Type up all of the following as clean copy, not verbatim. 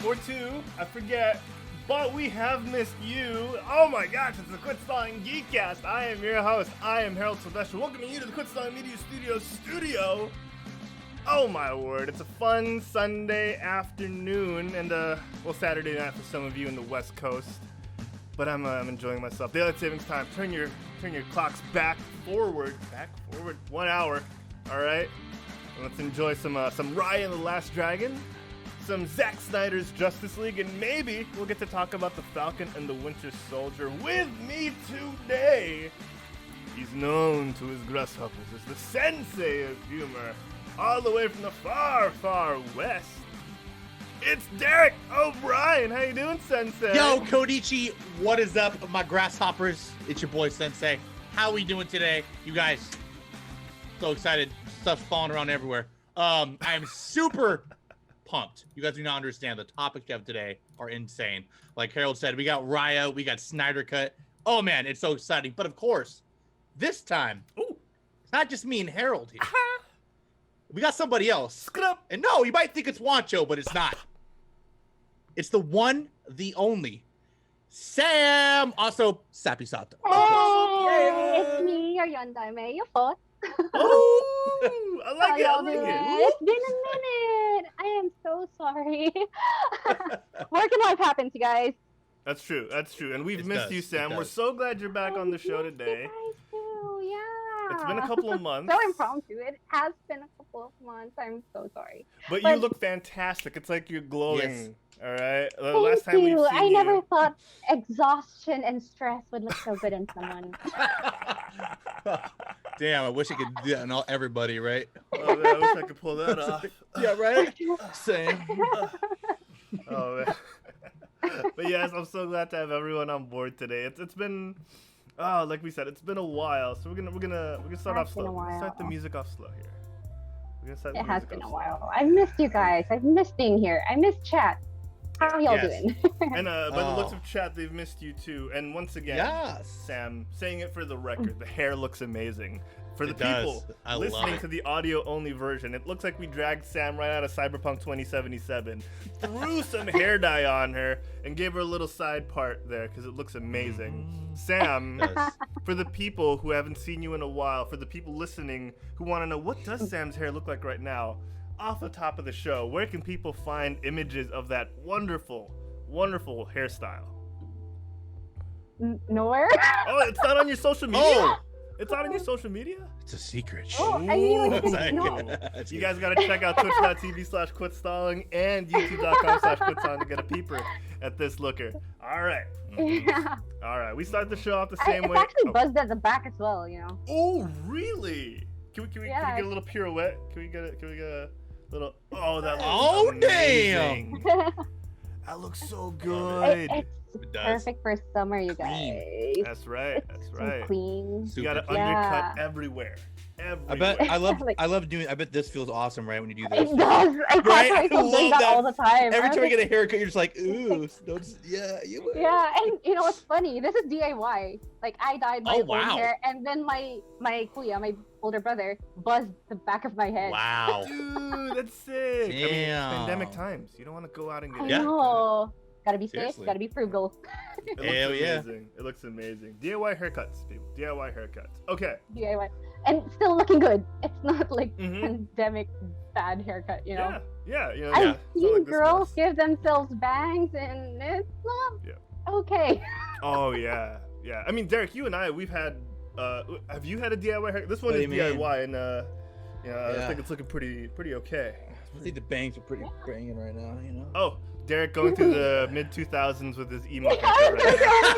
or two, I forget. But we have missed you. Oh my gosh, it's the Quit Stalling Geekcast. I am your host. I am Herald Silvestre. Welcoming you to the Quit Stalling Media Studio. Oh my word, it's a fun Sunday afternoon and Saturday night for some of you in the West Coast. But I'm enjoying myself. Daylight savings time. Turn your clocks back forward 1 hour. All right. And let's enjoy some Raya and the Last Dragon, some Zack Snyder's Justice League, and maybe we'll get to talk about the Falcon and the Winter Soldier. With me today, he's known to his grasshoppers as the sensei of humor, all the way from the far, far west. It's Derek O'Brien. How you doing, Sensei? Yo, Kodichi, what is up, my grasshoppers? It's your boy, Sensei. How we doing today, you guys? So excited. Stuff's falling around everywhere. I'm super pumped. You guys do not understand. The topics you have today are insane. Like Harold said, we got Raya, we got Snyder Cut. Oh, man, it's so exciting. But, of course, this time, it's not just me and Harold here. We got somebody else. And no, you might think it's Wancho, but it's not. It's the one, the only, Sam, also Sappy Sato. Hey, it's me, your Yondame, your fault. Oh, I like it. It's been a minute. I am so sorry. Work and life happens, you guys. That's true. And we've missed you, Sam. We're so glad you're back on the show today. You guys too. Yeah. It's been a couple of months. So impromptu. It has been a couple of months. I'm so sorry. But you look fantastic. It's like you're glowing. Yes. All right. Thank you. I never thought exhaustion and stress would look so good in someone. Damn, I wish I could do that on everybody, right? Oh, man, I wish I could pull that off. Yeah, right? Same. Oh, man. But yes, I'm so glad to have everyone on board today. It's been, like we said, it's been a while. So we're gonna start off slow. Start the music off slow here. It has been a while. I've missed you guys. I've missed being here. I missed chat. How are y'all doing? And by the looks of chat, they've missed you too. And once again, Sam, saying it for the record, the hair looks amazing. For the people listening to the audio-only version, it looks like we dragged Sam right out of Cyberpunk 2077, threw some hair dye on her, and gave her a little side part there because it looks amazing. Sam, for the people who haven't seen you in a while, for the people listening who want to know what does Sam's hair look like right now, off the top of the show, where can people find images of that wonderful, wonderful hairstyle? Nowhere. Oh, it's not on your social media? Oh. It's not on your social media? It's a secret. Oh, I mean, You guys got to check out twitch.tv/quitstalling and youtube.com/quitstalling to get a peeper at this looker. All right. Yeah. All right. We start the show off the same way. It's actually buzzed at the back as well, you know. Oh, really? Can we get a little pirouette? Can we get a little? Oh, that looks amazing. Damn. That looks so good. It's perfect for summer, you guys. That's right. So clean. You gotta undercut everywhere. I love doing. I bet this feels awesome, right? When you do this. It does. I love that all the time. Every time I get a haircut, you're just like, ooh, yeah. And you know what's funny? This is DIY. Like I dyed my own hair, and then my kuya, my older brother, buzzed the back of my head. Wow. Dude, that's sick. Damn. I mean, pandemic times. You don't want to go out and get. I know. Gotta be safe. Gotta be frugal. Hell yeah. It looks amazing. DIY haircuts, people. DIY haircuts. Okay. DIY. And still looking good. It's not like pandemic bad haircut, you know? Yeah. I've seen girls give themselves bangs and it's not okay. Oh, yeah. Yeah. I mean, Derek, you and I, we've had, have you had a DIY haircut? This one is DIY and, I think it's looking pretty okay. I think the bangs are pretty banging right now, you know? Oh. Derek going through the mid-2000s with his emo haircut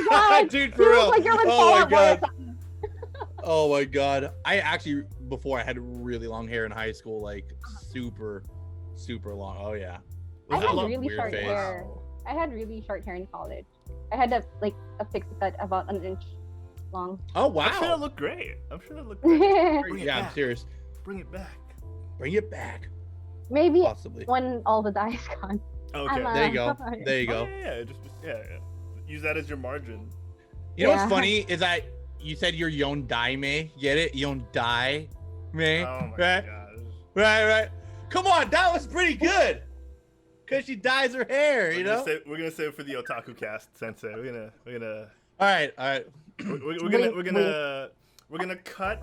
right Dude, for real. Like oh, my God. Oh, my God. I actually, before I had really long hair in high school, like super, super long. Oh, yeah. I had really short hair. I had really short hair in college. I had a fixed cut about an inch long. Oh, wow. I'm sure that looked great. Yeah, I'm serious. Bring it back. Bring it back. Maybe possibly when all the dye's gone. Okay. There you go. There you go. Oh, yeah. Use that as your margin. You know what's funny is that you said you're Yon Dai May. Get it? Yon Dai May. Oh my right? gosh. Right. Come on, that was pretty good. because she dyes her hair. You know. We're gonna save it for the Otaku Cast, Sensei. We're gonna. All right. We're gonna cut.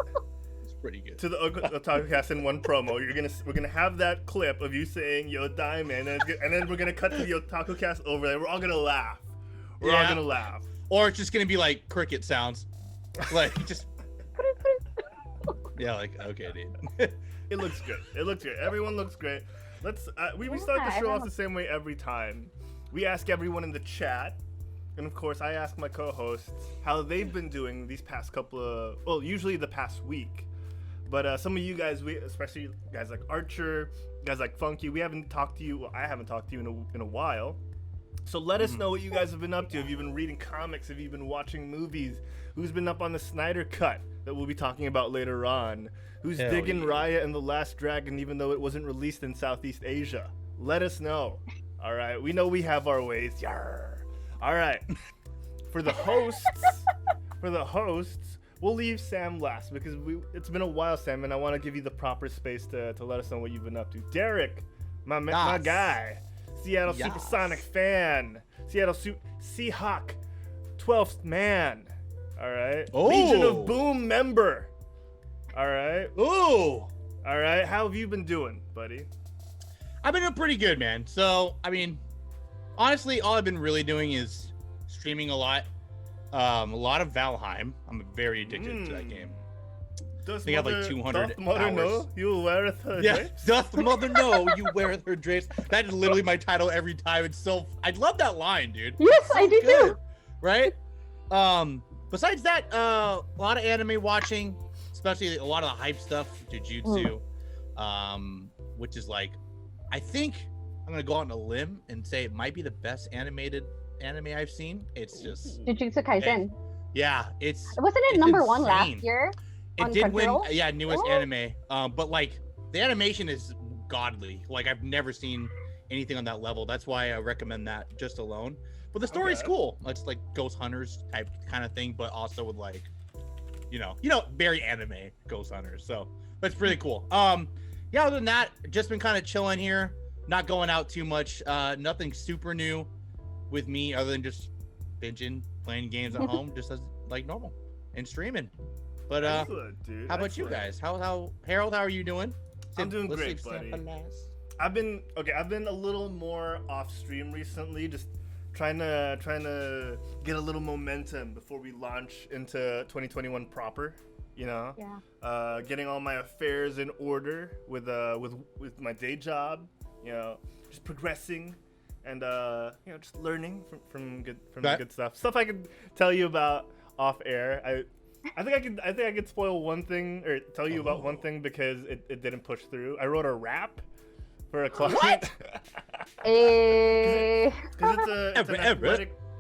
It's pretty good. To the Otaku Cast in one promo. We're gonna have that clip of you saying "Yo, Diamond," and then we're gonna cut to the Otaku Cast over there. We're all gonna laugh. We're all gonna laugh. Or it's just gonna be like cricket sounds, like just. Yeah, like okay, dude. It looks good. Everyone looks great. Let's. We start the show off the same way every time. We ask everyone in the chat, and of course, I ask my co-hosts how they've been doing these past usually the past week. But some of you guys, especially guys like Archer, guys like Funky, we haven't talked to you. Well, I haven't talked to you in a while. So let us know what you guys have been up to. Have you been reading comics? Have you been watching movies? Who's been up on the Snyder cut that we'll be talking about later on? Who's digging Raya and the Last Dragon even though it wasn't released in Southeast Asia? Let us know. All right. We know we have our ways. Yarr. All right. For the hosts, we'll leave Sam last because it's been a while, Sam, and I want to give you the proper space to let us know what you've been up to. Derek, my guy. Seattle Supersonic fan. Seattle Seahawk 12th man. All right. Oh. Legion of Boom member. All right. Ooh. All right. How have you been doing, buddy? I've been doing pretty good, man. So, I mean, honestly, all I've been really doing is streaming a lot. A lot of Valheim. I'm very addicted to that game. I think I have like 200 doth mother hours. know you weareth her drapes? Doth the mother know you weareth her drapes? That is literally my title every time. It's so I love that line, dude. Yes, so I do good, too. Right? Besides that, a lot of anime watching, especially a lot of the hype stuff, Jujutsu, which is like, I think I'm gonna go out on a limb and say it might be the best animated anime I've seen. It's just Jujutsu Kaisen. Yeah, wasn't it number one last year? It did win, newest anime. But like the animation is godly. Like I've never seen anything on that level. That's why I recommend that just alone. But the story's cool. It's like Ghost Hunters type kind of thing, but also with like, very anime Ghost Hunters. So that's pretty cool. Other than that, just been kind of chilling here, not going out too much. Nothing super new with me other than just binging, playing games at home, just as like normal and streaming. But Excellent, dude. How about you guys? How Harold? How are you doing? I'm doing great, buddy. I've been a little more off stream recently, just trying to get a little momentum before we launch into 2021 proper. Getting all my affairs in order with my day job. Just progressing and just learning from good stuff I could tell you about off air. I think I could spoil one thing or tell you about one thing because it didn't push through. I wrote a rap for a client. What? Because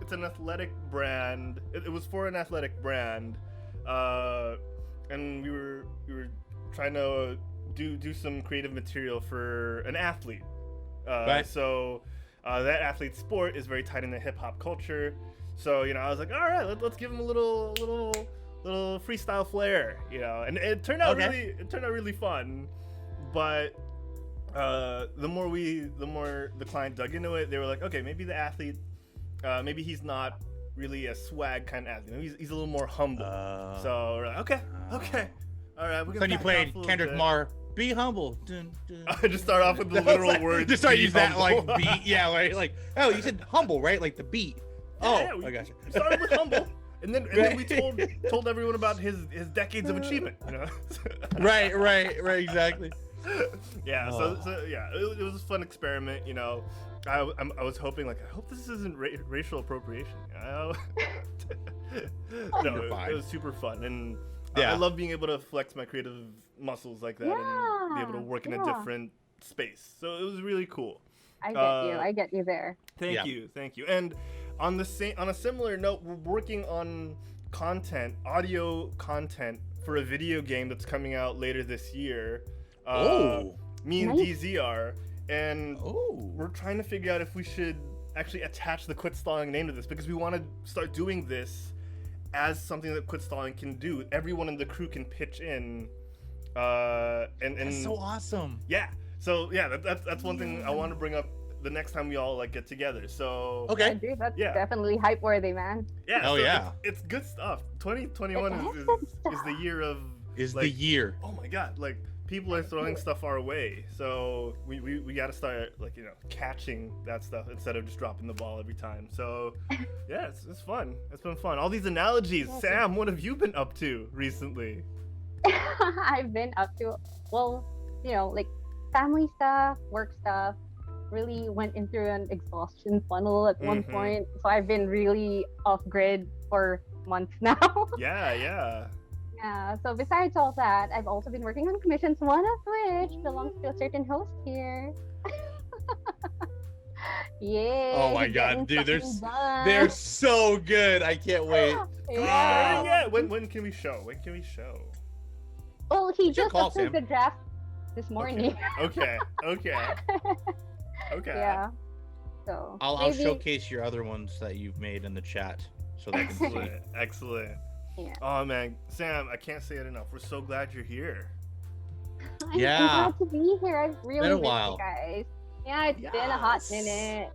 it's an athletic brand. It was for an athletic brand, and we were trying to do some creative material for an athlete. So that athlete's sport is very tied into hip hop culture. So I was like, all right, let's give him a little freestyle flair, and it turned out really fun. But the more the client dug into it, they were like, okay, maybe the athlete, maybe he's not really a swag kind of athlete. Maybe he's a little more humble. So we're like, okay, all right. Then you played Kendrick Lamar, "Be Humble." Dun, dun. I just start off with the literal words. Just start using that like beat, right? Like, oh, you said humble, right? Like the beat. I got you. Started with humble. And then we told everyone about his decades of achievement. Right, exactly. Yeah. So it was a fun experiment. I was hoping I hope this isn't racial appropriation. No, it was super fun, and I love being able to flex my creative muscles like that and be able to work in a different space. So it was really cool. I get you there. Thank you. And on a similar note, we're working on audio content for a video game that's coming out later this year. Me and DZ are, and we're trying to figure out if we should actually attach the Quit Stalling name to this because we want to start doing this as something that Quit Stalling can do. Everyone in the crew can pitch in, and that's so awesome. Yeah. So that's one thing I want to bring up the next time we all like get together. So Okay. Yeah, dude, that's Yeah. definitely hype worthy, man. yeah, Oh, so yeah. it's good stuff. 2021 It is is good the year of Is like, the year. oh my god, like people are throwing stuff our way, so we got to start like catching that stuff instead of just dropping the ball every time. So yeah, it's fun. It's been fun. All these analogies. Yeah, Sam, what have you been up to recently? I've been up to, well, like family stuff, work stuff. Really went into an exhaustion funnel at one Mhm. point. So I've been really off grid for months now. Yeah. Yeah, so besides all that, I've also been working on commissions, one of which belongs to a certain host here. Yay! Oh my getting god, dude, something done. they're so good. I can't wait. Yeah. Yeah. When can we show? When can we show? Well, he It's your just call, approved Sam. the draft this morning. Okay. Yeah. So I'll maybe- showcase your other ones that you've made in the chat so they can see. Excellent. Yeah. Oh man, Sam, I can't say it enough. We're so glad you're here. I'm Yeah. glad to be here. I've really Been a missed while. you guys. Yeah, it's been a hot minute.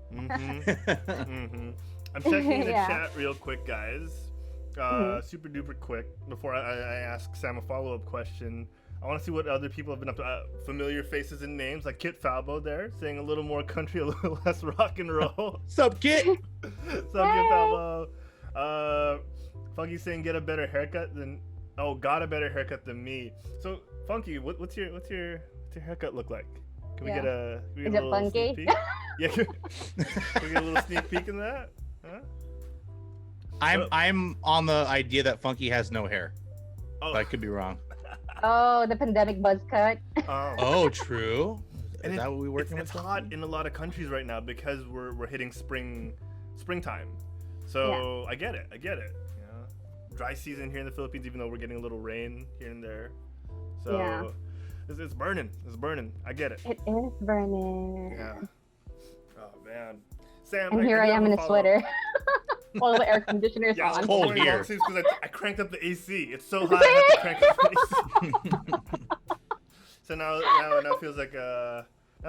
I'm checking the Yeah. chat real quick, guys. Super duper quick. Before I ask Sam a follow-up question, I want to see what other people have been up to. Familiar faces and names, like Kit Falbo there, saying a little more country, a little less rock and roll. Sup, Kit? Sup, Kit Falbo? Funky saying get a better haircut than. Oh, got a better haircut than me. So, Funky, what's your haircut look like? Can we Yeah. get a Is it little funky? sneak peek? Yeah, can we get a little sneak peek in that? Huh? I'm on the idea that Funky has no hair. Oh, But I could be wrong. Oh, the pandemic buzz cut. oh. Oh, true. And Is that what we working it's with? hot in a lot of countries right now because we're hitting springtime. So I get it. Dry season here in the Philippines, even though we're getting a little rain here and there. So Yeah. it's burning. It's burning. I get it. It is burning. Yeah. Oh man, Sam. And here I do am have in a a follow-up. sweater. While the air conditioner's Yeah, on. I'm cold wearing here. long sleeves because I cranked up the AC. It's so hot. I have to crank up the AC. So now it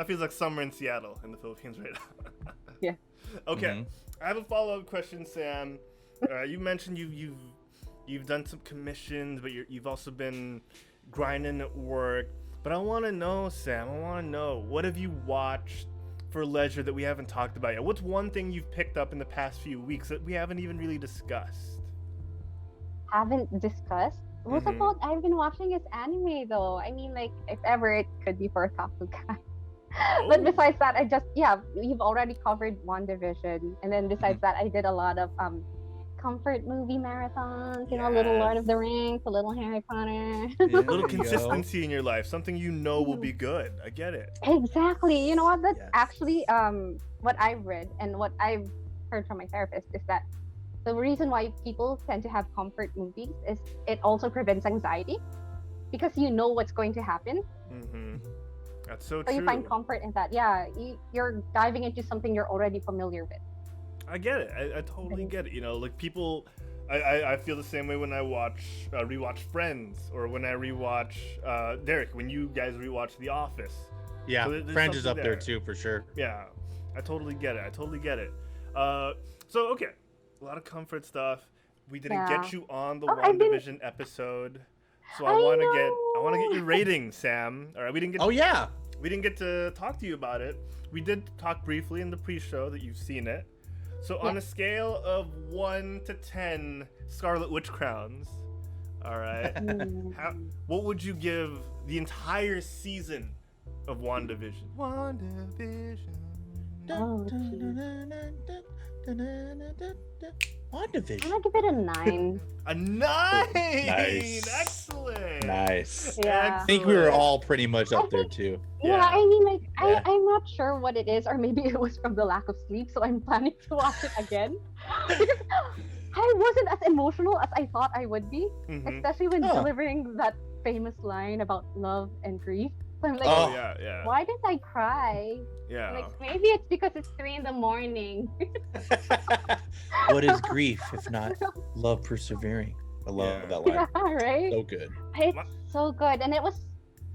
feels like summer in Seattle in the Philippines right now. Yeah. Okay. Mhm. I have a follow-up question, Sam. You mentioned you've done some commissions, but you've also been grinding at work. But I want to know, Sam. What have you watched for leisure that we haven't talked about yet? What's one thing you've picked up in the past few weeks that we haven't even really discussed? Haven't discussed. Most of Mhm. what I've been watching is anime, though. I mean, like, if ever it could be for a Taku guy. But Oh. besides that, you've already covered WandaVision, and then besides that, I did a lot of comfort movie marathons. A little Lord of the Rings, a little Harry Potter. A There little you go. consistency in your life, something will be good. I get it. Exactly. You know what? That's Yes. actually what I've read and what I've heard from my therapist is that the reason why people tend to have comfort movies is it also prevents anxiety because you know what's going to happen. Mm-hmm. That's so So true. you find comfort in that. Yeah, you're diving into something you're already familiar with. I get it. I totally get it. Like people, I feel the same way when I rewatch Friends or when I rewatch Derek. When you guys rewatch The Office. Yeah, So there's Friends is up something there there. too, for sure. Yeah, I totally get it. So okay, a lot of comfort stuff. We didn't Yeah. get you on the Oh, I've been- WandaVision episode, so I I want to know. get your rating, Sam. All right, we didn't get. Oh yeah. We didn't get to talk to you about it. We did talk briefly in the pre-show that you've seen it. So on Yeah. a scale of 1 to 10 Scarlet Witch crowns, all right, what would you give the entire season of WandaVision? WandaVision. Oh, I'm WandaVision. gonna give it a 9. A 9! Nice. Excellent! Nice. Yeah. I think we were all pretty much up there too. Yeah, Yeah. I mean, like, Yeah. I'm not sure what it is, or maybe it was from the lack of sleep, so I'm planning to watch it again. Because I wasn't as emotional as I thought I would be, Mhm. especially when Oh. delivering that famous line about love and grief. So I'm like, Oh, Oh. yeah. why did I cry? Yeah. Like, maybe it's because it's 3 a.m. What is grief if not love persevering? I love Yeah. that line. Yeah, right? So good. It's so good, and it was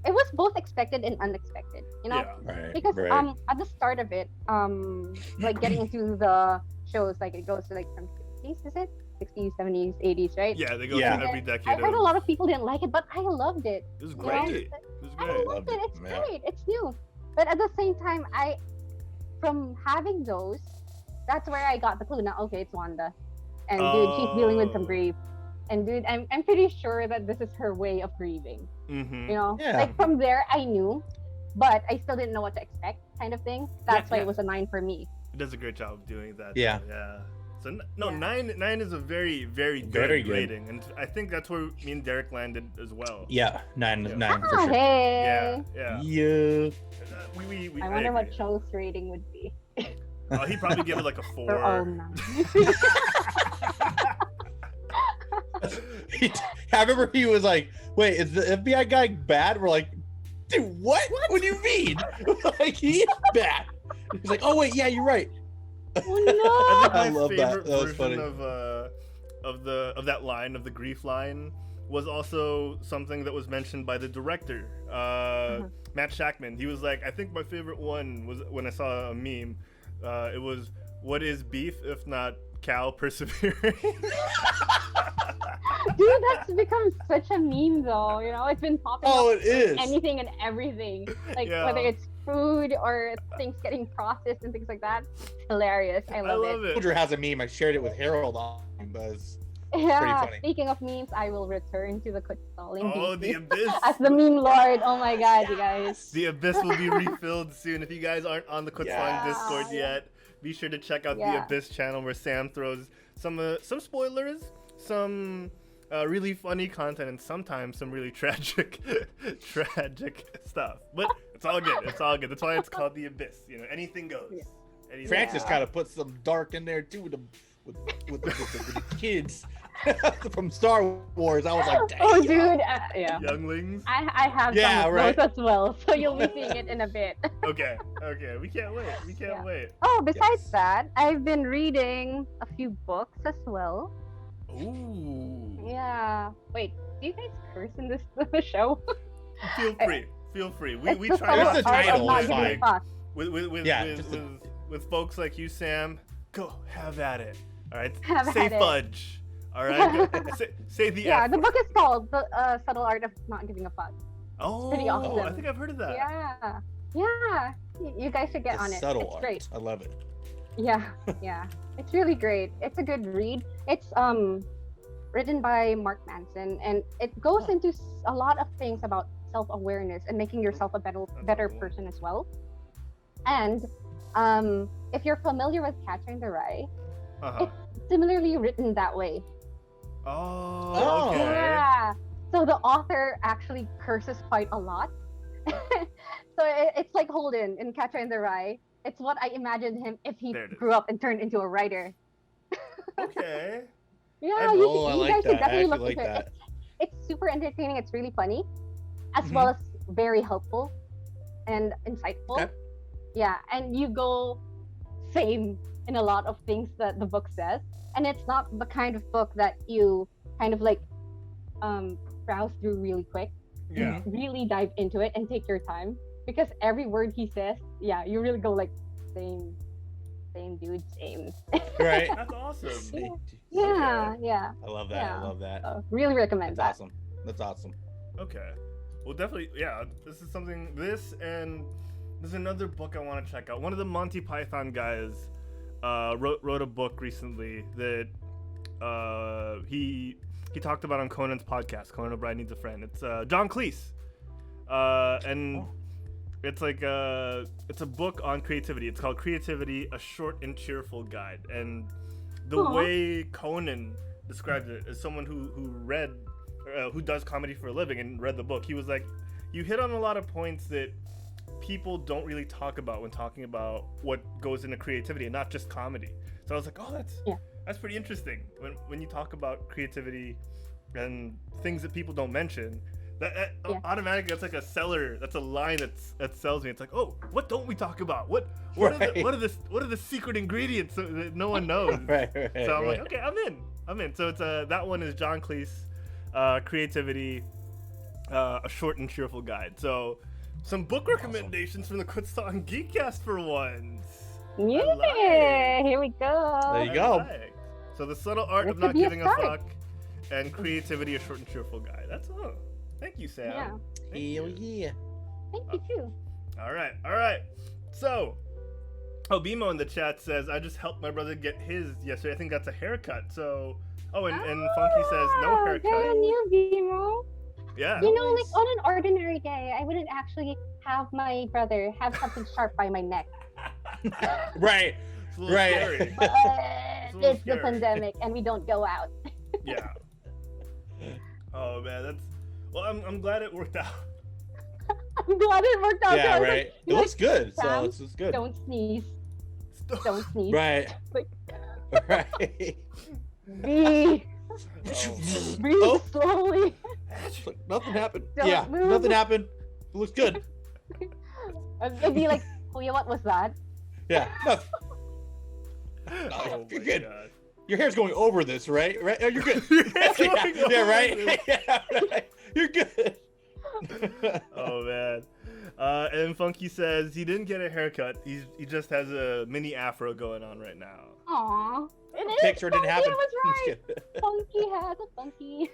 it was both expected and unexpected, you know. Yeah. Right. Because right. at the start of it, like getting into the shows, like it goes to like from 60s, is it 60s, 70s, 80s, right? Yeah, they go Yeah. through every decade. I heard a lot of people didn't like it, but I loved it. It was You great. know? It was I great. loved it. It's Yeah. great. It's new. But at the same time, from having those, that's where I got the clue. Now, okay, it's Wanda, and dude, she's dealing with some Oh. grief, and dude, I'm pretty sure that this is her way of grieving. Mm-hmm. You know, Yeah. like from there, I knew, but I still didn't know what to expect, kind of thing. That's why yeah. it was a 9 for me. It does a great job of doing that. Yeah. Yeah. So no, Yeah. nine is a very, very good Very good. rating, and I think that's where me and Derek landed as well. Yeah, 9 Yeah. nine for Ah, sure. hey. Yeah. Yeah. We I wonder what agree. Cho's rating would be. He'd probably give it like a For all 4. 9. I remember he was like, "Wait, is the FBI guy bad?" We're like, "Dude, what? What do you mean? Like he is bad?" He's like, "Oh wait, yeah, you're right." I Oh think no! I my love that. favorite That was version funny. of that line, of the grief line, was also something that was mentioned by the director, Matt Shackman. He was like, I think my favorite one was when I saw a meme. It was, "What is beef if not cow persevering?" Dude, that's become such a meme though. You know, it's been popping Oh, up it is. anything and everything. Like Yeah. whether it's food or things getting processed and things like that. It's hilarious. I love it. Soldier has a meme. I shared it with Harold on Buzz. Yeah. funny. Speaking of memes, I will return to the quit stalling. Oh, the abyss. As the meme lord. Oh my god, you guys. The abyss will be refilled soon. If you guys aren't on the Quit Stalling Yes. Discord yet, be sure to check out the Yeah. Abyss channel, where Sam throws some spoilers, some really funny content, and sometimes some really tragic stuff. But it's all good. It's all good. That's why it's called the Abyss. You know, anything goes. Yeah. Anything Francis goes. kind of put some dark in there too with the kids from Star Wars. I was like, "Dang." Oh dude, yeah. Younglings. I have Yeah, some of right. those as well, so you'll be seeing it in a bit. Okay. We can't wait. We can't Yeah. wait. Oh, besides Yes. that, I've been reading a few books as well. Ooh. Yeah. Wait, do you guys curse in this show? Feel free. Feel free. We It's try the not It's to the art of title, not it's giving a fine. fuck. with with folks like you, Sam. Go have at it. All right. Have say at it. fudge. All right. say the Yeah, F the word. book is called The Subtle Art of Not Giving a Fuck. Oh, pretty awesome. I think I've heard of that. Yeah. Yeah. You guys should get The on it. subtle It's art. great. I love it. Yeah. Yeah. It's really great. It's a good read. It's written by Mark Manson, and it goes Oh. into a lot of things about self-awareness and making yourself a better cool. person as well. And if you're familiar with Catcher in the Rye, Uh-huh. it's similarly written that way. Oh. Oh. Okay. Yeah. So the author actually curses quite a lot. So it's like Holden in Catcher in the Rye. It's what I imagined him if he There it is. grew up and turned into a writer. Okay. Yeah, Oh, I you like guys should that. I definitely look actually into like it. that. It's super entertaining. It's really funny, as Mhm. well as very helpful and insightful. Okay. Yeah, and you go same in a lot of things that the book says, and it's not the kind of book that you kind of like browse through really quick. Yeah. Really dive into it and take your time, because every word he says, yeah, you really go like same dude, same. Right. That's awesome. Yeah, yeah. I love that. Yeah. I love that. So really recommend That's that. awesome. That's awesome. Okay. Well, definitely, yeah. This is something. This and there's another book I want to check out. One of the Monty Python guys wrote a book recently that he talked about on Conan's podcast. Conan O'Brien Needs a Friend. It's John Cleese, and it's like it's a book on creativity. It's called Creativity: A Short and Cheerful Guide. And the Aw. way Conan described it, as someone who read, who does comedy for a living and read the book, he was like, you hit on a lot of points that people don't really talk about when talking about what goes into creativity, and not just comedy. So I was like, oh, that's pretty interesting. When you talk about creativity and things that people don't mention, that Yeah. automatically, that's like a seller. That's a line that sells me. It's like, oh, what don't we talk about? What are the secret ingredients that no one knows? Right. So I'm like, okay, I'm in. So it's that one is John Cleese, Creativity, a short and cheerful guide. So, some book recommendations from the Kutztown Geekcast for once. Yeah, here we go. There you go. So, the subtle art It of could not be a giving a start. fuck and creativity, a short and cheerful guide. That's all. Thank you, Sam. Yeah. Hell yeah. Thank you too. All right. So, Bimo in the chat says, I just helped my brother get his yesterday. I think that's a haircut. So, and Funky says, no haircut. Brand new, Bimo. Yeah. You know, like on an ordinary day, I wouldn't actually have my brother have something sharp by my neck. Right. It's a little scary. But little it's the scary. pandemic and we don't go out. Yeah. Oh man, I'm glad it worked out. I'm glad it worked out. Yeah, I was right. like, It looks good. So Sam, it's good. Don't sneeze. Still- Don't sneeze. Right. Like, Right. breathe. Oh. Breathe Oh. slowly. It's like, nothing happened. Don't Yeah, move. nothing happened. It looks good. I'd be like, Kuya, what was that? Yeah. No, Oh you're my good. God. your hair's going over this, right? Right? Oh, you're good. It's going Yeah, over right? this. Yeah, right. You're good. Oh man. And Funky says he didn't get a haircut. He just has a mini afro going on right now. Aw. It is. Picture didn't Funky, happen. I was I'm right. just kidding. Funky has a funky.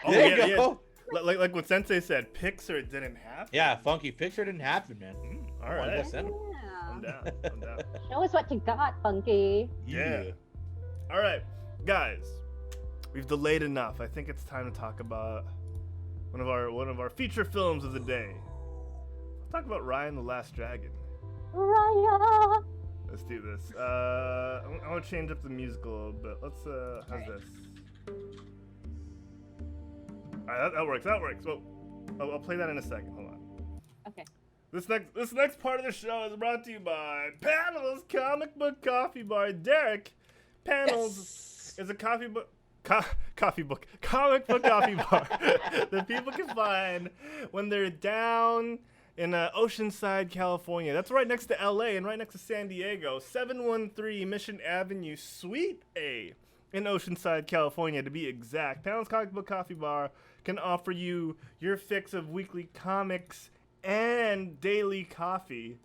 Oh, There yeah, you go. yeah. Like what Sensei said, Pixar didn't happen. Yeah, funky picture didn't happen, man. All right. Yes, Sam. I'm Yeah. down. I'm down. Show us what you got, Funky. Yeah. All right, guys. We've delayed enough. I think it's time to talk about one of our feature films of the day. Let's talk about Raya and the Last Dragon. Raya. Let's do this. I want to change up the music a little bit. Let's how's this? All right, that works. That works. Well, I'll play that in a second. Hold on. Okay. This next part of the show is brought to you by Panels Comic Book Coffee Bar. Derek, Panels is a comic book coffee bar that people can find when they're down in Oceanside, California. That's right next to LA and right next to San Diego. 713 Mission Avenue, Suite A in Oceanside, California to be exact. Panels Comic Book Coffee Bar can offer you your fix of weekly comics and daily coffee.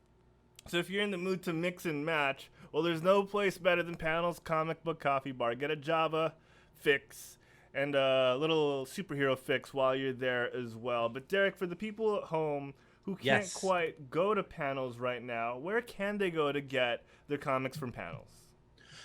So if you're in the mood to mix and match, well, there's no place better than Panels Comic Book Coffee Bar. Get a Java fix and a little superhero fix while you're there as well. But Derek, for the people at home who can't Yes. quite go to Panels right now, where can they go to get their comics from Panels?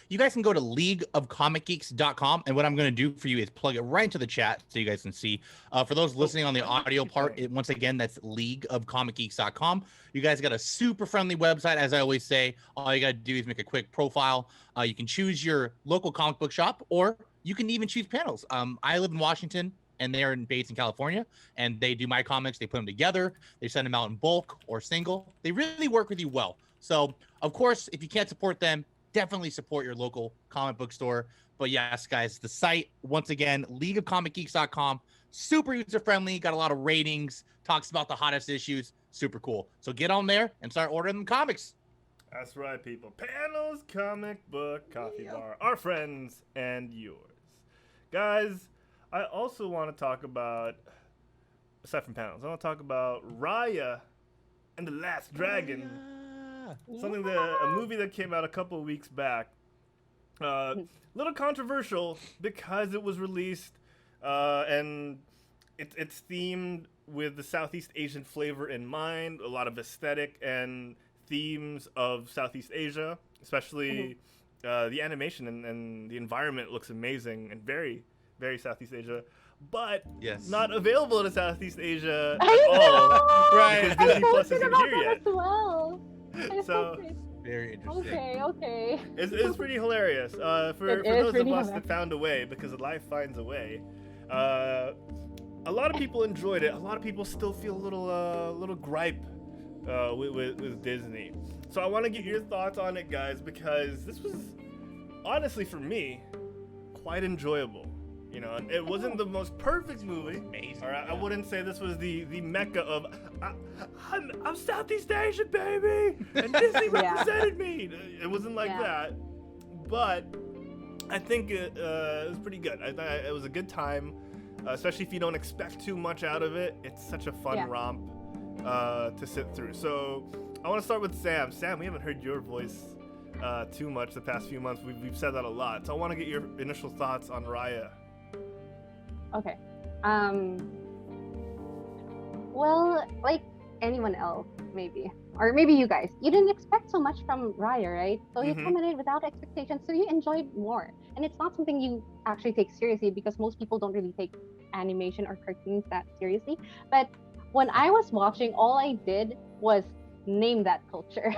You guys can go to leagueofcomicgeeks.com, and what I'm going to do for you is plug it right into the chat so you guys can see. For those listening on the audio part, once again, that's leagueofcomicgeeks.com. You guys got a super friendly website, as I always say. All you got to do is make a quick profile. You can choose your local comic book shop, or you can even choose Panels. I live in Washington, and they're based in California, and they do my comics. They put them together. They send them out in bulk or single. They really work with you well. So, of course, if you can't support them, definitely support your local comic book store. But yes, guys, the site, once again, leagueofcomicgeeks.com, super user-friendly, got a lot of ratings, talks about the hottest issues, super cool. So get on there and start ordering them comics. That's right, people. Panels Comic Book Coffee Bar, our friends and yours. Guys, I also want to talk about, aside from Panels, I want to talk about Raya and the Last Dragon. Something a movie that came out a couple of weeks back. Little controversial because it was released and it's themed with the Southeast Asian flavor in mind. A lot of aesthetic and themes of Southeast Asia, especially the animation and the environment looks amazing and very, very Southeast Asia. But Yes. not available to Southeast Asia I at all. know! Right. Because I Disney Plus posted isn't about here that yet. as well. So Very interesting. Okay. it's pretty hilarious. For It is those of pretty us hilarious. that found a way, because life finds a way. A lot of people enjoyed it. A lot of people still feel a little gripe with Disney. So I want to get your thoughts on it, guys, because this was honestly for me quite enjoyable. You know, it wasn't the most perfect movie. Amazing. All right, I wouldn't say this was the mecca of I'm Southeast Asian, baby, and Disney Yeah. represented me. It wasn't like Yeah. that, but I think it was pretty good. I thought it was a good time. especially if you don't expect too much out of it. It's such a fun romp to sit through. So I want to start with Sam. Sam, we haven't heard your voice too much the past few months. We've said that a lot. So I want to get your initial thoughts on Raya. Okay. Well, like anyone else, maybe. Or maybe you guys. You didn't expect so much from Raya, right? So you come in without expectations, so you enjoyed more. And it's not something you actually take seriously because most people don't really take animation or cartoons that seriously. But when I was watching, all I did was name that culture.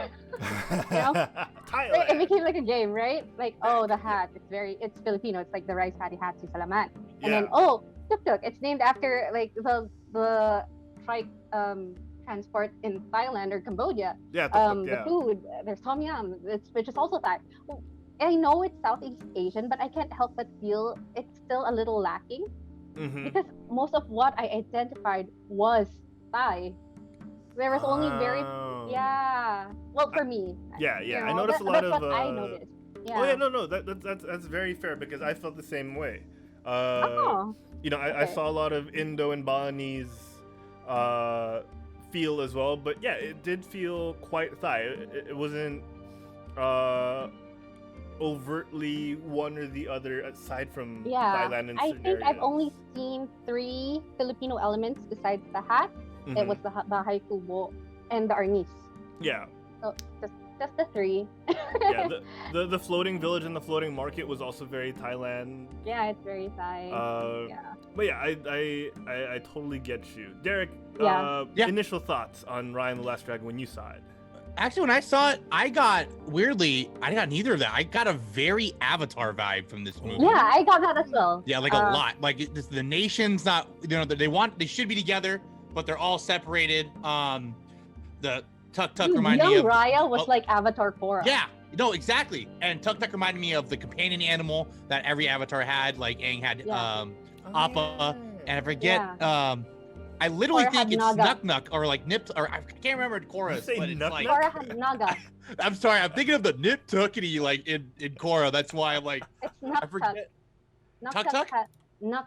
You know? It became like a game, right? Like, oh, the hat, it's Filipino. It's like the rice paddy hat, si Salamat. And then, oh, tuk-tuk. It's named after like the trike transport in Thailand or Cambodia. Yeah, the food. There's tom yum, which is also Thai. I know it's Southeast Asian, but I can't help but feel it's still a little lacking because most of what I identified was Thai. There was only well, for me. Yeah. You know, I noticed a lot that's of. what I noticed. Yeah. Oh yeah, no, that's very fair because I felt the same way. You know, I saw a lot of Indo and Balinese feel as well, but yeah, it did feel quite Thai. It wasn't overtly one or the other aside from Thailand and certain I think I've areas. only seen 3 Filipino elements besides the hat. It was the bahay kubo and the arnis. Yeah. So just the 3. Yeah, the floating village and the floating market was also very Thailand. Yeah, it's very Thai. But yeah, I totally get you. Derek, initial thoughts on Raya and the Last Dragon when you saw it? Actually, when I saw it, I got neither of that. I got a very Avatar vibe from this movie. Yeah, I got that as well. Yeah, like a lot. Like the nation's not, you know, they should be together, but they're all separated. The Tuk reminded me of Raya was like Avatar Korra. Yeah, no, exactly. And Tuk reminded me of the companion animal that every Avatar had. Like Aang had Appa, and I forget. I literally think it's Nuk or like Nip, or I can't remember Korra's, but it's like Korra had Naga. I'm sorry, I'm thinking of the Nip Tuckity like in Korra. That's why I'm like, it's I forget. Nuk.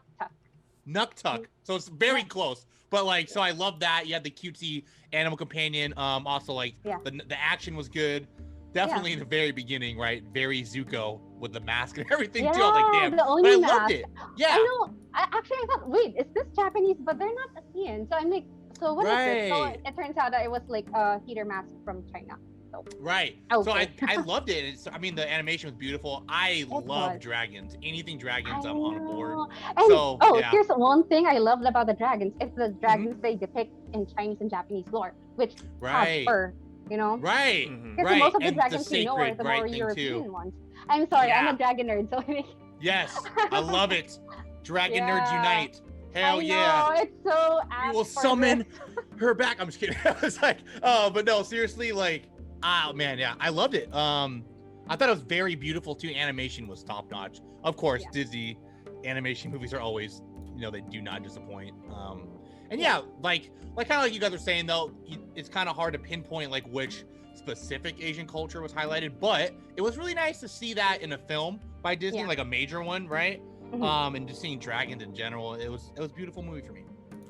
So it's very close. But like, so I love that. You had the cutesy animal companion. Also like the action was good. Definitely in the very beginning, right? Very Zuko with the mask and everything too. I was like, damn. But I loved it. Yeah. I know. I thought, wait, is this Japanese? But they're not Asian. So I'm like, so what is this? So it turns out that it was like a heater mask from China. So. Right. Okay. So I loved it. I mean, the animation was beautiful. I love dragons. Anything dragons, I'm on board. And, here's one thing I loved about the dragons. It's the dragons they depict in Chinese and Japanese lore, which have fur. You know? Right. Because most of the dragons we know are the more European ones. I'm sorry, I'm a dragon nerd, so yes, I love it. Dragon nerds unite. Hell it's so we will summon her back. I'm just kidding. I was like, oh, but no, seriously, like, oh man, yeah, I loved it. I thought it was very beautiful too. Animation was top notch. Of course, Disney animation movies are always, you know, they do not disappoint. And like kind of like you guys are saying though, it's kind of hard to pinpoint like which specific Asian culture was highlighted, but it was really nice to see that in a film by Disney, like a major one, right? And just seeing dragons in general, it was a beautiful movie for me.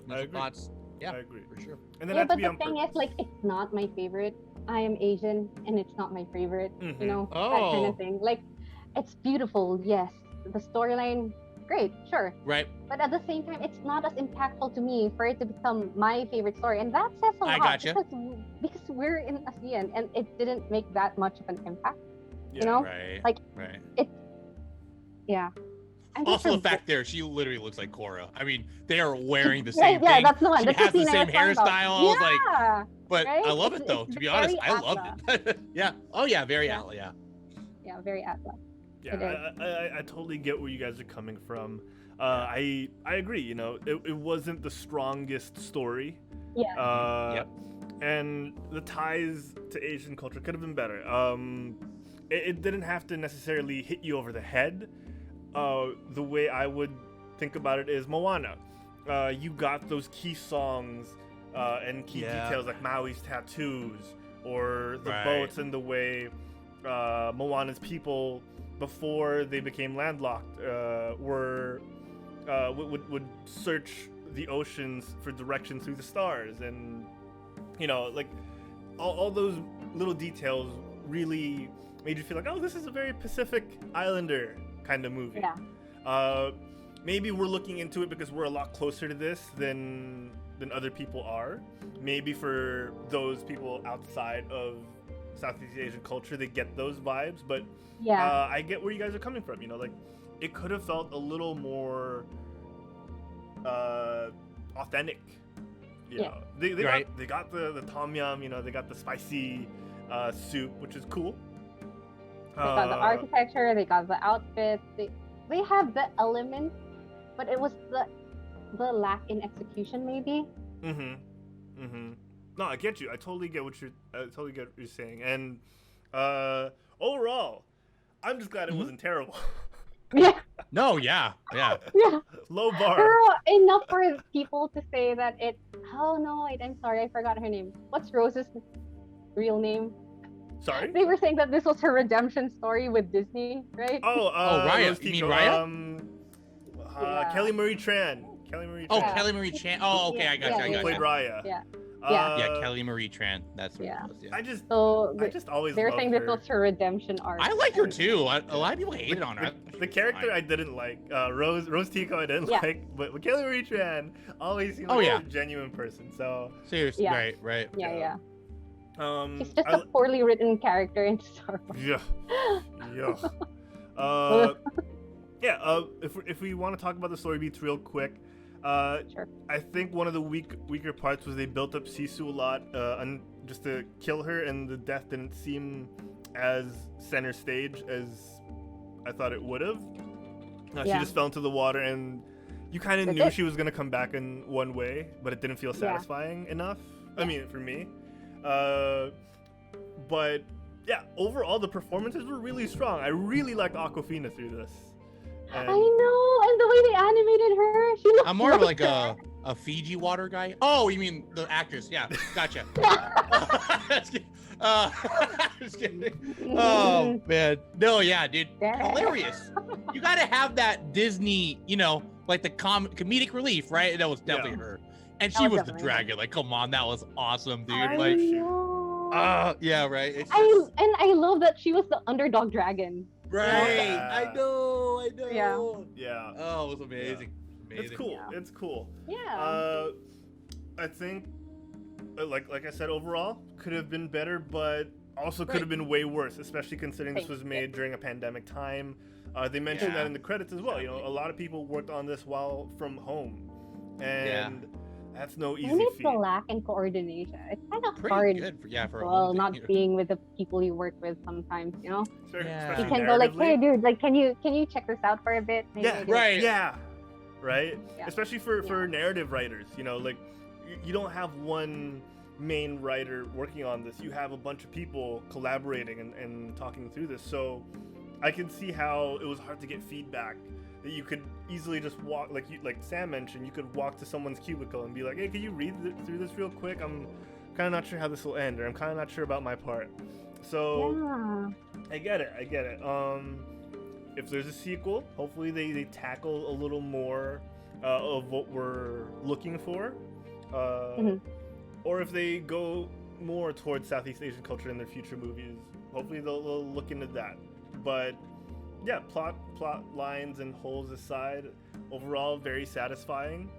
I agree. Thoughts? Yeah, I agree for sure. And then but the thing is, like, it's not my favorite. I am Asian, and it's not my favorite. You know, that kind of thing. Like, it's beautiful, yes. The storyline, great, sure. Right. But at the same time, it's not as impactful to me for it to become my favorite story, and that says a lot. I gotcha. Because we're in ASEAN, and it didn't make that much of an impact. Yeah, you know, it. Yeah. Also, the fact there, she literally looks like Korra. I mean, they are wearing the same thing. Yeah, that's the one. She has the same hairstyle. Yeah, but I love it though. To be honest, I loved it. Yeah. Oh yeah, very Atla. Yeah. Yeah, very Atla. Yeah, I totally get where you guys are coming from. I agree. You know, it wasn't the strongest story. Yeah. And the ties to Asian culture could have been better. It didn't have to necessarily hit you over the head. The way I would think about it is Moana. You got those key songs and key details like Maui's tattoos or the boats and the way Moana's people, before they became landlocked, were would search the oceans for directions through the stars, and like all those little details really made you feel like, oh, this is a very Pacific Islander kind of movie. Yeah. Maybe we're looking into it because we're a lot closer to this than other people are. Maybe for those people outside of Southeast Asian culture, they get those vibes. But I get where you guys are coming from. Like it could have felt a little more authentic. They got the tom yum. They got the spicy soup, which is cool. They got the architecture. They got the outfits. They have the elements, but it was the lack in execution, maybe. No, I get you. I totally get what you're saying. And overall, I'm just glad it wasn't terrible. Yeah. No, yeah. Low bar. Girl, enough for people to say that it. Oh no, wait, I'm sorry, I forgot her name. What's Rose's real name? Sorry? They were saying that this was her redemption story with Disney, right? Raya. You mean Raya? Kelly Marie Tran. Oh, Kelly Marie Tran. Oh, okay, I got you. Played Raya. Yeah, Kelly Marie Tran. That's what it was. Yeah. I just always. They were saying her. this was her redemption arc. I like her too. A lot of people hated on her. The character I didn't like. Rose Tico I didn't like, but Kelly Marie Tran always seemed like a genuine person. So seriously, right. Yeah. She's just I a poorly written character in Star Wars. If we want to talk about the story beats real quick, Sure. I think one of the weaker parts was they built up Sisu a lot, just to kill her, and the death didn't seem as center stage as I thought it would have. She just fell into the water, and you kind of knew she was gonna come back in one way, but it didn't feel satisfying enough. I mean, for me. But yeah, overall the performances were really strong. I really liked Awkwafina through this. I know, and the way they animated her, she looked. I'm more of like a Fiji water guy. Oh, you mean the actress? Yeah, gotcha. Just kidding. Oh man, no, yeah, dude, hilarious. You gotta have that Disney, like the comedic relief, right? That was definitely her, and she was the dragon. Like, come on, that was awesome, dude. Yeah, right. I love that she was the underdog dragon. Right. I know. Yeah. Oh, it was amazing. It's cool. Yeah. It's cool. Yeah. I think, like I said, overall could have been better, but also could have been way worse, especially considering this was made during a pandemic time. They mentioned that in the credits as well. A lot of people worked on this while from home, and that's no easy feat. It's a lack in coordination. It's kind of Pretty hard. good for well, not being with the people you work with sometimes, Sure, You can go like, hey, dude, like, can you check this out for a bit? Maybe right. Especially for narrative writers, like you don't have one main writer working on this. You have a bunch of people collaborating and talking through this. So I can see how it was hard to get feedback. That you could easily just walk, like Sam mentioned, you could walk to someone's cubicle and be like, hey, can you read through this real quick? I'm kind of not sure how this will end, or I'm kind of not sure about my part. So I get it. If there's a sequel, hopefully they tackle a little more of what we're looking for. Or if they go more towards Southeast Asian culture in their future movies, hopefully they'll look into that. But yeah, plot lines and holes aside, overall very satisfying.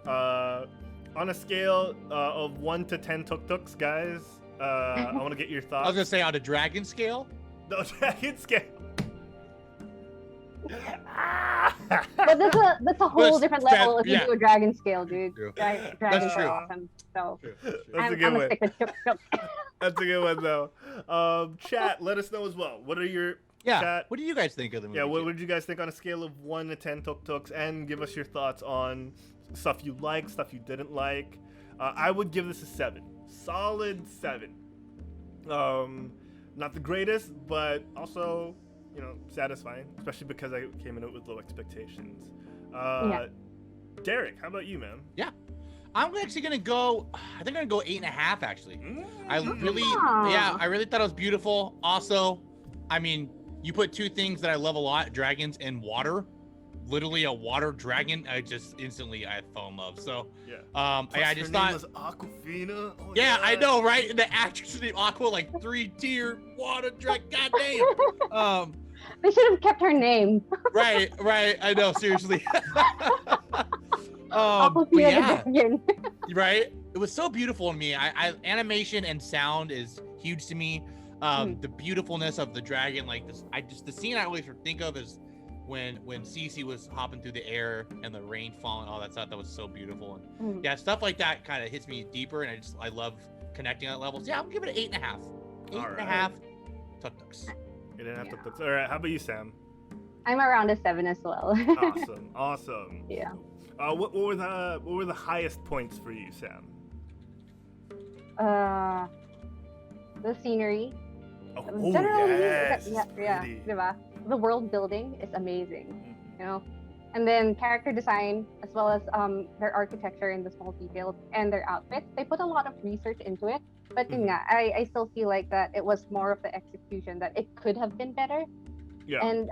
On a scale of 1 to 10 tuk-tuks, guys, I want to get your thoughts. I was gonna say on a dragon scale. No, dragon scale. But that's a whole different level if you do a dragon scale, dude. Dragon That's true. Awesome. So That's a good one. That's a good one, though. Chat, let us know as well. What are your chat? What do you guys think of the movie? Yeah, what did you guys think on a scale of 1 to 10 tuk-tuks? And give us your thoughts on stuff you liked, stuff you didn't like. I would give this a 7. Solid 7. Not the greatest, but also, satisfying, especially because I came in it with low expectations. Derek, how about you, man? Yeah. I'm actually gonna go. I think I'm gonna go 8.5. Actually, I really thought it was beautiful. Also, I mean, you put two things that I love a lot: dragons and water. literally a water dragon, I fell in love. So Yeah. I just thought was Aquafina. Oh, yeah, I know, right? The actress named Aqua, like 3-tier water dragon. Goddamn. They should have kept her name. Right. I know, seriously. Aquafina but yeah, the dragon. right. It was so beautiful to me. I animation and sound is huge to me. The beautifulness of the dragon, like this, the scene I always think of is when Cece was hopping through the air and the rain falling, all that stuff. That was so beautiful. And yeah, stuff like that kind of hits me deeper, and I love connecting at levels. Yeah, I'm giving it 8.5. 8.5 tuk-tuks. 8.5 tuk-tuks. All right, how about you, Sam? I'm around a 7 as well. Awesome. Yeah. What were the highest points for you, Sam? The scenery. Oh, Generally, yes. yeah, diba? The world building is amazing, you know. And then character design, as well as their architecture and the small details and their outfits. They put a lot of research into it. But yun nga, I still feel like that it was more of the execution, that it could have been better. Yeah. And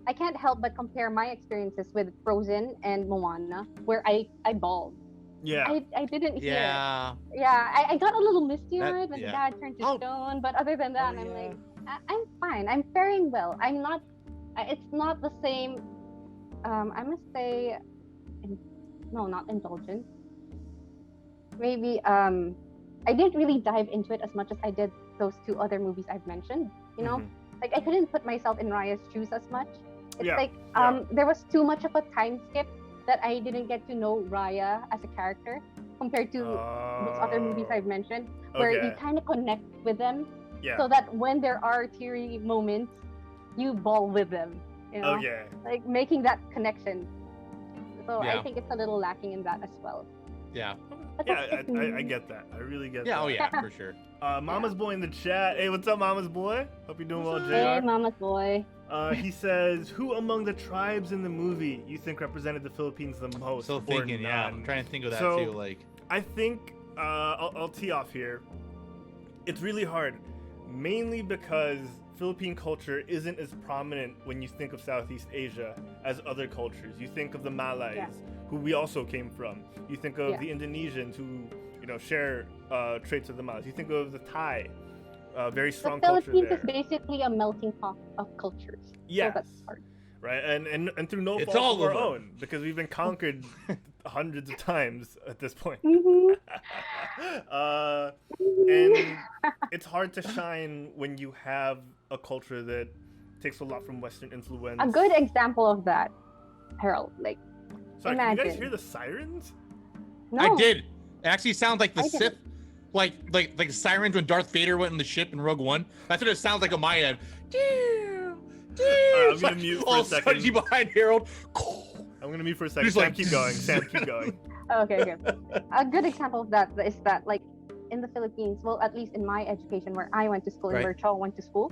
I can't help but compare my experiences with Frozen and Moana, where I bawled. Yeah. I didn't hear. Yeah. Yeah, I got a little misty-eyed when yeah. Dad turned to stone, but other than that, I'm like, I'm fine. I'm faring well. I'm not. It's not the same. I must say, no, not indulgent. Maybe I didn't really dive into it as much as I did those 2 other movies I've mentioned. You know, like I couldn't put myself in Raya's shoes as much. It's like there was too much of a time skip that I didn't get to know Raya as a character compared to those other movies I've mentioned, where you kind of connect with them, so that when there are teary moments, you bawl with them. You know, like making that connection. So I think it's a little lacking in that as well. Yeah. I get that. I really get that. Yeah, oh yeah, for sure. Mama's boy in the chat. Hey, what's up, Mama's boy? Hope you're doing well, JR. Hey, Mama's boy. He says, who among the tribes in the movie you think represented the Philippines the most? Still thinking, yeah. I'm trying to think of that too. Like, I think I'll tee off here. It's really hard, mainly because Philippine culture isn't as prominent when you think of Southeast Asia as other cultures. You think of the Malays, who we also came from. You think of the Indonesians, who share traits of the Malays. You think of the Thai. Very strong culture there. The Philippines is basically a melting pot of cultures. Yes. So that's hard. Right, and through no It's fault all of our of them. own, because we've been conquered hundreds of times at this point. Mhm. And it's hard to shine when you have a culture that takes a lot from Western influence. A good example of that, Harold. Like, Sorry, can you guys imagine. hear the sirens? no, I did. It actually sounds like the I Sith, didn't. like sirens when Darth Vader went in the ship in Rogue One. That's what it sounds like on my end. I'm gonna mute for a second. Smudgy behind Harold. I'm gonna mute for a second. He's Sam, like- keep going. Sam, keep going. Okay. A good example of that is that, like, in the Philippines, well, at least in my education, where I went to school, and Right. where Cho went to school,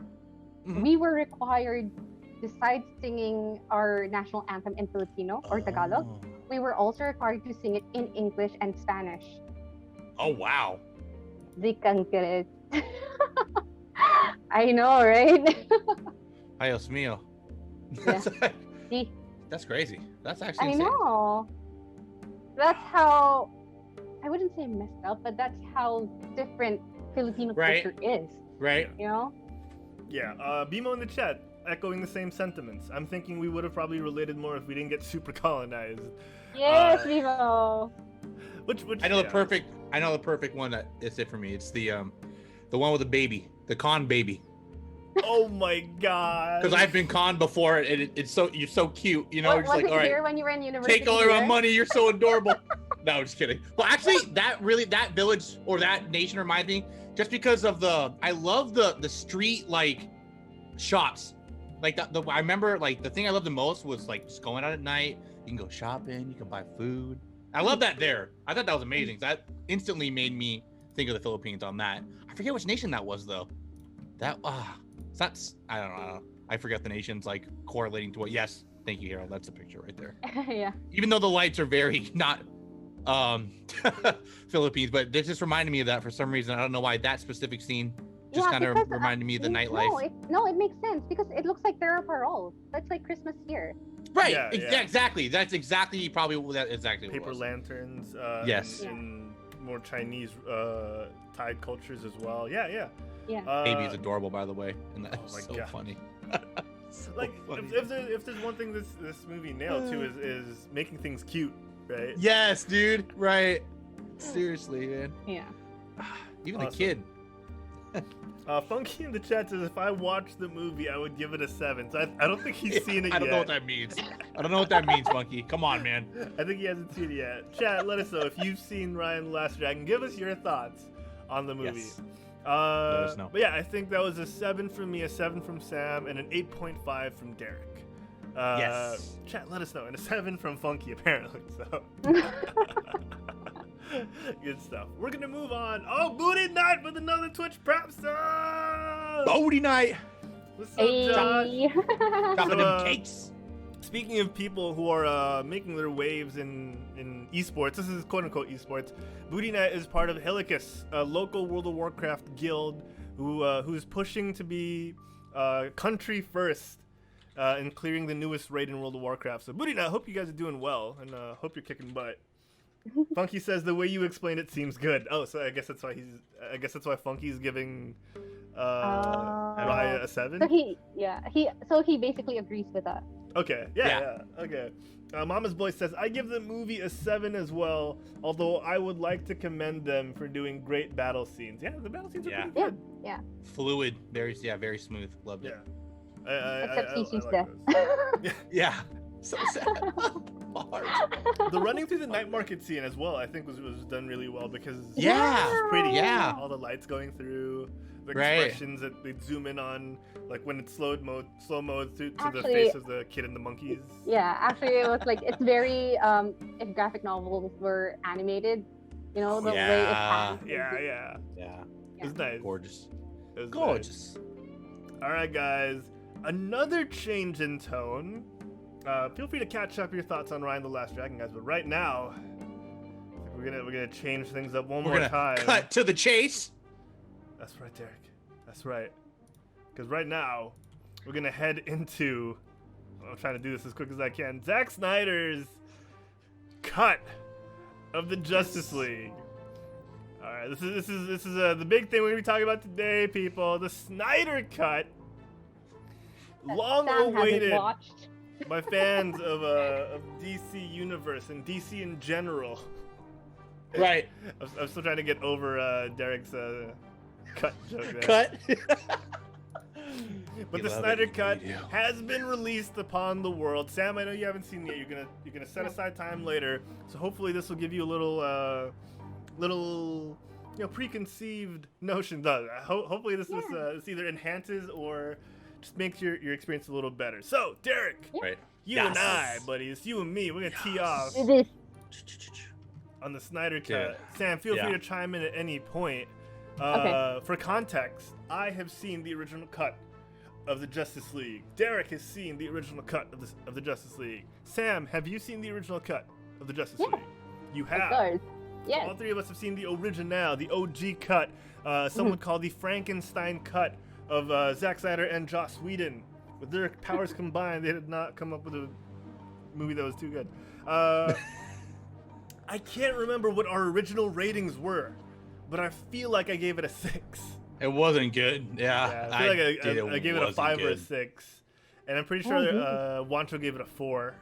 Mhm. we were required, besides singing our national anthem in Filipino or Tagalog, we were also required to sing it in English and Spanish. Oh wow. Di kang kiret. I know, right? Dios mío. Yeah. Di- That's crazy. That's actually I insane. know. That's how, I wouldn't say messed up, but that's how different Filipino Right. culture is, Right? you know? Yeah, Bimo in the chat, echoing the same sentiments. I'm thinking we would have probably related more if we didn't get super colonized. Yes, Vivo. Which I know the perfect one that is it for me. It's the one with the baby, the con baby. Oh my god. Because I've been conned before, and you're so cute, you know. Was Just like, it all right, here when you were in university? take all of my here? money. You're so adorable. No, I'm just kidding. But actually, that village or that nation reminds me, just because of I love the street like shops. Like I remember like the thing I loved the most was like just going out at night. You can go shopping. You can buy food. I love that there. I thought that was amazing. That instantly made me think of the Philippines on that. I forget which nation that was though. It's not. I don't know. I forget the nations like correlating to what. Yes, thank you, Harold. That's a picture right there. Yeah. Even though the lights are very not Philippines, but this just reminded me of that for some reason. I don't know why that specific scene just kind of reminded me of the nightlife. No, it makes sense because it looks like there are paroles. That's like Christmas here. Right. Yeah, yeah. Exactly. That's exactly probably what that exactly what it Paper was. lanterns. Yes. In more Chinese tide cultures as well. Yeah. Baby is adorable, by the way, and that's oh my so God. funny. So Like funny. if there's one thing this movie nailed too is making things cute, right? Yes, dude. Right. Seriously, man. Yeah. Even Awesome. the kid. Funky in the chat says if I watched the movie, I would give it a 7. So I don't think he's seen it I don't yet. know what that means. I don't know what that means, Monkey. Come on, man. I think he hasn't seen it yet. Chat, let us know if you've seen Raya and the Last Dragon. Give us your thoughts on the movie. Yes. Let us know. But yeah, I think that was a 7 from me, a 7 from Sam, and an 8.5 from Derek. Yes. Chat, let us know. And a 7 from Funky, apparently. So good stuff. We're gonna move on. Oh, Booty Night with another Twitch prep song. Booty night. What's up, Josh? Hey. Dropping So, them cakes. Speaking of people who are making their waves in esports, this is quote unquote esports. Booty Night is part of Helicus, a local World of Warcraft guild who's pushing to be country first in clearing the newest raid in World of Warcraft. So Booty Night, I hope you guys are doing well and hope you're kicking butt. Funky says the way you explained it seems good. Oh, so I guess that's why Funky's giving Raya a 7. So he basically agrees with us. Okay, yeah. Okay. Mama's Boy says, I give the movie a 7 as well, although I would like to commend them for doing great battle scenes. Yeah, the battle scenes are pretty good. Yeah. Fluid. Very smooth. Loved it. Yeah. Except Cece's like death. those. Yeah. So sad. Hard. The running through the night market scene as well, I think was done really well because Yeah. it's pretty. Yeah. All the lights going through, the Right. expressions that they zoom in on, like when it's slow mode to the Actually- face of the kid and the monkeys. Yeah, actually, it was like it's very if graphic novels were animated, the way it Yeah. pans. Yeah. Yeah. It was nice. Gorgeous. It was Gorgeous. nice. All right, guys. Another change in tone. Feel free to catch up your thoughts on Raya and the Last Dragon, guys. But right now, we're gonna change things up one We're more gonna time. cut to the chase. That's right, Derek. That's right. Because right now, we're gonna head into. I'm trying to do this as quick as I can. Zack Snyder's cut of the Justice League. All right, this is the big thing we're gonna be talking about today, people. The Snyder cut. That Long Sam hasn't awaited watched. by fans of DC Universe and DC in general. Right. I'm still trying to get over Derek's cut joke there. Cut. But We the love Snyder it. cut We do. has been released upon the world. Sam, I know you haven't seen it yet. You're gonna set aside time later, so hopefully this will give you a little preconceived notions. Hopefully this either enhances or just makes your experience a little better. So Derek, Right. you Yes. and I, buddy, it's you and me. We're gonna tee off It is. on the Snyder cut. Dude. Sam, feel Yeah. free to chime in at any point. Okay. For context, I have seen the original cut of the Justice League. Derek has seen the original cut of the Justice League. Sam, have you seen the original cut of the Justice Yeah. League? You Of have. course. All Yes. three of us have seen the original, the OG cut. Some would call the Frankenstein cut of Zack Snyder and Joss Whedon. With their powers combined, they did not come up with a movie that was too good. I can't remember what our original ratings were, but I feel like I gave it a 6. It wasn't good. Yeah, I feel like I gave it a 5 or a 6. And I'm pretty sure Wancho gave it a 4,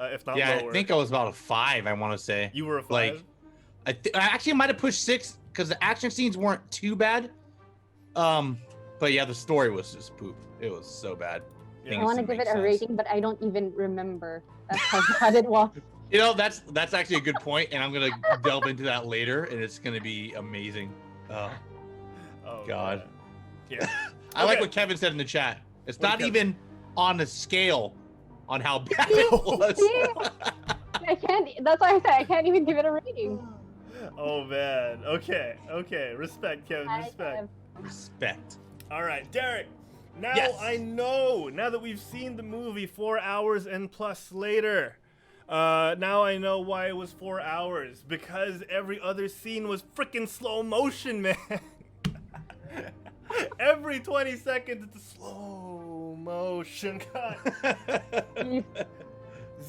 if not Yeah, lower. I think I was about a 5. I want to say. You were a 5? Like, I actually might have pushed 6 because the action scenes weren't too bad. But yeah, the story was just poop. It was so bad. Yeah. I Things want to didn't give make it a sense. rating, but I don't even remember. That's how bad it was. That's actually a good point, and I'm gonna delve into that later, and it's gonna be amazing. Oh, God. man. Yeah. I like Okay. what Kevin said in the chat. It's What not did Kevin- even on a scale on how bad it was. I can't. That's why I said I can't even give it a rating. Oh man. Okay. Respect, Kevin. I Respect. have- Respect. All right, Derek. Now Yes. I know. Now that we've seen the movie 4 hours and plus later, now I know why it was 4 hours, because every other scene was freaking slow motion, man. Every 20 seconds, it's a slow motion cut.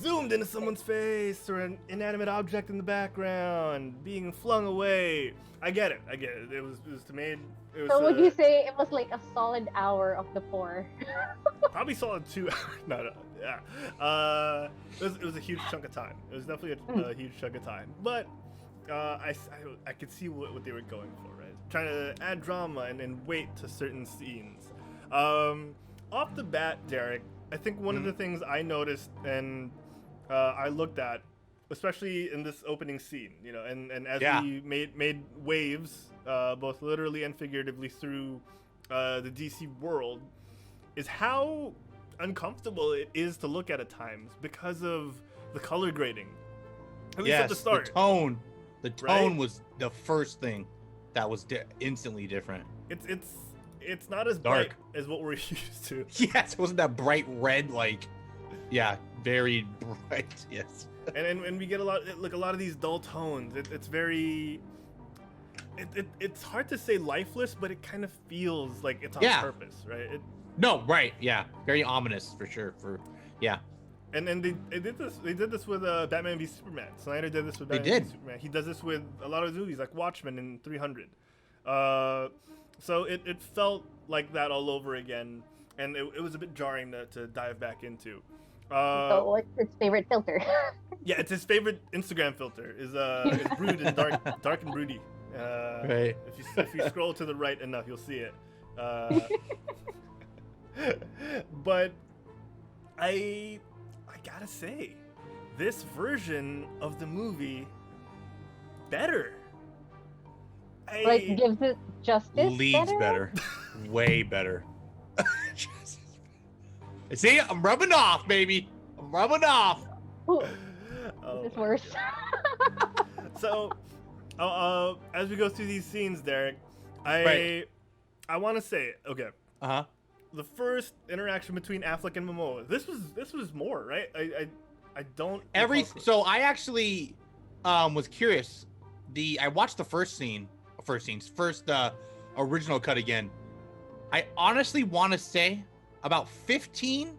zoomed into someone's face or an inanimate object in the background being flung away. I get it. It was made. It was, So would you say it was like a solid hour of the 4? probably solid 2 hours. No, yeah. It was a huge chunk of time. It was definitely a huge chunk of time. But I could see what they were going for, right? Trying to add drama and weight to certain scenes. Off the bat, Derek, I think one of the things I noticed and I looked at, especially in this opening scene, you know, and as we made waves, both literally and figuratively through the DC world, is how uncomfortable it is to look at times because of the color grading. At least at the start. The tone was the first thing that was instantly different. It's not as dark bright as what we're used to. Yes, it wasn't that bright red, like, very bright. Yes. And we get a lot of these dull tones. It's very. It's hard to say lifeless, but it kind of feels like it's on purpose, right? Very ominous for sure. And they did this with Batman v Superman. Snyder did this with Batman v Superman. He does this with a lot of his movies, like Watchmen and 300. So it felt like that all over again, and it was a bit jarring to dive back into. So what's his favorite filter? Yeah, it's his favorite Instagram filter. Is brood and dark and broody. Right. If you scroll to the right enough, you'll see it. But I gotta say, this version of the movie better. Gives it justice. Leads better. Way better. See, I'm rubbing off, baby. I'm rubbing off. Ooh, this is worse. So, as we go through these scenes, Derek, I want to say, okay. The first interaction between Affleck and Momoa. This was more, right? I don't. So I actually was curious. I watched the first original cut again. I honestly want to say about 15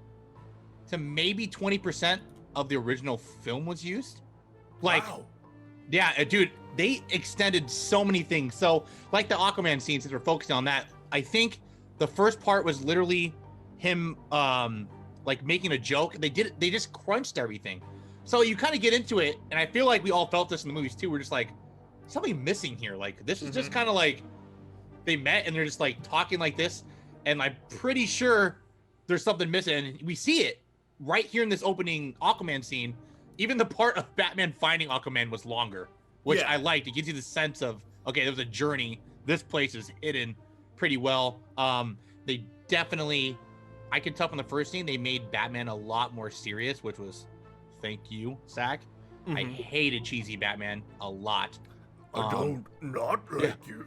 to maybe 20% of the original film was used. Wow. Yeah, dude, they extended so many things. So, like the Aquaman scene, since we're focusing on that, I think the first part was literally him making a joke. They just crunched everything. So you kind of get into it, and I feel like we all felt this in the movies too. We're just like, something missing here. Like, this is just kind of like they met and they're just like talking like this, and I'm pretty sure there's something missing. And we see it right here in this opening Aquaman scene. Even the part of Batman finding Aquaman was longer, which I liked. It gives you the sense of, okay, there was a journey. This place is hidden pretty well. They definitely, I could tell from the first scene, they made Batman a lot more serious, which was, thank you, Zack. I hated cheesy Batman a lot. I don't not like you.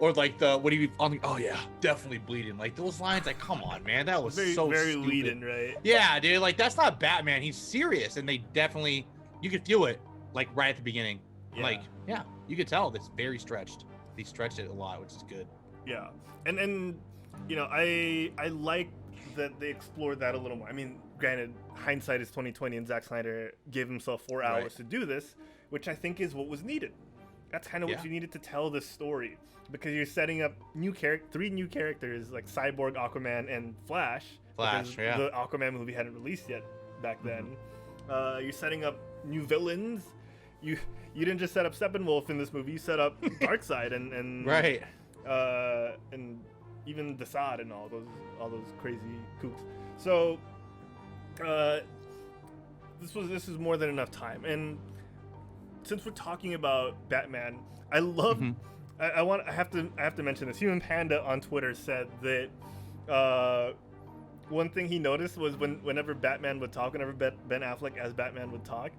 Or like definitely bleeding. Like those lines, like, come on, man, that was very stupid. leading, right? Yeah, dude, like that's not Batman. He's serious, and they definitely, you could feel it, like right at the beginning. Yeah. Like, yeah, you could tell it's very stretched. They stretched it a lot, which is good. Yeah, and you know, I like that they explored that a little more. I mean, granted, hindsight is 20/20, and Zack Snyder gave himself 4 hours to do this, which I think is what was needed. That's kind of what you needed to tell this story, because you're setting up 3 new characters like Cyborg, Aquaman, and Flash. The Aquaman movie hadn't released yet back then. You're setting up new villains. You didn't just set up Steppenwolf in this movie. You set up Darkseid and and even Desaad and all those crazy kooks. So this is more than enough time. And since we're talking about Batman, I love. I have to mention this. Human Panda on Twitter said that one thing he noticed was whenever Batman would talk, whenever Ben Affleck as Batman would talk,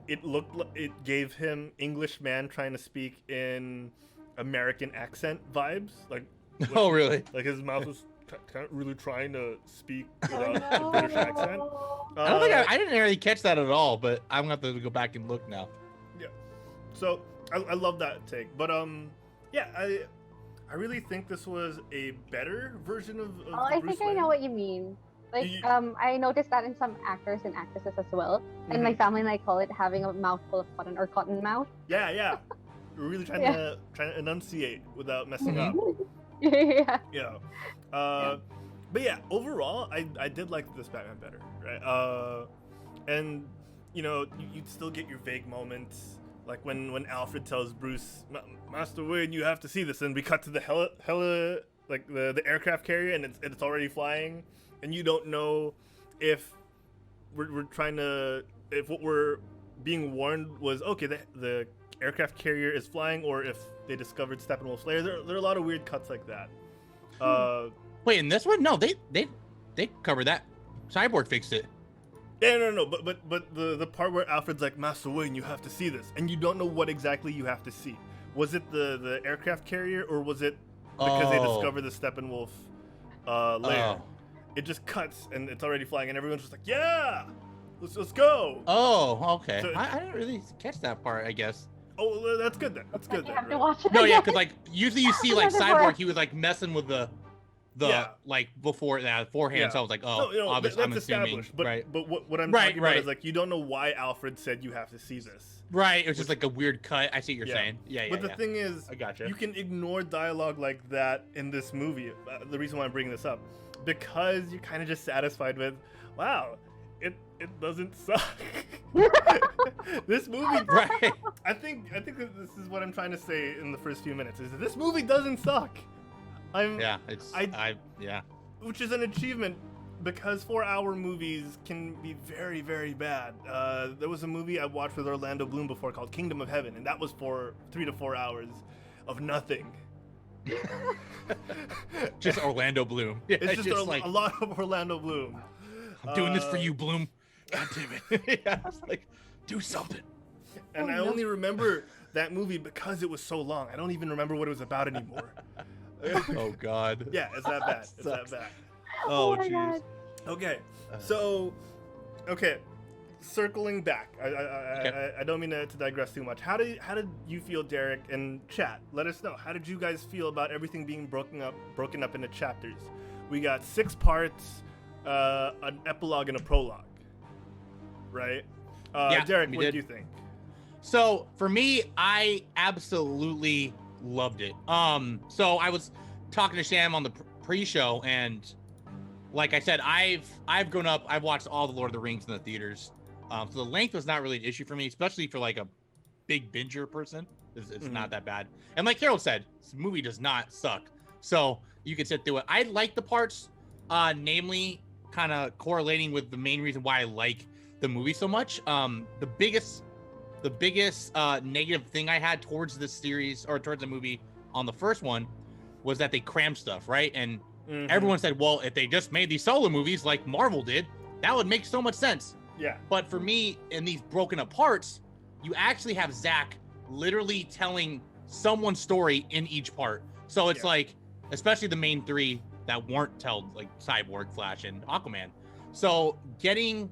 it gave him Englishman trying to speak in American accent vibes. Like, oh really? Like his mouth was kind of really trying to speak without a British accent. I don't think I didn't really catch that at all, but I'm gonna have to go back and look now. Yeah. So I love that take, but I really think this was a better version of I Bruce think Wayne. I know what you mean. Like, I noticed that in some actors and actresses as well. And my Mhm. family and I call it having a mouthful of cotton or cotton mouth. Yeah. We're really trying to enunciate without messing up. Yeah. Yeah. But yeah, overall, I did like this Batman better, right? And you'd still get your vague moments, like when Alfred tells Bruce, Master Wayne, you have to see this, and we cut to the hella like the aircraft carrier, and it's already flying, and you don't know if we're trying to, if what we're being warned was okay, the aircraft carrier is flying, or if they discovered Steppenwolf's lair. There are a lot of weird cuts like that. Wait, in this one, no, they covered that. Cyborg fixed it. Yeah, no, but the part where Alfred's like, Master Wayne, you have to see this, and you don't know what exactly you have to see. Was it the aircraft carrier, or was it because they discovered the Steppenwolf lair? Oh. It just cuts, and it's already flying, and everyone's just like, yeah, let's go. Oh, okay. So I didn't really catch that part, I guess. Oh, well, that's good then. That's good You then. have to Right? watch it. No, yeah, again. because like usually you see like Another Cyborg, part. he was like messing with the Yeah. like before that forehand. Yeah. So I was like, No, obviously, I'm that's assuming, established. But right? but what I'm Right, talking about right. is like you don't know why Alfred said you have to see this. Right. It was just like a weird cut. I see what you're Yeah. saying. Yeah. But the thing is, I gotcha. you can ignore dialogue like that in this movie. The reason why I'm bringing this up, because you're kind of just satisfied with, wow, it doesn't suck. This movie, Right. I think that this is what I'm trying to say in the first few minutes, is that this movie doesn't suck. Yeah. Yeah. Which is an achievement, because 4-hour movies can be very, very bad. There was a movie I watched with Orlando Bloom before called Kingdom of Heaven, and that was for 3 to 4 hours of nothing. Just Orlando Bloom. Yeah, It's just like a lot of Orlando Bloom. I'm doing this for you, Bloom. God damn it. Yeah, it's like, do something. And I only remember that movie because it was so long. I don't even remember what it was about anymore. Oh God. Yeah, it's that bad. It's that Sucks. bad. Oh my jeez. God. Okay, so, circling back. I don't mean to digress too much. How did you feel, Derek, and chat? Let us know. How did you guys feel about everything being broken up into chapters? We got 6 parts, an epilogue and a prologue. Right? Yeah, Derek, we what did. do you think? So for me, I absolutely loved it. So I was talking to Sham on the pre-show, and like I said, I've grown up. I've watched all the Lord of the Rings in the theaters. So the length was not really an issue for me, especially for like a big binger person. It's not that bad. And like Harold said, this movie does not suck. So you can sit through it. I like the parts, namely kind of correlating with the main reason why I like the movie so much. The biggest negative thing I had towards this series or towards the movie on the first one was that they crammed stuff, right? And everyone said, well, if they just made these solo movies like Marvel did, that would make so much sense. Yeah. But for me, in these broken up parts, you actually have Zack literally telling someone's story in each part. So it's like, especially the main 3 that weren't told, like Cyborg, Flash, and Aquaman. So getting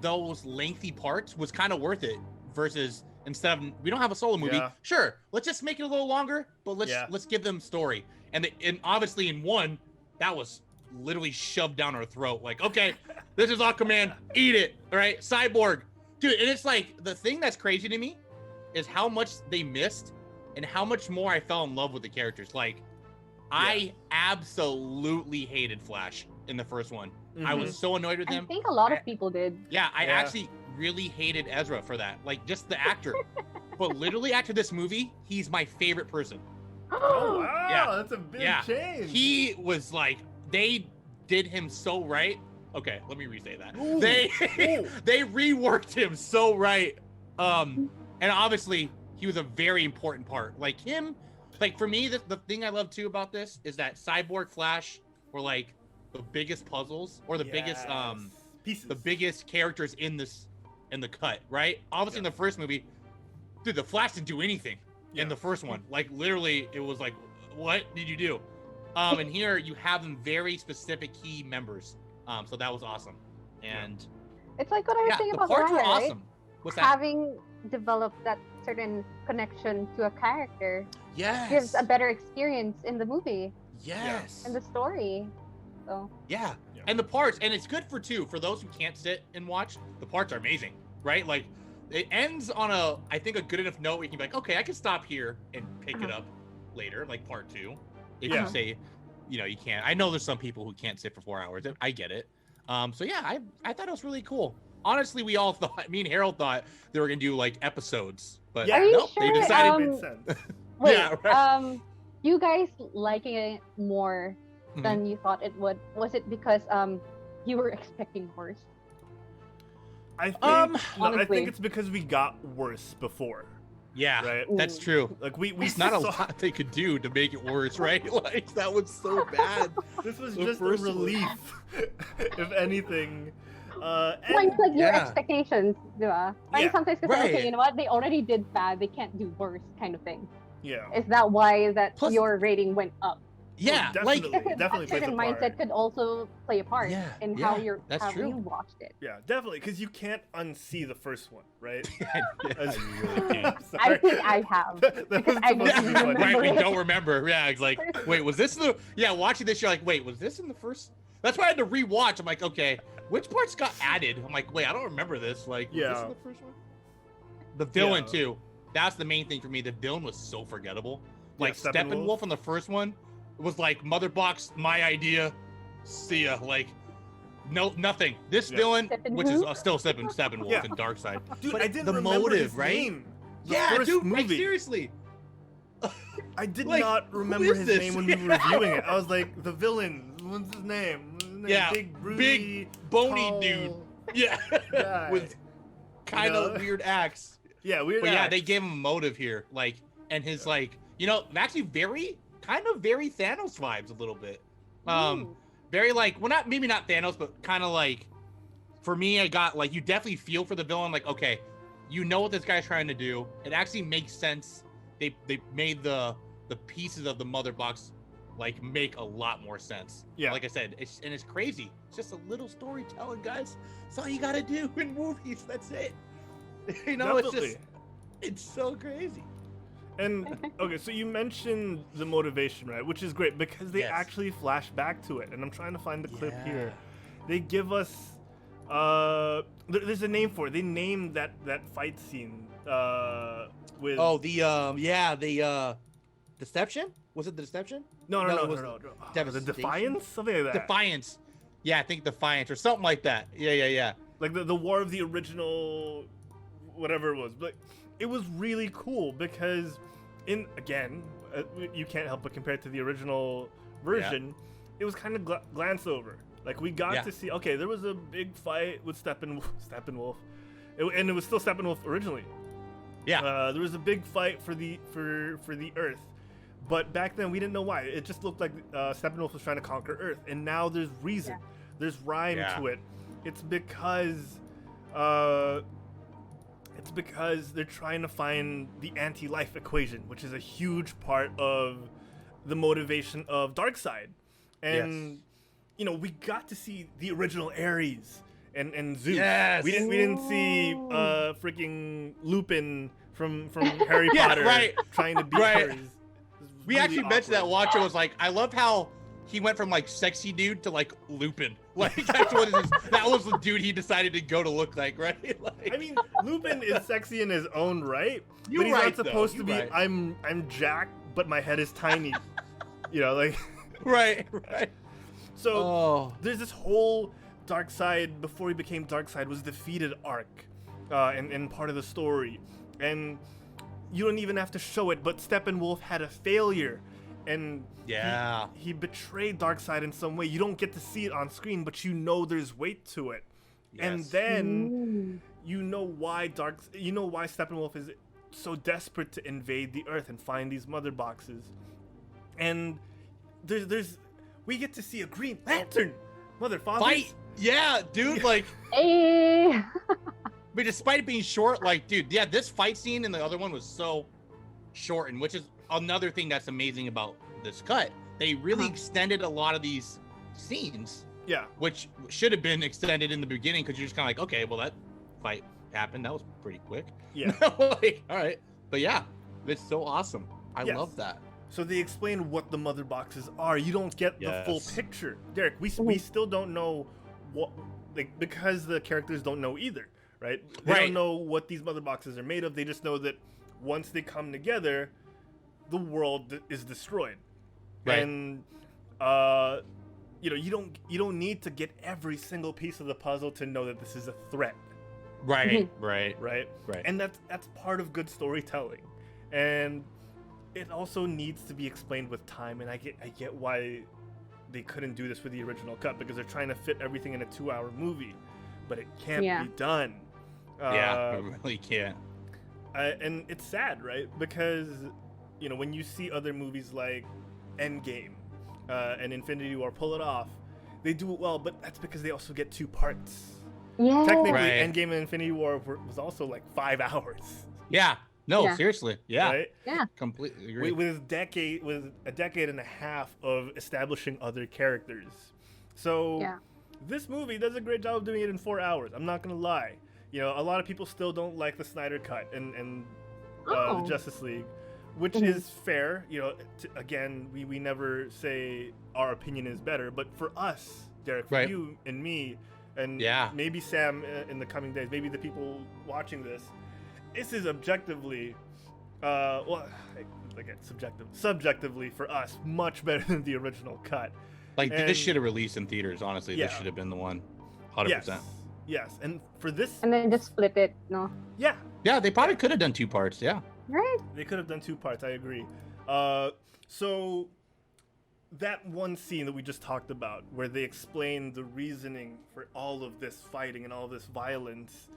those lengthy parts was kind of worth it, versus instead of, we don't have a solo movie. Yeah. Sure, let's just make it a little longer, but let's give them story. And obviously in 1, that was literally shoved down our throat. Like, okay, this is Aquaman, eat it, all right? Cyborg, dude. And it's like, the thing that's crazy to me is how much they missed and how much more I fell in love with the characters. Like, I absolutely hated Flash in the first one. I was so annoyed with him. I think a lot of people did. Yeah, I actually really hated Ezra for that. Like, just the actor. But literally after this movie, he's my favorite person. Oh wow, Yeah. that's a big Yeah. change. He was like, they did him so right. Okay, let me re-say that. Ooh. They Ooh. they reworked him so right. And obviously he was a very important part. Like him, like for me, the thing I love too about this is that Cyborg, Flash were like the biggest puzzles, or the biggest pieces. the biggest characters in the cut, right? Obviously in the first movie, dude, the Flash didn't do anything in the first one. Like literally it was like, what did you do? And here you have them very specific key members. So that was awesome. And It's like what I was saying the about parts were Raya, right? awesome. What's that? Having developed that certain connection to a character Yes. gives a better experience in the movie Yes. and the story. So Yeah. And the parts, and it's good for those who can't sit and watch, the parts are amazing, right? Like, it ends on I think a good enough note where you can be like, okay, I can stop here and pick it up later, like part 2. If you say, you can't. I know there's some people who can't sit for 4 hours. I get it. So yeah, I thought it was really cool. Honestly, me and Harold thought they were gonna do like episodes, but nope, sure? they decided. It made sense. Wait, yeah, right. You guys liking it more than you thought it would? Was it because you were expecting worse? I think it's because we got worse before. Yeah, right. That's true. Like we not a lot they could do to make it worse, right? Like that was so bad. This was just a relief, if anything. Like your expectations, diba? Yeah, sometimes okay, you know what? They already did bad. They can't do worse, kind of thing. Yeah. Is that why your rating went up? Yeah, definitely plays certain a part. mindset could also play a part in how you watched it. Yeah, definitely, because you can't unsee the first one, right? You really can't. I think I have. Right, we don't remember. Yeah, it's like, wait, was this watching this, you're like, wait, was this in the first? That's why I had to rewatch. I'm like, okay, which parts got added? I'm like, wait, I don't remember this. Like, was this in the first one? The villain too. That's the main thing for me. The villain was so forgettable. Like Steppenwolf in the first one was like, Mother Box, my idea. See ya. Like, no, nothing. This villain, which is still Steppenwolf in Darkseid. Dude, but I didn't the remember motive, his right? name. Dude, movie. like, seriously. I did not remember his name when we were reviewing it. I was like, the villain. What's his name? Yeah, big bony tall dude. Yeah, with kind of weird acts. Yeah, weird. But yeah, they gave him a motive here, like, and his actually very Thanos vibes a little bit. Very like, well, maybe not Thanos, but kind of like, for me, I got like, you definitely feel for the villain. Like, okay, you know what this guy's trying to do. It actually makes sense. They made the pieces of the Mother Box like make a lot more sense. Yeah, like I said, it's crazy. It's just a little storytelling, guys. That's all you gotta do in movies. That's it. Definitely. It's so crazy. And okay, so you mentioned the motivation, right? Which is great because they actually flash back to it. And I'm trying to find the clip here. They give us there's a name for it. They named that fight scene with the Deception? Was it the Deception? No. The Defiance? Something like that. Defiance. Yeah, I think Defiance or something like that. Yeah. Like the War of the Original, whatever it was. But it was really cool because, you can't help but compare it to the original version. It was kind of glanced over. Like, we got to see, okay, there was a big fight with Steppenwolf. And it was still Steppenwolf originally. Yeah. There was a big fight for the Earth. But back then, we didn't know why. It just looked like Steppenwolf was trying to conquer Earth. And now there's reason. Yeah. There's rhyme to it. It's because they're trying to find the anti-life equation, which is a huge part of the motivation of Darkseid. And, we got to see the original Ares and Zeus. Yes. We didn't see freaking Lupin from Harry Potter trying to beat Ares. We really actually mentioned that watch. It was like, I love how he went from like sexy dude to like Lupin. Like that's what it is. That was the dude he decided to go to look like, right? Like, I mean, Lupin is sexy in his own right, but he's not supposed to be. Right. I'm Jack, but my head is tiny. Like. Right. So there's this whole Darkseid before he became Darkseid was defeated arc, and part of the story, and you don't even have to show it, but Steppenwolf had a failure. And he betrayed Darkseid in some way. You don't get to see it on screen, but you know there's weight to it. Yes. And then you know why Steppenwolf is so desperate to invade the Earth and find these Mother Boxes. And we get to see a Green Lantern, Mother Father. Fight! Yeah, dude, like. Hey. But despite it being short, like, dude, this fight scene in the other one was so shortened, which is another thing that's amazing about this cut. They really extended a lot of these scenes. Yeah. Which should have been extended in the beginning because you're just kind of like, okay, well, that fight happened. That was pretty quick. Yeah. Like, all right. But yeah, it's so awesome. I love that. So they explain what the mother boxes are. You don't get the full picture. Derek, we still don't know what, like, because the characters don't know either, right? They don't know what these mother boxes are made of. They just know that once they come together, the world is destroyed. Right. And you don't need to get every single piece of the puzzle to know that this is a threat. Right. And that's part of good storytelling. And it also needs to be explained with time, and I get why they couldn't do this with the original cut, because they're trying to fit everything in a 2-hour movie, but it can't be done. It really can't. And it's sad, right? Because when you see other movies like Endgame and Infinity War pull it off, they do it well, but that's because they also get 2 parts. Yeah. Technically, Endgame and Infinity War was also like 5 hours. Yeah. No, seriously. Yeah. Right? Yeah. Completely agree. With a decade and a half of establishing other characters. So this movie does a great job of doing it in 4 hours. I'm not going to lie. A lot of people still don't like the Snyder cut and the Justice League, which is fair. Again, we never say our opinion is better, but for us, Derek, for you and me, and maybe Sam in the coming days, maybe the people watching this is objectively, subjectively for us, much better than the original cut. Like, this should have released in theaters, honestly. This should have been the one, 100%. Yes, and for this... And then just split it, no? Yeah. Yeah, they probably could have done 2 parts, Right. They could have done 2 parts, I agree. So, that one scene that we just talked about, where they explain the reasoning for all of this fighting and all of this violence,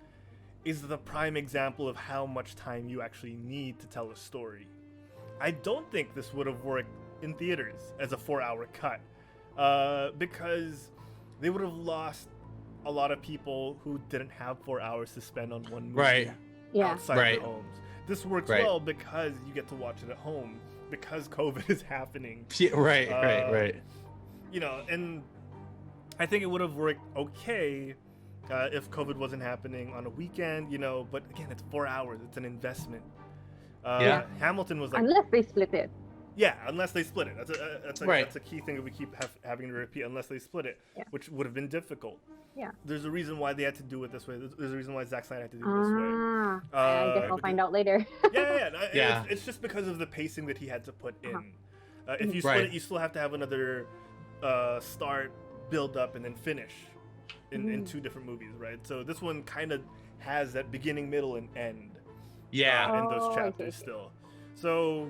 is the prime example of how much time you actually need to tell a story. I don't think this would have worked in theaters as a 4-hour cut, because they would have lost a lot of people who didn't have 4 hours to spend on one movie outside their homes. This works well because you get to watch it at home, because COVID is happening. Yeah, right. And I think it would have worked okay if COVID wasn't happening on a weekend, but again, it's 4 hours. It's an investment. Hamilton was like... Unless they split it. Yeah, unless they split it. That's a key thing that we keep having to repeat, unless they split it, which would have been difficult. Yeah. There's a reason why they had to do it this way. There's a reason why Zack Snyder had to do it this way. I guess we'll find out later. It's just because of the pacing that he had to put in. If you split it, you still have to have another start, build up, and then finish in 2 different movies, right? So this one kind of has that beginning, middle, and end. In those chapters still. So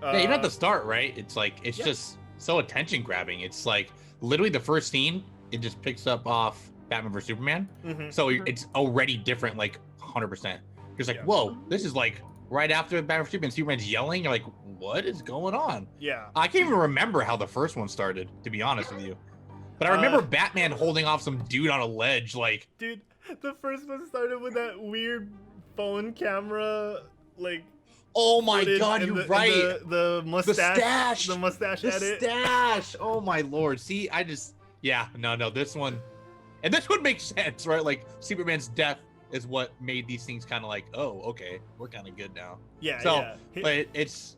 even at the start, right? It's like it's just so attention grabbing. It's like literally the first scene, it just picks up off Batman vs Superman. So it's already different, like 100%. It's like, whoa, this is like right after Batman vs Superman. Superman's yelling. You're like, what is going on? Yeah. I can't even remember how the first one started, to be honest with you. But I remember Batman holding off some dude on a ledge, like... Dude, the first one started with that weird phone camera, like... Oh my god, you're right! The mustache. The mustache edit. The stash! Oh my lord. See, I just... Yeah, no, this one... And this one makes sense, right? Like, Superman's death is what made these things kind of like, oh, okay, we're kind of good now. Yeah, But it's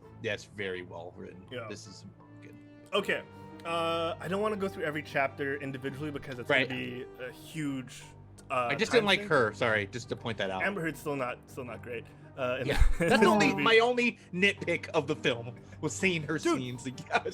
very well written. Yeah. This is good. Okay. I don't want to go through every chapter individually because it's going to be a huge. I just didn't like her. Sorry, just to point that out. Amber Heard's still not great. That's my only nitpick of the film was seeing her scenes.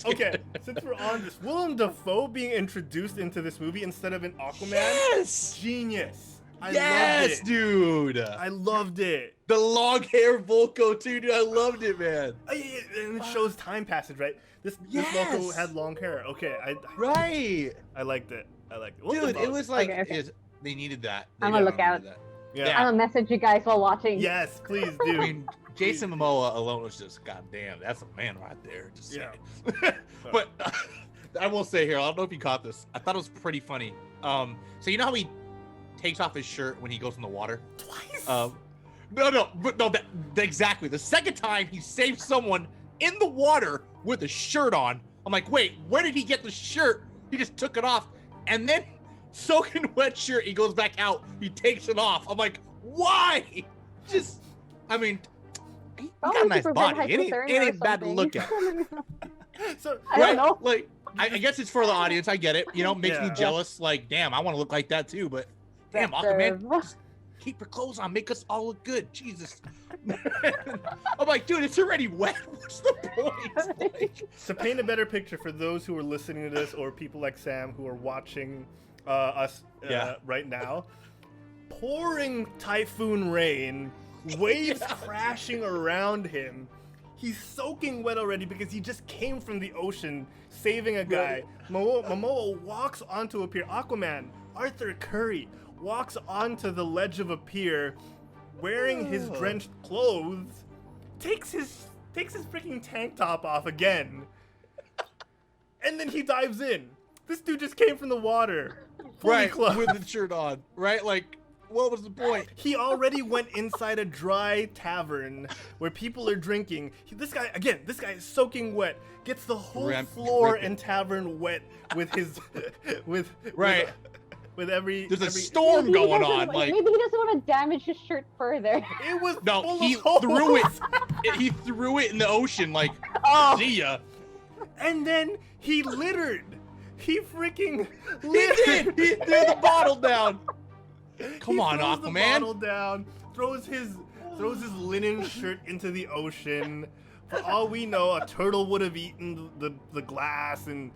Okay, since we're on this, Willem Dafoe being introduced into this movie instead of an Aquaman. Yes, genius. I loved it, dude. I loved it. The long hair Volko too, dude. I loved it, man. And it shows time passage, right? This Volko had long hair. Okay, I liked it. Dude, it was like they needed that. I'm gonna look out. Yeah. I'm gonna message you guys while watching. Yes, please do. I mean, Jason Momoa alone was just goddamn. That's a man right there. Just saying. But I will say here, I don't know if you caught this. I thought it was pretty funny. So you know how he takes off his shirt when he goes in the water? Twice. No, exactly. The second time he saved someone in the water with a shirt on. I'm like, wait, where did he get the shirt? He just took it off, and then soaking wet shirt. He goes back out. He takes it off. I'm like, why? he Probably got a to nice prevent body. It hypothermia or ain't bad to something. look at. So I don't know. Like, I guess it's for the audience. I get it. You know, it makes me Yeah. jealous. Like, damn, I want to look like that too. But damn, Aquaman, just keep your clothes on. Make us all look good. Jesus. I'm like, dude, it's already wet. What's the point? Like, to paint a better picture for those who are listening to this or people like Sam who are watching us right now, pouring typhoon rain, waves crashing around him. He's soaking wet already because he just came from the ocean saving a guy. Momoa walks onto a pier. Aquaman, Arthur Curry, walks onto the ledge of a pier wearing his drenched clothes, takes his freaking tank top off again, and then he dives in. This dude just came from the water, fully clothed. with the shirt on, right? Like, what was the point? He already went inside a dry tavern where people are drinking. This guy is soaking wet, gets the whole floor and tavern wet with his with every. There's a storm going on. Like, maybe he doesn't want to damage his shirt further. It was full he of holes. threw it. He threw it in the ocean. Like, see ya. And then he littered. He freaking He littered. did. He threw the bottle down. Come on, throws the Aquaman. bottle down, throws his linen shirt into the ocean. For all we know, a turtle would have eaten the glass, and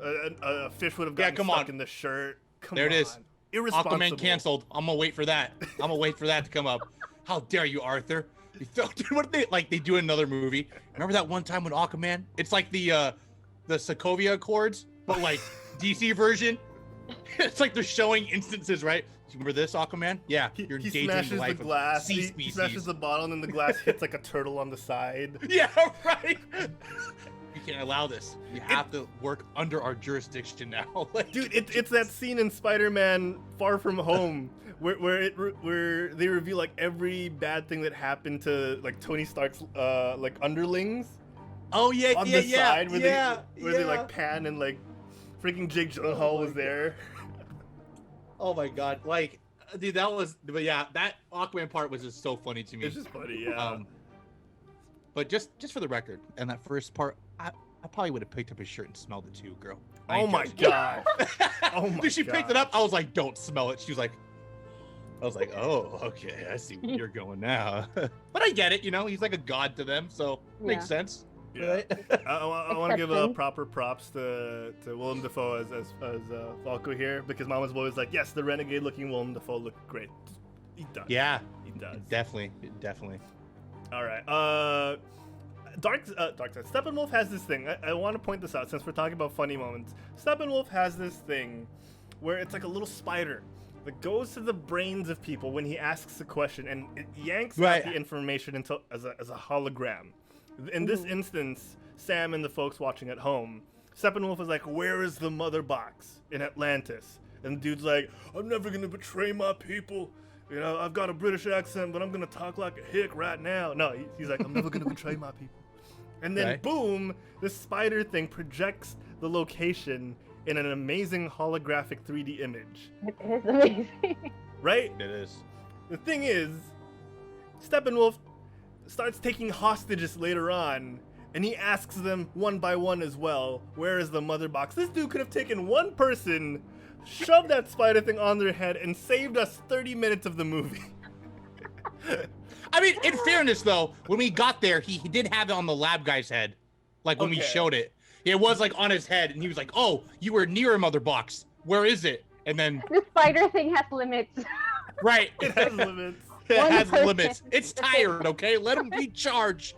a fish would have gotten stuck in the shirt. Come on. There it is. Irresponsible. Aquaman canceled. I'm gonna wait for that. I'm gonna wait for that to come up. How dare you, Arthur? You dude, what they do in another movie? Remember that one time when Aquaman? It's like the Sokovia Accords, but like DC version. It's like they're showing instances, right? Do you remember this, Aquaman? Yeah, you're He engaging smashes the life the glass. of sea He species. smashes the bottle, and then the glass hits like a turtle on the side. Yeah, right. You can't allow this. You have to work under our jurisdiction now. Like, Dude, it's that scene in Spider-Man: Far From Home where they reveal like every bad thing that happened to like Tony Stark's like underlings. Oh yeah, on the side where they like pan and like freaking Jake Gyllenhaal was there. Oh my god, like, dude, but yeah, that Aquaman part was just so funny to me. It's just funny, yeah. But just for the record, and that first part, I probably would have picked up his shirt and smelled it too, girl. Oh my god. Oh my Dude, she picked it up. I was like, don't smell it. She was like, oh, okay, I see where you're going now. But I get it, you know, he's like a god to them, so makes sense. Yeah. Right? I want to give proper props to Willem Dafoe as Falco here, because Mama's boy was like, yes, the renegade looking Willem Dafoe looked great. He does. Yeah, he does. Definitely. All right. Dark Side. Steppenwolf has this thing. I want to point this out since we're talking about funny moments. Steppenwolf has this thing where it's like a little spider that goes to the brains of people when he asks a question, and it yanks out the information as a hologram. In this instance, Sam and the folks watching at home, Steppenwolf is like, where is the mother box in Atlantis? And the dude's like, I'm never going to betray my people. You know, I've got a British accent, but I'm going to talk like a hick right now. No, he's like, I'm never going to betray my people. And then, boom, this spider thing projects the location in an amazing holographic 3D image. It is amazing. Right? It is. The thing is, Steppenwolf starts taking hostages later on, and he asks them one by one as well, where is the mother box? This dude could have taken one person, shoved that spider thing on their head, and saved us 30 minutes of the movie. I mean, in fairness, though, when we got there, he did have it on the lab guy's head. Like, when we showed it. It was, like, on his head, and he was like, oh, you were near a mother box. Where is it? And then... The spider thing has limits. Right. It has limits. It has limits. It's tired, okay? Let him recharge.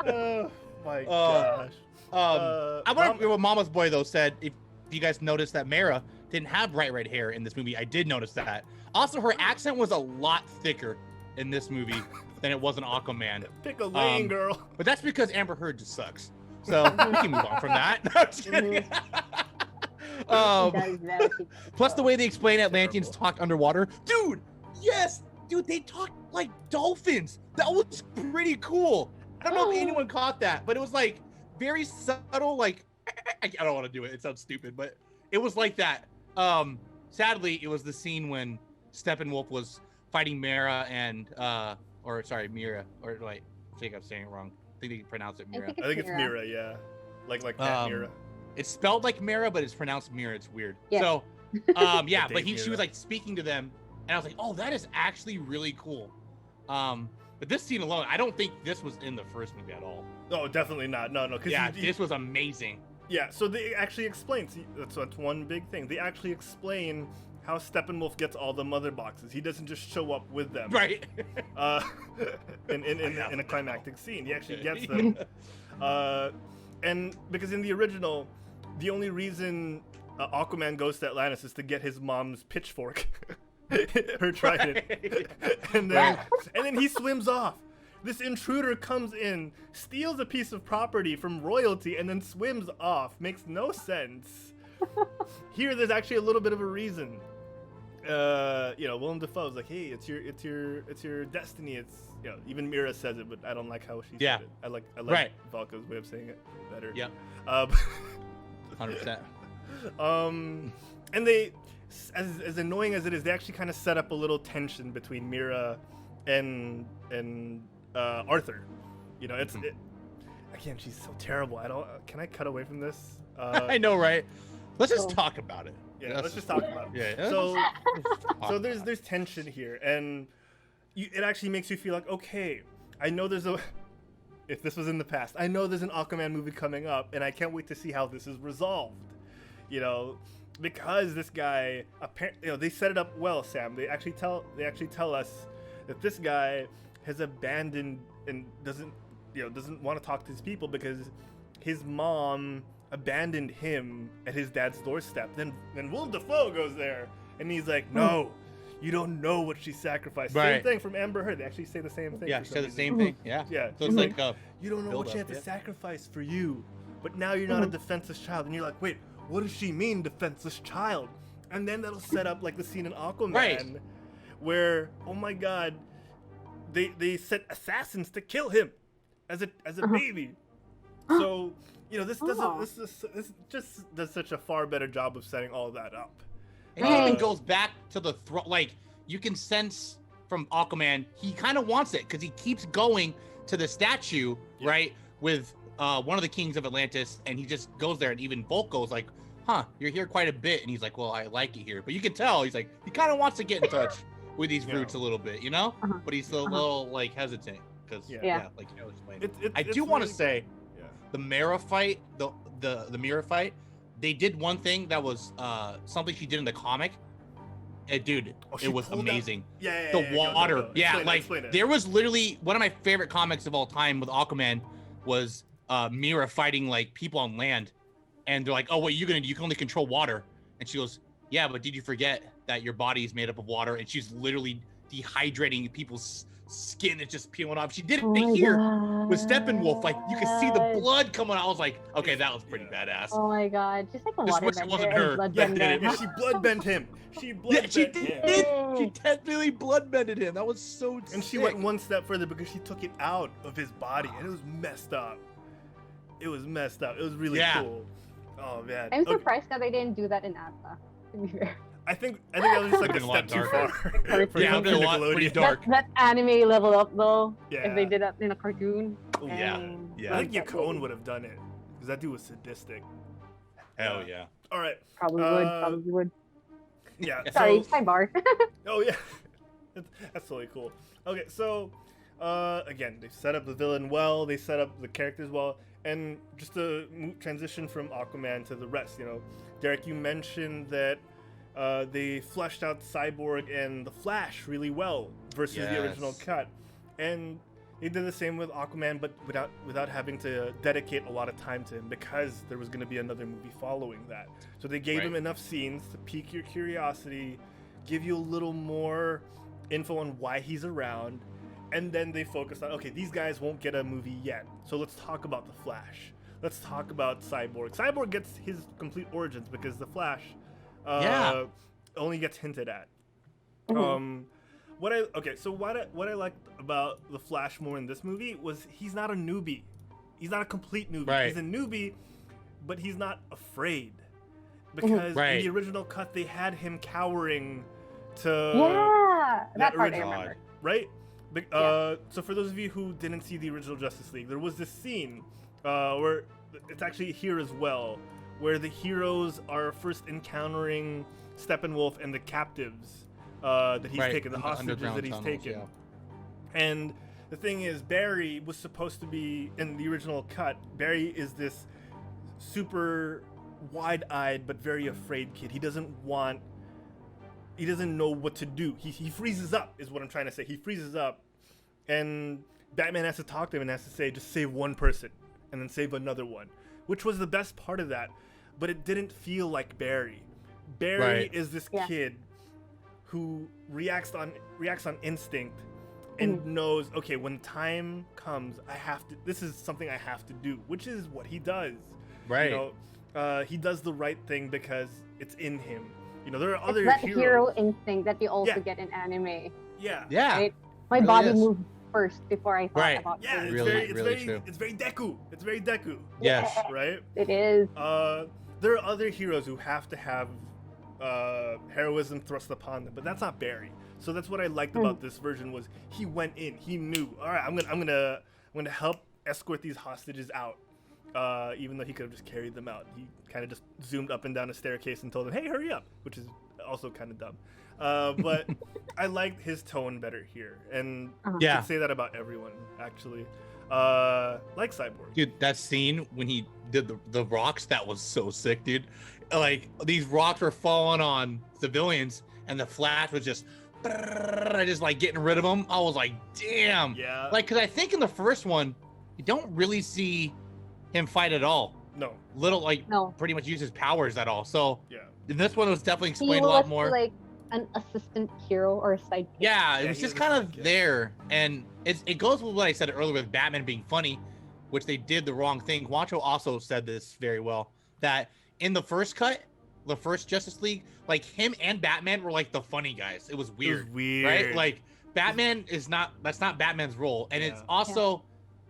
Oh, my gosh. I want to what Mama's boy, though, said, if you guys noticed that Mara didn't have bright red hair in this movie, I did notice that. Also, her accent was a lot thicker in this movie than it was in Aquaman. Pick a lane, girl. But that's because Amber Heard just sucks. So we can move on from that. No, I'm just kidding. Plus the way they explain Atlanteans talk underwater. Dude, yes! Dude, they talk like dolphins. That was pretty cool. I don't know if anyone caught that, but it was like very subtle, like, I don't want to do it. It sounds stupid, but it was like that. Sadly, it was the scene when Steppenwolf was fighting Mara and or sorry, Mira, or like I think I'm saying it wrong. I think they pronounce it Mira. think I think it's Mira, yeah. Like Pat Mira. It's spelled like Mira, but it's pronounced Mira. It's weird. Yeah. So, yeah, but Dave she was like speaking to them, and I was like, oh, that is actually really cool. But this scene alone, I don't think this was in the first movie at all. Oh, definitely not. No. Yeah, this was amazing. Yeah, so they actually explain. See, that's one big thing. They actually explain how Steppenwolf gets all the mother boxes. He doesn't just show up with them. Right. In a climactic scene, he actually gets them. And because in the original, the only reason Aquaman goes to Atlantis is to get his mom's pitchfork, her trident, Right. and then he swims off. This intruder comes in, steals a piece of property from royalty, and then swims off. Makes no sense. Here, there's actually a little bit of a reason. Willem Dafoe's like, hey, it's your destiny. It's, even Mira says it, but I don't like how she said it. I like Right. Valka's way of saying it better. Yep. 100%. And they, as annoying as it is, they actually kind of set up a little tension between Mira and Arthur. Again, she's so terrible. Can I cut away from this? I know, right? Let's just talk about it. Yeah, let's just talk about it. Yeah. So there's tension here, and it actually makes you feel like, okay, I know if this was in the past, I know there's an Aquaman movie coming up, and I can't wait to see how this is resolved. Because this guy, apparently, they set it up well, Sam. They actually tell us that this guy has abandoned and doesn't want to talk to his people because his mom abandoned him at his dad's doorstep. Then Willem Dafoe goes there and he's like, no, you don't know what she sacrificed. Right. Same thing from Amber Heard. They actually say the same thing. Yeah, she said the same thing. Yeah. Yeah. So it's like you don't know what she had to sacrifice for you, but now you're not a defenseless child. And you're like, wait, what does she mean, defenseless child? And then that'll set up like the scene in Aquaman, where, oh my God, they sent assassins to kill him as a baby. So this just does such a far better job of setting all of that up. And he even goes back to the throne. Like, you can sense from Aquaman, he kind of wants it because he keeps going to the statue, right, with one of the kings of Atlantis, and he just goes there, and even Bulk goes like, huh, you're here quite a bit. And he's like, well, I like it here. But you can tell, he's like, he kind of wants to get in touch with these roots a little bit, But he's still a little, like, hesitant because, like, explained. I do want to say, the Mira fight, the Mira fight, they did one thing that was something she did in the comic. Dude, it was amazing. The water. Explain it. There was literally one of my favorite comics of all time with Aquaman was Mira fighting like people on land, and they're like, "Oh, what are you gonna do? You can only control water." And she goes, "Yeah, but did you forget that your body is made up of water?" And she's literally dehydrating people's skin is just peeling off. She did it here with Steppenwolf. Like, you could see the blood coming out. I was like, okay, that was pretty badass. Oh my God, just like a Just water wish it wasn't her that did it. Yeah, she bloodbent him. She did. him. She technically bloodbended him. That was so sick. And she went one step further because she took it out of his body, and it was messed up. It was really cool. Oh man. I'm surprised that they didn't do that in Atla, to be fair. I think that was just like a step too far. Yeah, it was pretty dark. That anime level up though. Yeah. If they did that in a cartoon. Oh, yeah. I think Yakone would have done it because that dude was sadistic. Hell yeah. All right. Probably would. Yeah. Sorry, sidebar. Oh yeah. That's totally cool. Okay, so again, they set up the villain well. They set up the characters well, and just to transition from Aquaman to the rest. Derek, you mentioned that. They fleshed out Cyborg and the Flash really well versus the original cut, and they did the same with Aquaman, but without having to dedicate a lot of time to him because there was going to be another movie following that. So they gave him enough scenes to pique your curiosity, give you a little more info on why he's around, and then they focused on, okay, these guys won't get a movie yet, so let's talk about the Flash. Let's talk about Cyborg. Cyborg gets his complete origins because the Flash only gets hinted at. What I liked about the Flash more in this movie was he's not a newbie. He's not a complete newbie. Right. He's a newbie, but he's not afraid. Because in the original cut, they had him cowering to that part I original, remember. right? So for those of you who didn't see the original Justice League, there was this scene where it's actually here as well, where the heroes are first encountering Steppenwolf and the captives that he's taken, the hostages that he's taken. And the thing is, Barry was supposed to be, in the original cut, Barry is this super wide-eyed but very afraid kid. He doesn't know what to do. He freezes up, is what I'm trying to say. He freezes up, and Batman has to talk to him and has to say, just save one person, and then save another one, which was the best part of that. But it didn't feel like Barry. Barry is this kid who reacts on instinct and knows, okay, when time comes, this is something I have to do, which is what he does. Right. You know, he does the right thing because it's in him. You know, there are other that heroes. hero instinct that you also get in anime. Yeah. Right? My body moved first before I thought about it. Yeah, it's really true. It's very Deku. It's very Deku. Yes. Right? It is. There are other heroes who have to have heroism thrust upon them, but that's not Barry. So that's what I liked about this version was he went in. He knew, all right, I'm gonna help escort these hostages out. Even though he could have just carried them out, he kind of just zoomed up and down a staircase and told them, "Hey, hurry up," which is also kind of dumb. But I liked his tone better here, and you could say that about everyone actually. Like Cyborg. Dude, that scene when he did the rocks, that was so sick, dude. Like, these rocks were falling on civilians, and the Flash was just like getting rid of them. I was like, damn. Yeah. Like, because I think in the first one, you don't really see him fight at all. No. Pretty much use his powers at all. So in this one, it was definitely He explained a lot more. like an assistant hero or a sidekick. Yeah, it was just kind of there, and it goes with what I said earlier with Batman being funny, which they did the wrong thing. Juancho also said this very well, that in the first cut, the first Justice League, like him and Batman were like the funny guys. It was weird. It was weird. Right? Like Batman that's not Batman's role, and it's also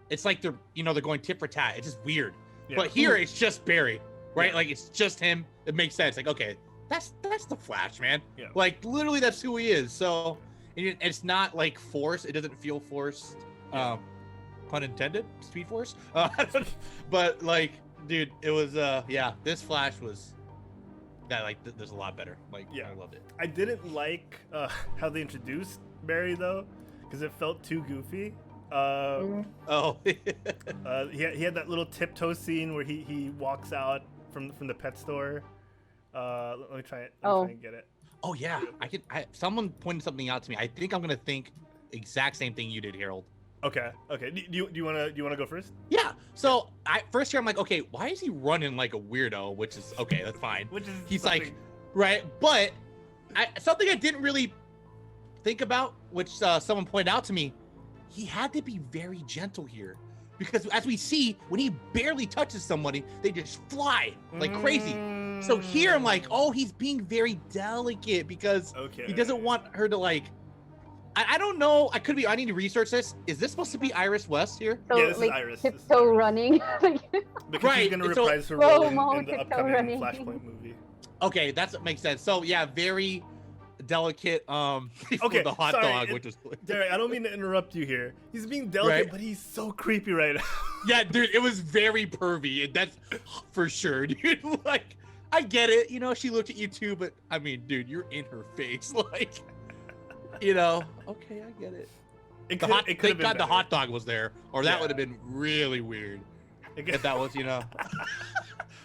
it's like they're going tit for tat. It's just weird. Yeah. But here it's just Barry, right? Yeah. Like it's just him. It makes sense. Like, okay, that's the Flash, man. Yeah. Like literally that's who he is. So it's not like forced. It doesn't feel forced. Pun intended. Speed Force. But like, dude, it was this Flash was that like there's a lot better. Like I loved it. I didn't like how they introduced Barry though, because it felt too goofy. He had that little tiptoe scene where he walks out from the pet store. Let me try it. Try and get it. Oh yeah, someone pointed something out to me. I think I'm gonna think exact same thing you did, Harold. Okay. Do you wanna go first? Yeah. So first here I'm like, okay, why is he running like a weirdo? Which is okay, that's fine. He's something... like, right? But something I didn't really think about, which someone pointed out to me, he had to be very gentle here, because as we see, when he barely touches somebody, they just fly like crazy. So here I'm like, oh, he's being very delicate because he doesn't want her to like. I don't know. I need to research this. Is this supposed to be Iris West here? So, yeah, this is Iris. Tiptoe running. Because he's gonna reprise her role in the upcoming Flashpoint movie. Okay, that makes sense. So yeah, very delicate. The hot dog, which was Derek, I don't mean to interrupt you here. He's being delicate, but he's so creepy right now. Yeah, dude, it was very pervy, and that's for sure, dude. Like, I get it, she looked at you too, but I mean, dude, you're in her face, like, okay, I get it. Thank God the hot dog was there, or that would have been really weird if that was,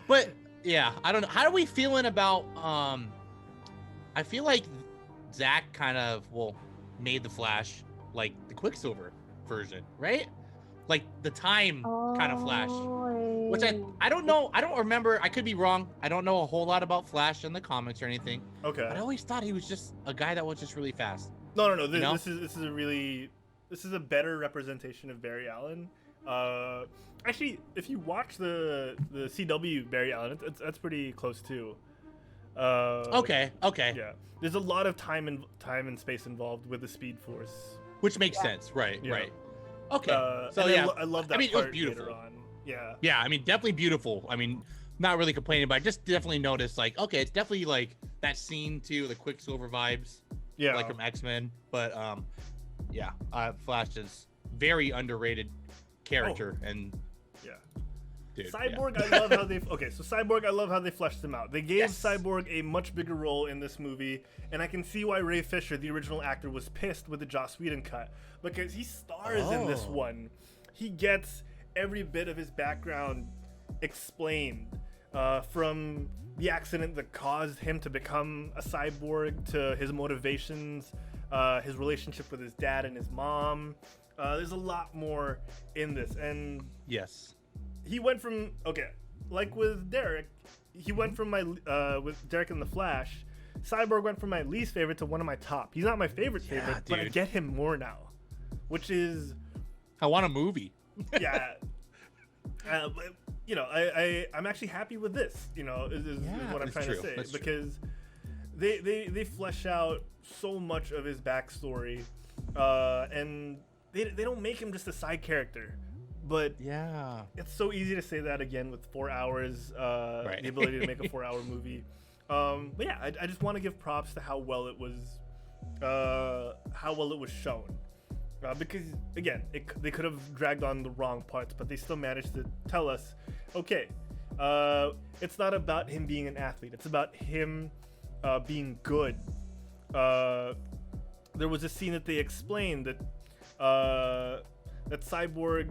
But yeah, I don't know. How are we feeling about? I feel like Zack kind of made the Flash like the Quicksilver version, right? Like the time kind of Flash, which I don't know. I don't remember. I could be wrong. I don't know a whole lot about Flash in the comics or anything. Okay. But I always thought he was just a guy that was just really fast. No. This is a better representation of Barry Allen. Actually, if you watch the CW Barry Allen, that's pretty close too. Okay. Yeah, there's a lot of time and space involved with the Speed Force, which makes sense, right? Yeah. Right. Okay. So I love that. I mean, part it was beautiful. Later on. Yeah. Yeah, I mean, definitely beautiful. I mean, not really complaining, but I just definitely noticed, like, okay, it's definitely like that scene too, the Quicksilver vibes. Yeah. Like from X-Men, but yeah, Flash is very underrated character, and Yeah. dude, Cyborg, yeah. I love how they. Okay, so Cyborg, I love how they fleshed him out. They gave Yes. Cyborg a much bigger role in this movie, and I can see why Ray Fisher, the original actor, was pissed with the Joss Whedon cut because he stars in this one. He gets every bit of his background explained, from the accident that caused him to become a cyborg to his motivations, his relationship with his dad and his mom. There's a lot more in this, and Yes. he went from like with Derek, he went from my with Derek and the Flash. Cyborg went from my least favorite to one of my top. He's not my favorite, but I dude. get him more now, which is I want a movie. yeah. But, you know, I'm actually happy with this. You know, is what I'm that's trying true. to say, That's true. because they flesh out so much of his backstory, and they don't make him just a side character. But Yeah. it's so easy to say that again with 4 hours, Right. the ability to make a 4-hour movie. But yeah, I just want to give props to how well it was shown. Because again, they could have dragged on the wrong parts, but they still managed to tell us, okay, it's not about him being an athlete. It's about him being good. There was a scene that they explained that Cyborg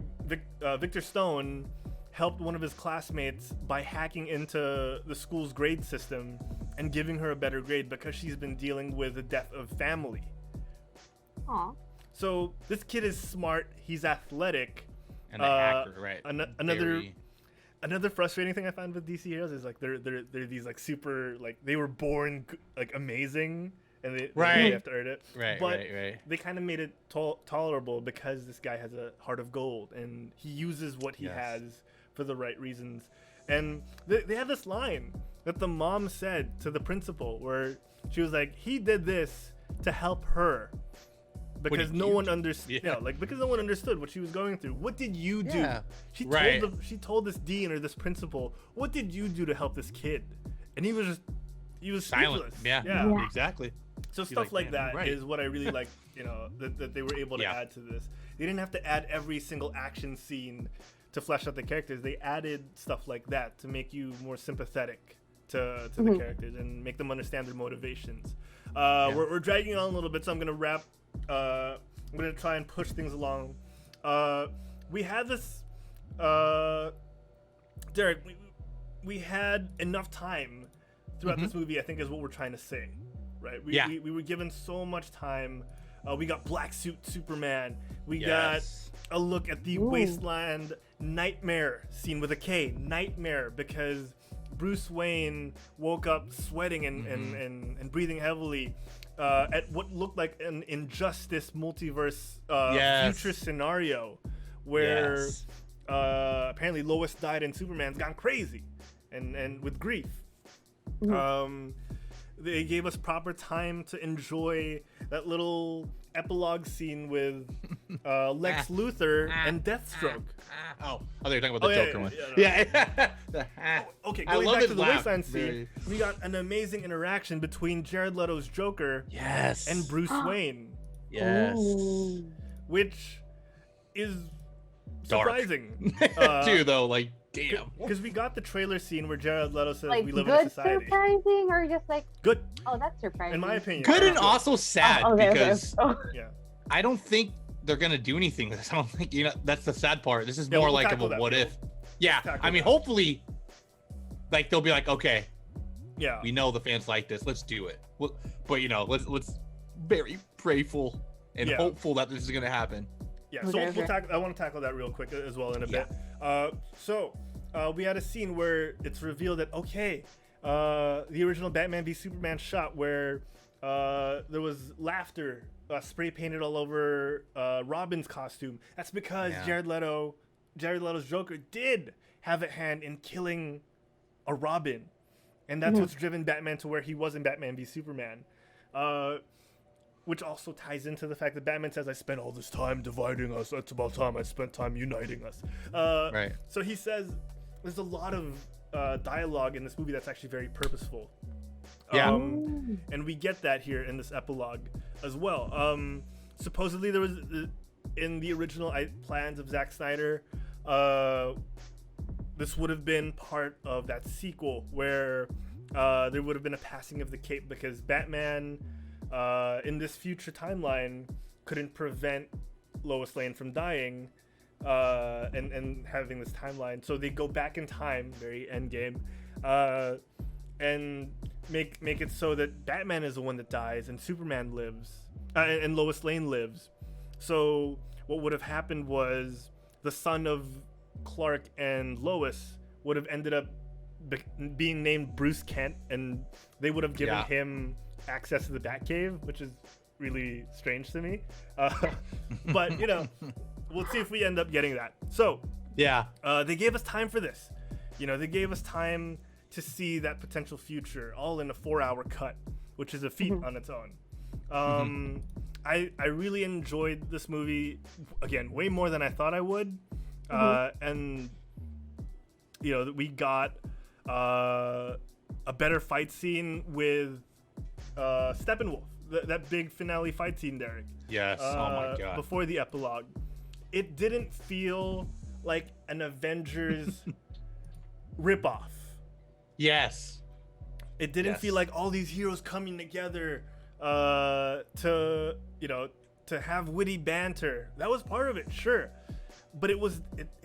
Victor Stone helped one of his classmates by hacking into the school's grade system and giving her a better grade because she's been dealing with the death of family. Aw. So this kid is smart. He's athletic. And a hacker, right? Another frustrating thing I find with DC heroes is like they're these like super like they were born like amazing and they really have to earn it. Right, but right. they kind of made it tolerable because this guy has a heart of gold and he uses what he has for the right reasons. And they have this line that the mom said to the principal where she was like, he did this to help her. Because no one understood, because no one understood what she was going through. What did you do? Yeah. She told this dean or this principal, what did you do to help this kid? And he was Silent. speechless. Yeah, exactly. So stuff like that right. is what I really like, that they were able to add to this. They didn't have to add every single action scene to flesh out the characters. They added stuff like that to make you more sympathetic to the characters and make them understand their motivations. We're dragging on a little bit, so I'm gonna wrap. I'm gonna try and push things along. We had this, Derek. We had enough time throughout this movie, I think, is what we're trying to say, right? We were given so much time. We got Black Suit Superman. We got a look at the Wasteland Nightmare scene with a K, Nightmare, because Bruce Wayne woke up sweating and breathing heavily at what looked like an Injustice multiverse future scenario where apparently Lois died and Superman's gone crazy and with grief. They gave us proper time to enjoy that little epilogue scene with Lex Luthor and Deathstroke. Oh, they were talking about the Joker one. Okay, I going love back his to the laugh. Wasteland scene, we got an amazing interaction between Jared Leto's Joker and Bruce Wayne. Which is surprising. Too, though, like, damn. Because we got the trailer scene where Jared Leto says Like we live in a good society. surprising or just like Good, oh that's surprising. in my opinion. Good and also sad because Yeah. I don't think they're gonna do anything with this. I don't think that's the sad part. This is more we'll like of tackle a that, what Will. if. Yeah, tackle I mean, that. hopefully, like they'll be like, okay, Yeah. we know the fans like this. Let's do it. But let's very prayful and hopeful that this is gonna happen. Yeah, so we'll tackle. I want to tackle that real quick as well in a bit. So we had a scene where it's revealed that the original Batman v Superman shot where there was laughter spray painted all over Robin's costume. That's because Jared Leto's Joker did have a hand in killing a Robin, and that's what's driven Batman to where he was in Batman v Superman. Which also ties into the fact that Batman says, I spent all this time dividing us. It's about time I spent time uniting us. Right. So he says there's a lot of dialogue in this movie that's actually very purposeful. Yeah. And we get that here in this epilogue as well. supposedly there was in the original plans of Zack Snyder, this would have been part of that sequel where there would have been a passing of the cape because Batman in this future timeline couldn't prevent Lois Lane from dying and having this timeline. So they go back in time, very end game, and make it so that Batman is the one that dies and Superman lives and Lois Lane lives. So what would have happened was the son of Clark and Lois would have ended up being named Bruce Kent, and they would have given him access to the Batcave, which is really strange to me. But, you know, we'll see if we end up getting that. So, they gave us time for this. You know, they gave us time to see that potential future all in a 4-hour cut, which is a feat on its own. I really enjoyed this movie, again, way more than I thought I would. And, you know, we got a better fight scene with Steppenwolf, that big finale fight scene, Derek. Yes, oh my God. Before the epilogue. It didn't feel like an Avengers ripoff. Yes. It didn't feel like all these heroes coming together to, you know, to have witty banter. That was part of it, sure. But it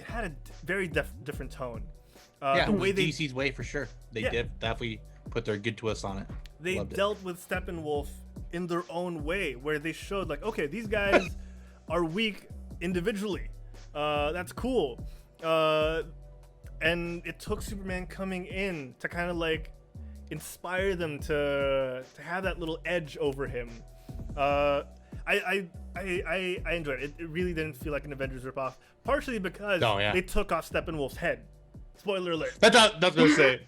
had a very different tone. The way DC's way for sure. They definitely put their good twist on it. They dealt with Steppenwolf in their own way, where they showed like, okay, these guys are weak individually. That's cool. And it took Superman coming in to kind of like inspire them to have that little edge over him. I enjoyed it. It really didn't feel like an Avengers ripoff, partially because they took off Steppenwolf's head. Spoiler alert. That's what I was gonna say.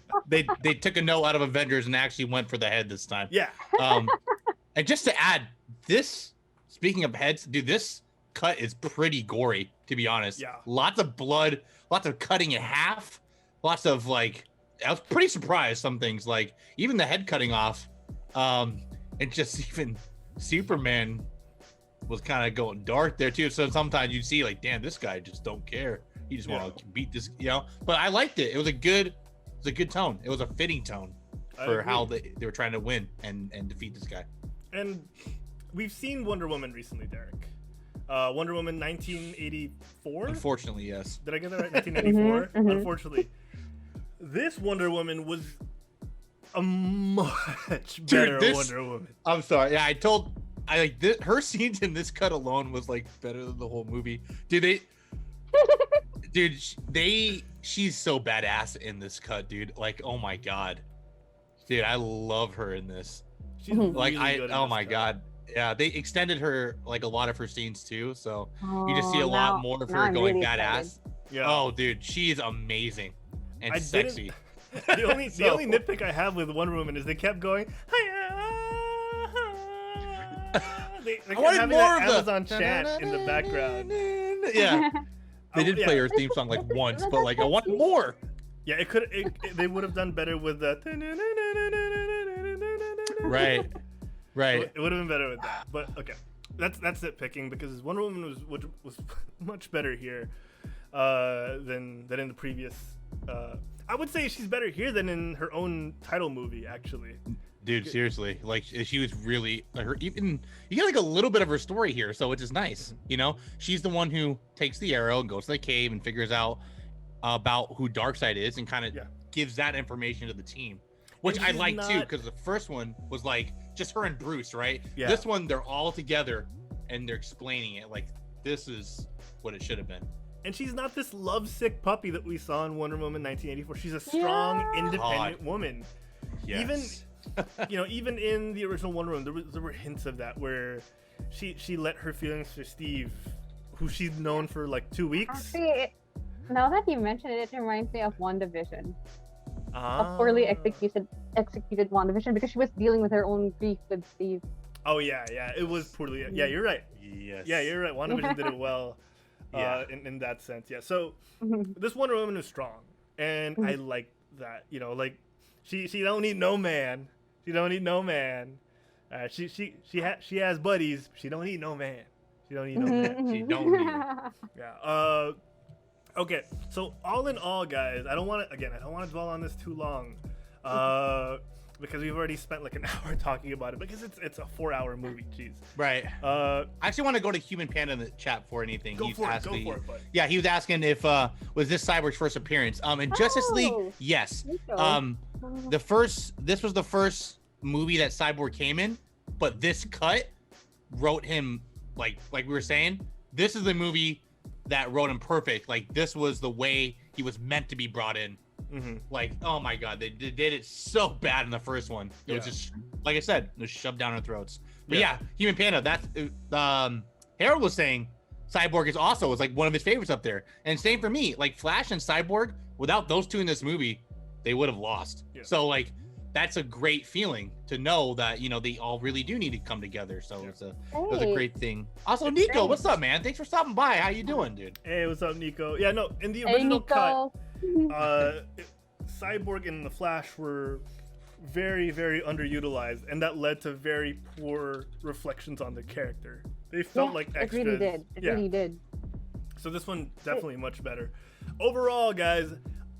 They took a no out of Avengers and actually went for the head this time. Yeah. And just to add, this, speaking of heads, dude, this cut is pretty gory, to be honest. Yeah. Lots of blood, lots of cutting in half, lots of like, I was pretty surprised. Some things like even the head cutting off, and just even Superman was kind of going dark there too. So sometimes you see like, damn, this guy just don't care. He just want to beat this, you know. But I liked it. It was a good tone. It was a fitting tone for how they were trying to win and defeat this guy. And we've seen Wonder Woman recently, Derek. Wonder Woman 1984. Unfortunately, yes. Did I get that right? 1994. Unfortunately, this Wonder Woman was a much better Wonder Woman. I'm sorry. Yeah, her scenes in this cut alone was like better than the whole movie. She's so badass in this cut, dude. Like, oh my God, dude, I love her in this. She's really good oh my God. Yeah, they extended her like a lot of her scenes too, so you just see a lot more of her going really badass. Yeah. Oh, dude, she's amazing and sexy. The only nitpick I have with Wonder Woman is they kept going. They kept having that Amazon chant in the background. Yeah. They did play her theme song like once, but like I want more. Yeah, they would have done better with the. Right. It would have been better with that, but okay, that's nitpicking because Wonder Woman was much better here than in the previous. I would say she's better here than in her own title movie, actually. Dude, seriously, like she was really you get like a little bit of her story here, so which is nice. You know, she's the one who takes the arrow and goes to the cave and figures out about who Darkseid is and kind of gives that information to the team, which I like too, because the first one was like just her and Bruce, right? Yeah. This one they're all together and they're explaining it like this is what it should have been. And she's not this lovesick puppy that we saw in Wonder Woman 1984. She's a strong, independent woman. Yes. Even in the original Wonder Woman, there were hints of that where she let her feelings for Steve, who she'd known for like 2 weeks. Actually, now that you mention it, it reminds me of WandaVision. A poorly executed WandaVision because she was dealing with her own grief with Steve. Oh yeah, it was poorly. Yeah, you're right. Yes. Yeah, you're right. WandaVision did it well. In that sense, yeah. So this Wonder Woman is strong, and I like that. You know, like she don't need no man. She don't need no man. She has buddies. But she don't need no man. She don't need no man. She don't need it. Yeah. Okay. So all in all, guys, I don't want to dwell on this too long, because we've already spent like an hour talking about it because it's a 4-hour movie. Jeez. Right. I actually want to go to Human Panda in the chat for anything. Go for it, bud. Yeah, he was asking if was this Cyborg's first appearance. In Justice League, yes. This was the first movie that Cyborg came in, but this cut wrote him like we were saying. This is the movie that wrote him perfect. Like, this was the way he was meant to be brought in. Mm-hmm. Like, oh my god, they did it so bad in the first one. It was just, like I said, it was shoved down our throats. But yeah, Human Panda, that's Harold was saying Cyborg is also was like one of his favorites up there. And same for me. Like, Flash and Cyborg, without those two in this movie, they would have lost. So like, that's a great feeling to know that, you know, they all really do need to come together. So it's a great thing. Also, Nico, what's up, man? Thanks for stopping by. How you doing, dude? Hey, what's up, Nico? Yeah, no, in the original cut, Cyborg and the Flash were very, very underutilized, and that led to very poor reflections on the character. They felt like extras. It really did. It really did. So this one definitely much better. Overall, guys,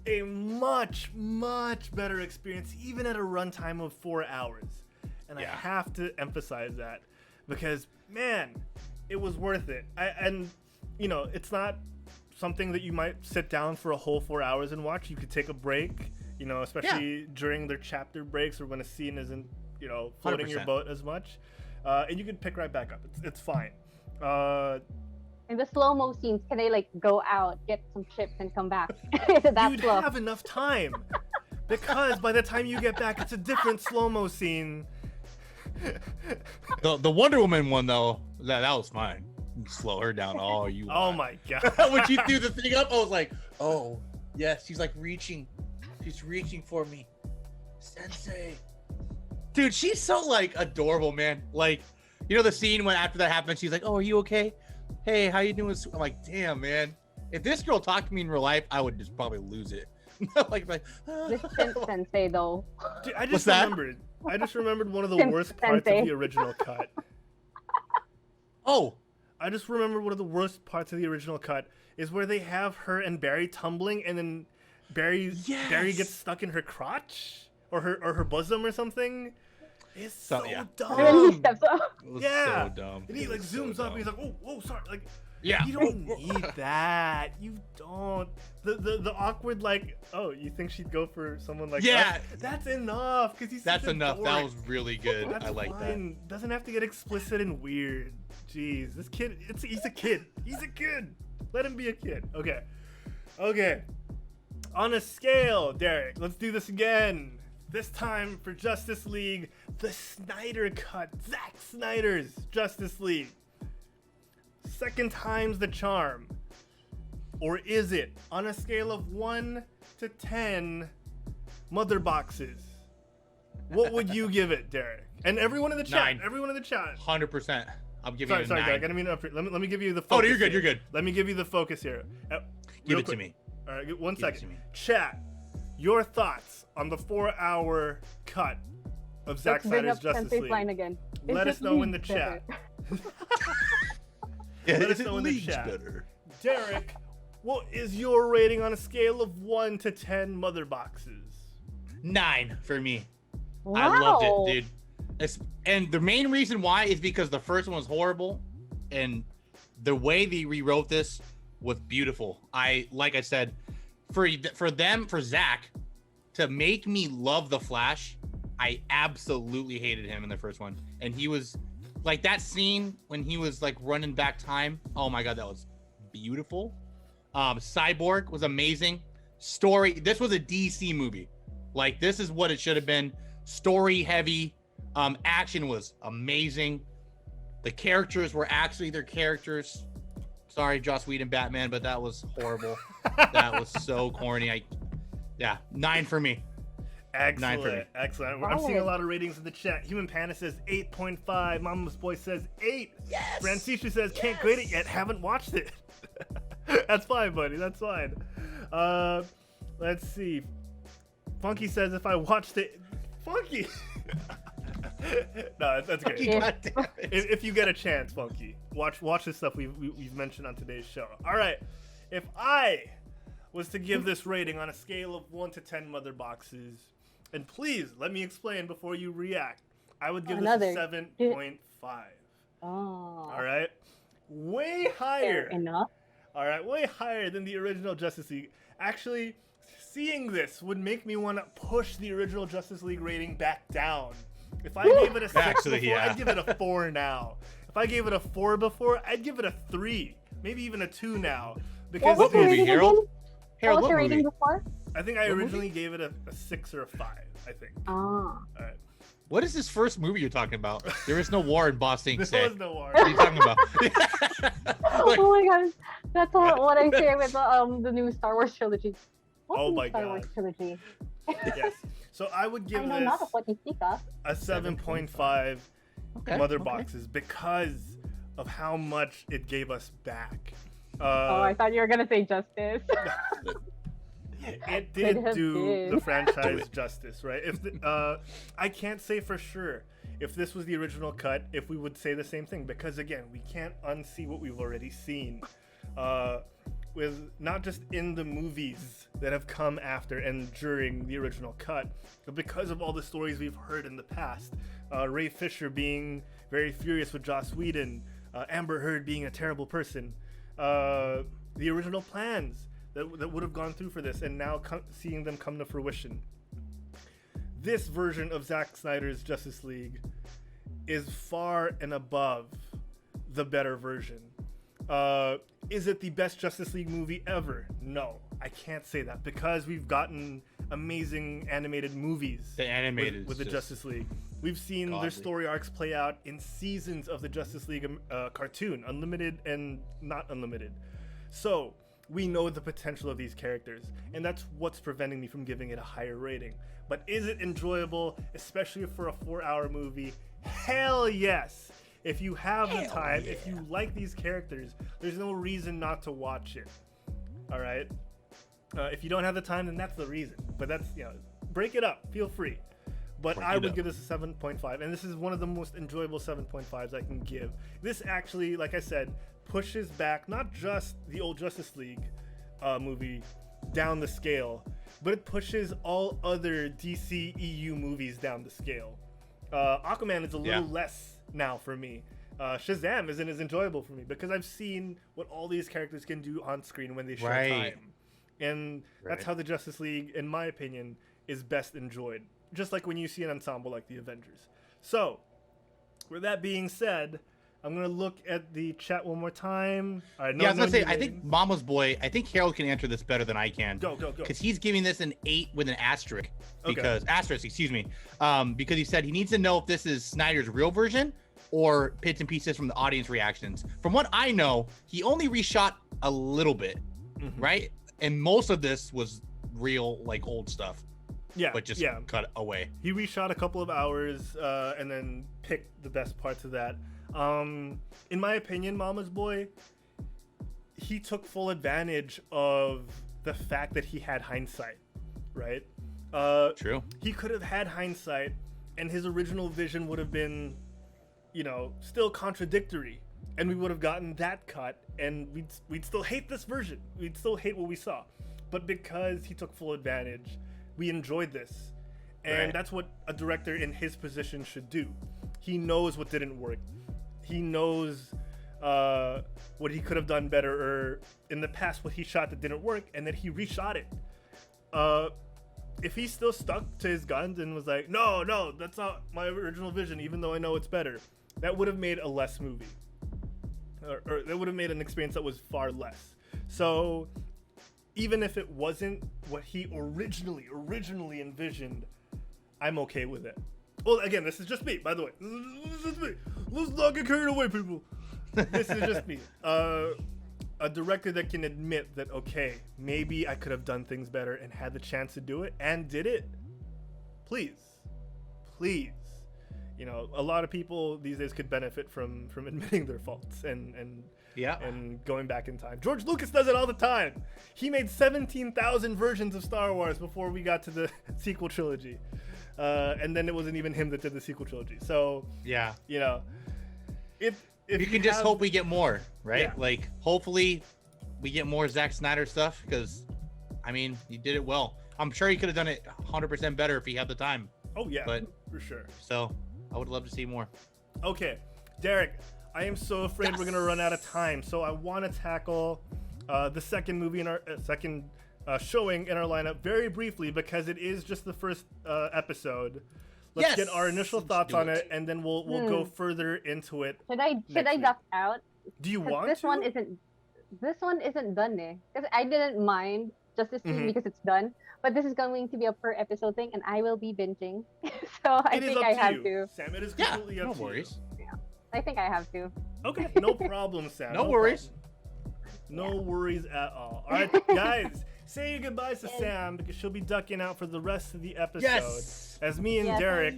a much, much better experience, even at a runtime of 4 hours. And I have to emphasize that because, man, it was worth it. And, you know, it's not something that you might sit down for a whole 4 hours and watch. You could take a break, you know, especially during their chapter breaks or when a scene isn't, you know, floating 100%. Your boat as much. And you can pick right back up. It's fine. In the slow-mo scenes, can they like go out, get some chips, and come back? Is it that You'd slow? have enough time because by the time you get back, it's a different slow-mo scene. The Wonder Woman one though, that was fine. Slow her down all you want. Oh my god! When she threw the thing up, I was like, oh yes, she's like reaching, she's reaching for me, Sensei. Dude, she's so like adorable, man. Like, you know the scene when after that happened, she's like, oh, are you okay? Hey, how you doing? I'm like, damn, man. If this girl talked to me in real life, I would just probably lose it. This Sensei though. Dude, I just remembered one of the worst parts of the original cut. Oh, I just remembered one of the worst parts of the original cut is where they have her and Barry tumbling, and then Barry gets stuck in her crotch or her bosom or something. It's so dumb. It was so dumb. And he like zooms up and he's like, oh, sorry. Like, yeah. You don't need that. You don't. The awkward like, oh, you think she'd go for someone like that? That's enough because he's That's enough. That was really good. I like fine. That. Doesn't have to get explicit and weird. Jeez, this kid, he's a kid. He's a kid. Let him be a kid. Okay. On a scale, Derek, let's do this again. This time for Justice League, the Snyder cut. Zack Snyder's Justice League. Second time's the charm. Or is it? On a scale of 1 to 10 mother boxes, what would you give it, Derek? And everyone in the chat. 9. Everyone in the chat. 100%. I'm giving you a 9. Derek, I didn't mean to let me give you the focus. Oh, you're good. You're good. Let me give you the focus here. Give it to me. All right, 1 second. Chat. Your thoughts on the 4-hour cut of Zack Snyder's Justice League. Line again. Let us know in the chat. Let us know in the chat. Better. Derek, what is your rating on a scale of 1 to 10 mother boxes? 9 for me. Wow. I loved it, dude. And the main reason why is because the first one was horrible, and the way they rewrote this was beautiful. Like I said, for Zack to make me love the Flash, I absolutely hated him in the first one. And he was like that scene when he was like running back time. Oh my god, that was beautiful. Cyborg was amazing. Story. This was a DC movie. Like, this is what it should have been. Story heavy. Action was amazing. The characters were actually their characters. Sorry, Joss Whedon Batman, but that was horrible. That was so corny. 9 for me. Excellent. 9 for me. Excellent. I'm seeing a lot of ratings in the chat. Human Panda says 8.5. Mama's Boy says 8. Yes. Francisca says can't grade it yet. Haven't watched it. That's fine, buddy. That's fine. Let's see. Funky says if I watched it. Funky. No, that's great. Yeah. God damn it. If you get a chance, Funky, watch the stuff we've mentioned on today's show. All right, if I was to give this rating on a scale of 1 to 10 mother boxes, and please let me explain before you react, I would give this a 7.5. Oh. All right, way higher. Fair enough. All right, way higher than the original Justice League. Actually, seeing this would make me want to push the original Justice League rating back down. If I gave it a 6 Actually, before, yeah. I'd give it a 4 now. If I gave it a 4 before, I'd give it a 3, maybe even a 2 now. Because What was the movie, rating Harold? again? Harold, What was what the rating movie? before? I think I What originally gave it a 6 or a 5, I think. Ah. All right. What is this first movie you're talking about? There is no war in Boston. There was no war. What are you talking about? Like, Oh my gosh, that's what I say with the new Star Wars trilogy. What Oh new my Star Wars God. trilogy? Yes. So I would give I know this not of what you speak of. a 7.5 okay, mother okay. boxes because of how much it gave us back. Oh, I thought you were gonna say justice. It did have do been. the franchise justice, right? If I can't say for sure if this was the original cut, if we would say the same thing, because again, we can't unsee what we've already seen. With not just in the movies that have come after and during the original cut, but because of all the stories we've heard in the past. Ray Fisher being very furious with Joss Whedon, Amber Heard being a terrible person, the original plans that would have gone through for this, and now seeing them come to fruition. This version of Zack Snyder's Justice League is far and above the better version. Is it the best Justice League movie ever? No, I can't say that because we've gotten amazing animated movies The animated with the is Justice League. We've seen godly. their story arcs play out in seasons of the Justice League cartoon, unlimited and not unlimited. So we know the potential of these characters, and that's what's preventing me from giving it a higher rating. But is it enjoyable, especially for a 4-hour movie? Hell yes! If you have the time, if you like these characters, there's no reason not to watch it. All right? If you don't have the time, then that's the reason. But that's, break it up. Feel free. But Break I it would up. give this a 7.5, and this is one of the most enjoyable 7.5s I can give. This actually, like I said, pushes back not just the old Justice League movie down the scale, but it pushes all other DC EU movies down the scale. Aquaman is a little less now for me. Shazam isn't as enjoyable for me because I've seen what all these characters can do on screen when they show time. And that's how the Justice League, in my opinion, is best enjoyed. Just like when you see an ensemble like the Avengers. So, with that being said, I'm going to look at the chat one more time. All right, I was gonna say, I think Mama's Boy, I think Harold can answer this better than I can. Go. Because he's giving this an 8 with an asterisk. Okay. Because he said he needs to know if this is Snyder's real version or bits and pieces from the audience reactions. From what I know, he only reshot a little bit, right? And most of this was real, like old stuff. Yeah, but just cut away. He reshot a couple of hours and then picked the best parts of that. In my opinion, Mama's Boy, he took full advantage of the fact that he had hindsight, right? True. He could have had hindsight, and his original vision would have been, still contradictory, and we would have gotten that cut, and we'd still hate this version. We'd still hate what we saw. But because he took full advantage, we enjoyed this. And that's what a director in his position should do. He knows what didn't work. He knows what he could have done better, or in the past what he shot that didn't work, and then he reshot it. If he still stuck to his guns and was like, no, that's not my original vision, even though I know it's better, that would have made a less movie. Or that would have made an experience that was far less. So even if it wasn't what he originally envisioned, I'm okay with it. Well, again, this is just me, by the way. This is just me. Let's not get carried away, people. This is just me. A director that can admit that, okay, maybe I could have done things better and had the chance to do it and did it. Please, a lot of people these days could benefit from admitting their faults and going back in time. George Lucas does it all the time. He made 17,000 versions of Star Wars before we got to the sequel trilogy. And then it wasn't even him that did the sequel trilogy. So, yeah. If you can just hope we get more, right? Yeah. Like, hopefully we get more Zack Snyder stuff because, I mean, he did it well. I'm sure he could have done it 100% better if he had the time. Oh, yeah, but for sure. So, I would love to see more. Okay, Derek, I am so afraid we're going to run out of time. So I want to tackle the second movie in our second showing in our lineup very briefly because it is just the first episode. Let's get our initial thoughts on it, and then we'll go further into it. Should I duck out? Do you want this to? This one isn't done, eh? Because I didn't mind Justice League because it's done, but this is going to be a per episode thing, and I will be binging, so I think I have to. Sam, it is completely up to worries. Yeah, I think I have to. Okay, no problem, Sam. No worries. No worries at all. All right, guys, say your goodbyes to Sam because she'll be ducking out for the rest of the episode as me and Derek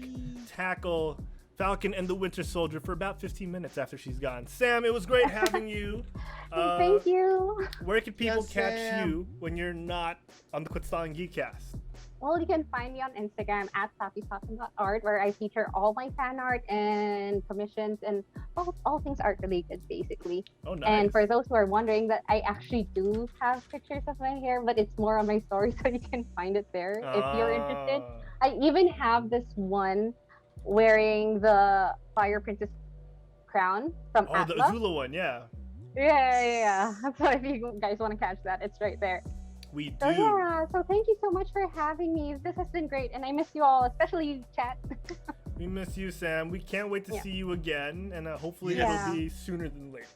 tackle Falcon and the Winter Soldier for about 15 minutes after she's gone. Sam, it was great having you. Thank you. Where can people catch you when you're not on the Quit Stalling Geekcast? Well, you can find me on Instagram at sappyfalcon.art, where I feature all my fan art and commissions and all things art related, basically. Oh, nice. And for those who are wondering, that I actually do have pictures of my hair, but it's more on my story, so you can find it there if you're interested. I even have this one wearing the Fire Princess crown from Atlas. The Azula one, yeah. Yeah. So if you guys want to catch that, it's right there. We do. So thank you so much for having me. This has been great, and I miss you all, especially you, chat. We miss you, Sam. We can't wait to see you again, and hopefully it'll be sooner than later.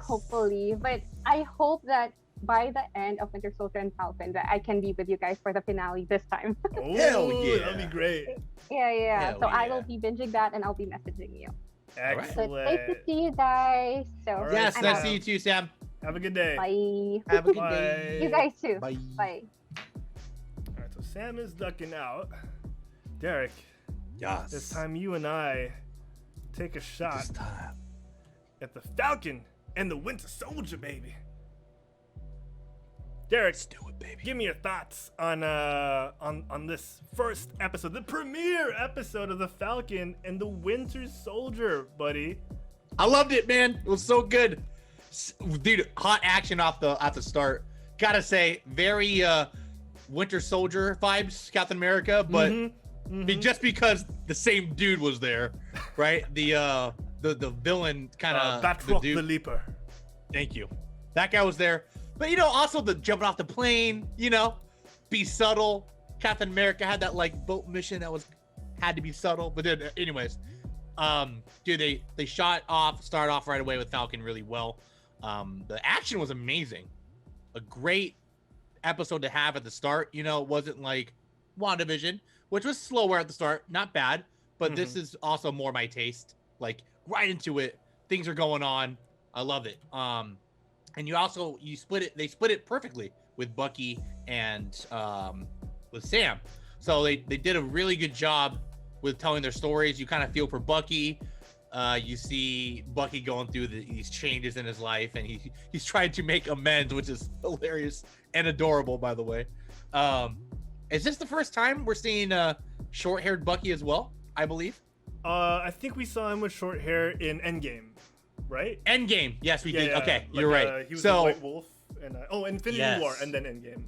Hopefully. But I hope that by the end of Winter Soldier and Falcon, that I can be with you guys for the finale this time. Oh, hell yeah. That'd be great. Yeah. So I will be binging that, and I'll be messaging you. Excellent. So it's nice to see you guys. So yes, nice to see you too, Sam. Have a good day. Bye. Have a good day. You guys too. Bye. Bye. All right, so Sam is ducking out. Derek. Yes. This time you and I take a shot at the Falcon and the Winter Soldier, baby. Derek, let's do it, baby. Give me your thoughts on this first episode, the premiere episode of the Falcon and the Winter Soldier, buddy. I loved it, man. It was so good. Dude, hot action off the start. Gotta say, very Winter Soldier vibes, Captain America, but just because the same dude was there, right? The villain kind of Batroc the Leaper. Thank you. That guy was there. But also the jumping off the plane, be subtle. Captain America had that boat mission that had to be subtle. But then anyways, dude, they start off right away with Falcon really well. The action was amazing. A great episode to have at the start. It wasn't like WandaVision, which was slower at the start. Not bad, but this is also more my taste. Like right into it. Things are going on. I love it. And they split it perfectly with Bucky and with Sam. So they did a really good job with telling their stories. You kind of feel for Bucky. You see Bucky going through these changes in his life, and he's trying to make amends, which is hilarious and adorable, by the way. Is this the first time we're seeing short-haired Bucky as well, I believe? I think we saw him with short hair in Endgame, right? Endgame, yes, we did. Yeah, okay, you're right. He was the White Wolf, and Infinity War, and then Endgame.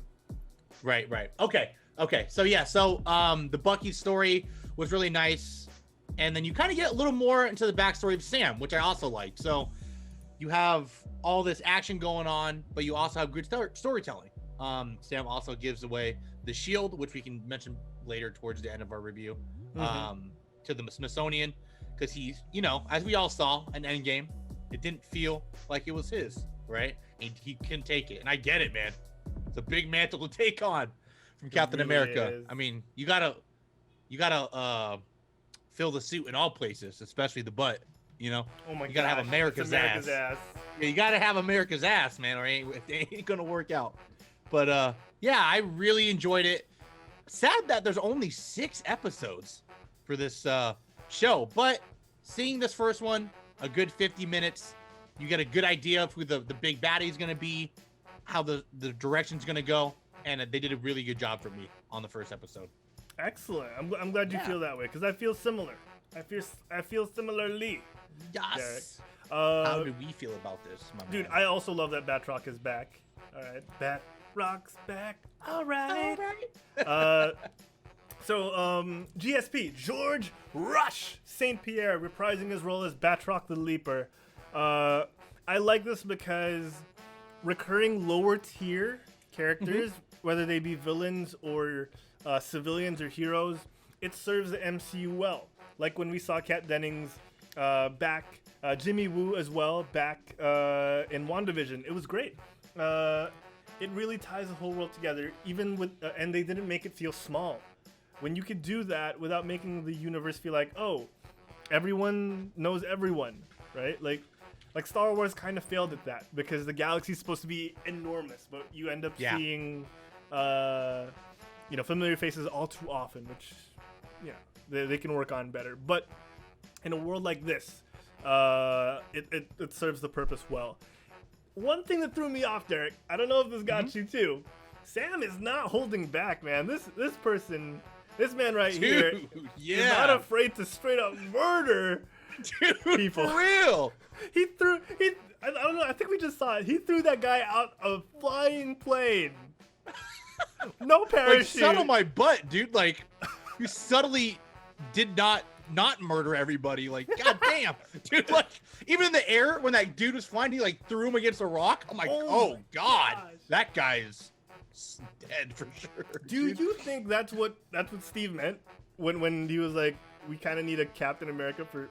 Right. Okay. So the Bucky story was really nice, and then you kind of get a little more into the backstory of Sam, which I also liked. So you have all this action going on, but you also have good storytelling. Sam also gives away the shield, which we can mention later towards the end of our review, to the Smithsonian, because he's, as we all saw in Endgame, it didn't feel like it was his, right? And he can take it, and I get it, man. It's a big mantle to take on from Captain America. Is. I mean, you gotta fill the suit in all places, especially the butt. Oh my God, you gotta have America's ass. Yeah, you gotta have America's ass, man, or it ain't gonna work out. But I really enjoyed it. Sad that there's only 6 episodes for this show. But seeing this first one, a good 50 minutes, you get a good idea of who the big baddie is going to be, how the direction's going to go, and they did a really good job for me on the first episode. Excellent. I'm glad you feel that way, because I feel similar. I feel similarly. Yes. Derek. How do we feel about this, my Dude, man? I also love that Batroc is back. All right, Batrock's back. All right. So, GSP, George Rush St. Pierre, reprising his role as Batroc the Leaper. I like this because recurring lower tier characters, whether they be villains or civilians or heroes, it serves the MCU well. Like when we saw Kat Dennings back, Jimmy Woo as well, back in WandaVision. It was great. It really ties the whole world together, even with, and they didn't make it feel small. When you could do that without making the universe feel like, oh, everyone knows everyone, right? Like Star Wars kind of failed at that because the galaxy's supposed to be enormous, but you end up seeing, familiar faces all too often, which, they can work on better. But in a world like this, it serves the purpose well. One thing that threw me off, Derek, I don't know if this got you too. Sam is not holding back, man. This man right here is not afraid to straight up murder people. For real. I don't know, I think we just saw it. He threw that guy out of a flying plane. No parachute. Like, settle my butt, dude. Like, you subtly did not murder everybody. Like, goddamn, dude. Like, even in the air when that dude was flying, he like threw him against a rock. I'm like, oh god, gosh. that guy is dead for sure. Do you think that's what Steve meant when he was like, we kind of need a Captain America for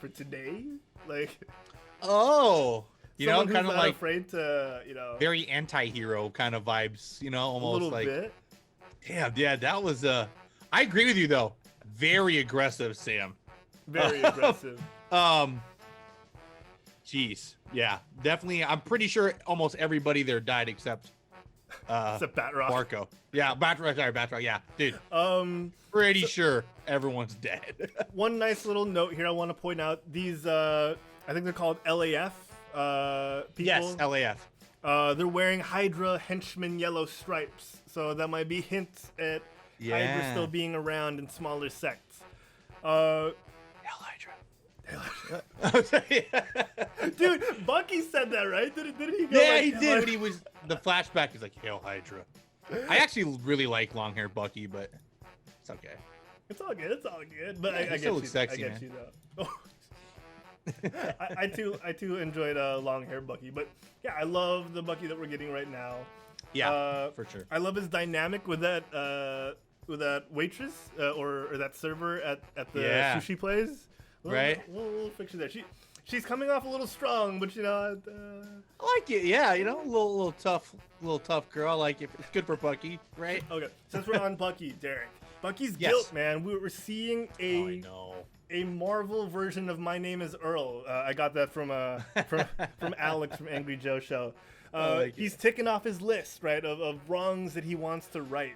today? Like, kind of like afraid to, very anti-hero kind of vibes, almost a little like bit. Damn, yeah, that was I agree with you though. Very aggressive, Sam. Very aggressive. Jeez. Yeah, definitely. I'm pretty sure almost everybody there died except Batroc. Marco. Yeah, Batroc. Yeah, dude. Pretty sure everyone's dead. One nice little note here I want to point out. These, I think they're called LAF people. Yes, LAF. They're wearing Hydra henchman yellow stripes. So that might be hints at Hydra still being around in smaller sects. Dude, Bucky said that, right? Did he go? Yeah, he did. When he was the flashback, he's like, "Hail Hydra." I actually really like long hair Bucky, but it's okay. It's all good. But I still get looks sexy, you. I get you though. I too enjoyed long hair Bucky, but yeah, I love the Bucky that we're getting right now. Yeah, for sure. I love his dynamic with that waitress or that server at the sushi place. Right. Little fiction there. She's coming off a little strong, but I like it. Yeah, a little tough girl. I like it. It's good for Bucky, right? Okay. Since we're on Bucky, Derek, Bucky's guilt, man. We're seeing a Marvel version of My Name Is Earl. I got that from Alex from Angry Joe Show. He's ticking off his list, right, of wrongs that he wants to right.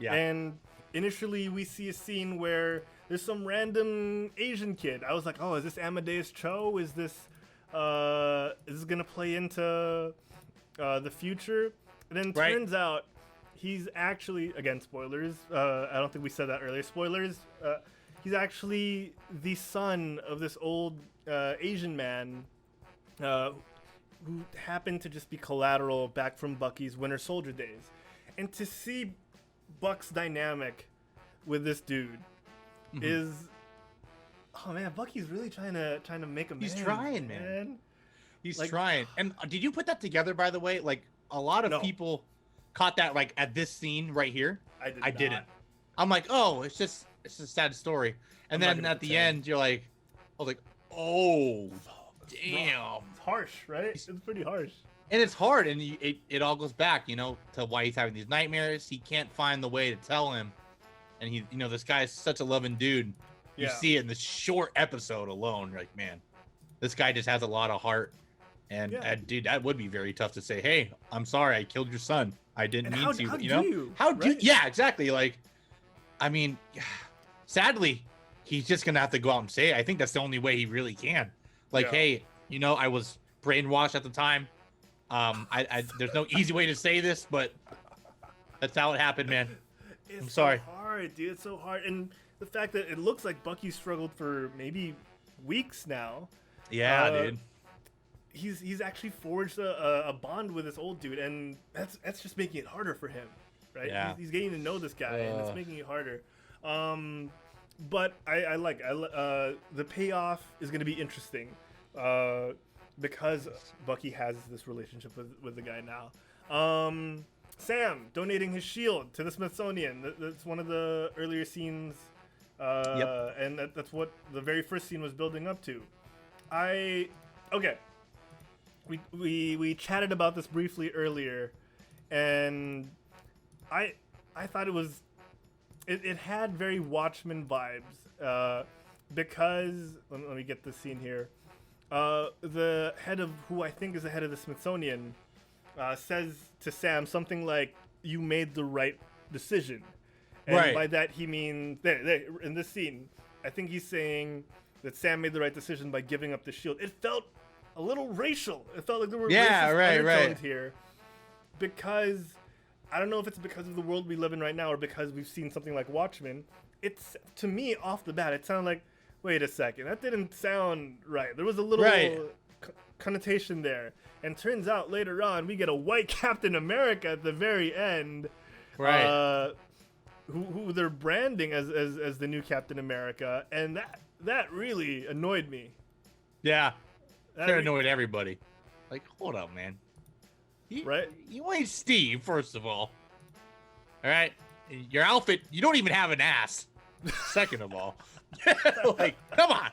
Yeah. And initially, we see a scene where there's some random Asian kid. I was like, oh, is this Amadeus Cho? Is this gonna play into the future? And then turns out he's actually, again, spoilers. I don't think we said that earlier. Spoilers. He's actually the son of this old Asian man who happened to just be collateral back from Bucky's Winter Soldier days. And to see Buck's dynamic with this dude is, oh man, Bucky's really trying to make a man. He's trying, man. He's trying. And did you put that together, by the way? Like, a lot of people caught that, like, at this scene right here. I didn't. I'm like, oh, it's just a sad story. And then at the end, you're like, I was like, oh, damn. It's harsh, right? It's pretty harsh. And it's hard, and it all goes back, to why he's having these nightmares. He can't find the way to tell him. And he, this guy is such a loving dude. You see it in this short episode alone. You're like, man, this guy just has a lot of heart. And dude, that would be very tough to say, hey, I'm sorry, I killed your son. I didn't mean to, How do you? How do you? Yeah, exactly. Like, I mean, sadly, he's just gonna have to go out and say it. I think that's the only way he really can. Like, hey, you know, I was brainwashed at the time. There's no easy way to say this, but that's how it happened, man. I'm sorry. It's so hard, dude. It's so hard, and the fact that it looks like Bucky struggled for maybe weeks now. Yeah, dude. He's actually forged a bond with this old dude, and that's just making it harder for him, right? Yeah. He's getting to know this guy, and it's making it harder. But I like the payoff is going to be interesting because Bucky has this relationship with the guy now. Sam donating his shield to the Smithsonian. That's one of the earlier scenes, and that's what the very first scene was building up to. Okay. We chatted about this briefly earlier, and I thought it had very Watchmen vibes because let me get this scene here. The head of who I think is the head of the Smithsonian says to Sam something like, "You made the right decision," and by that he means in this scene, I think he's saying that Sam made the right decision by giving up the shield. It felt a little racial. It felt like there were racist undertones here, because I don't know if it's because of the world we live in right now or because we've seen something like Watchmen. It's, to me, off the bat, it sounded like, wait a second, that didn't sound right. There was a little connotation there. And turns out later on, we get a white Captain America at the very end, who they're branding as the new Captain America, and that really annoyed me. Yeah. That annoyed everybody. Like, hold up, man. You ain't Steve, first of all. All right? Your outfit, you don't even have an ass. Second of all. Like, come on.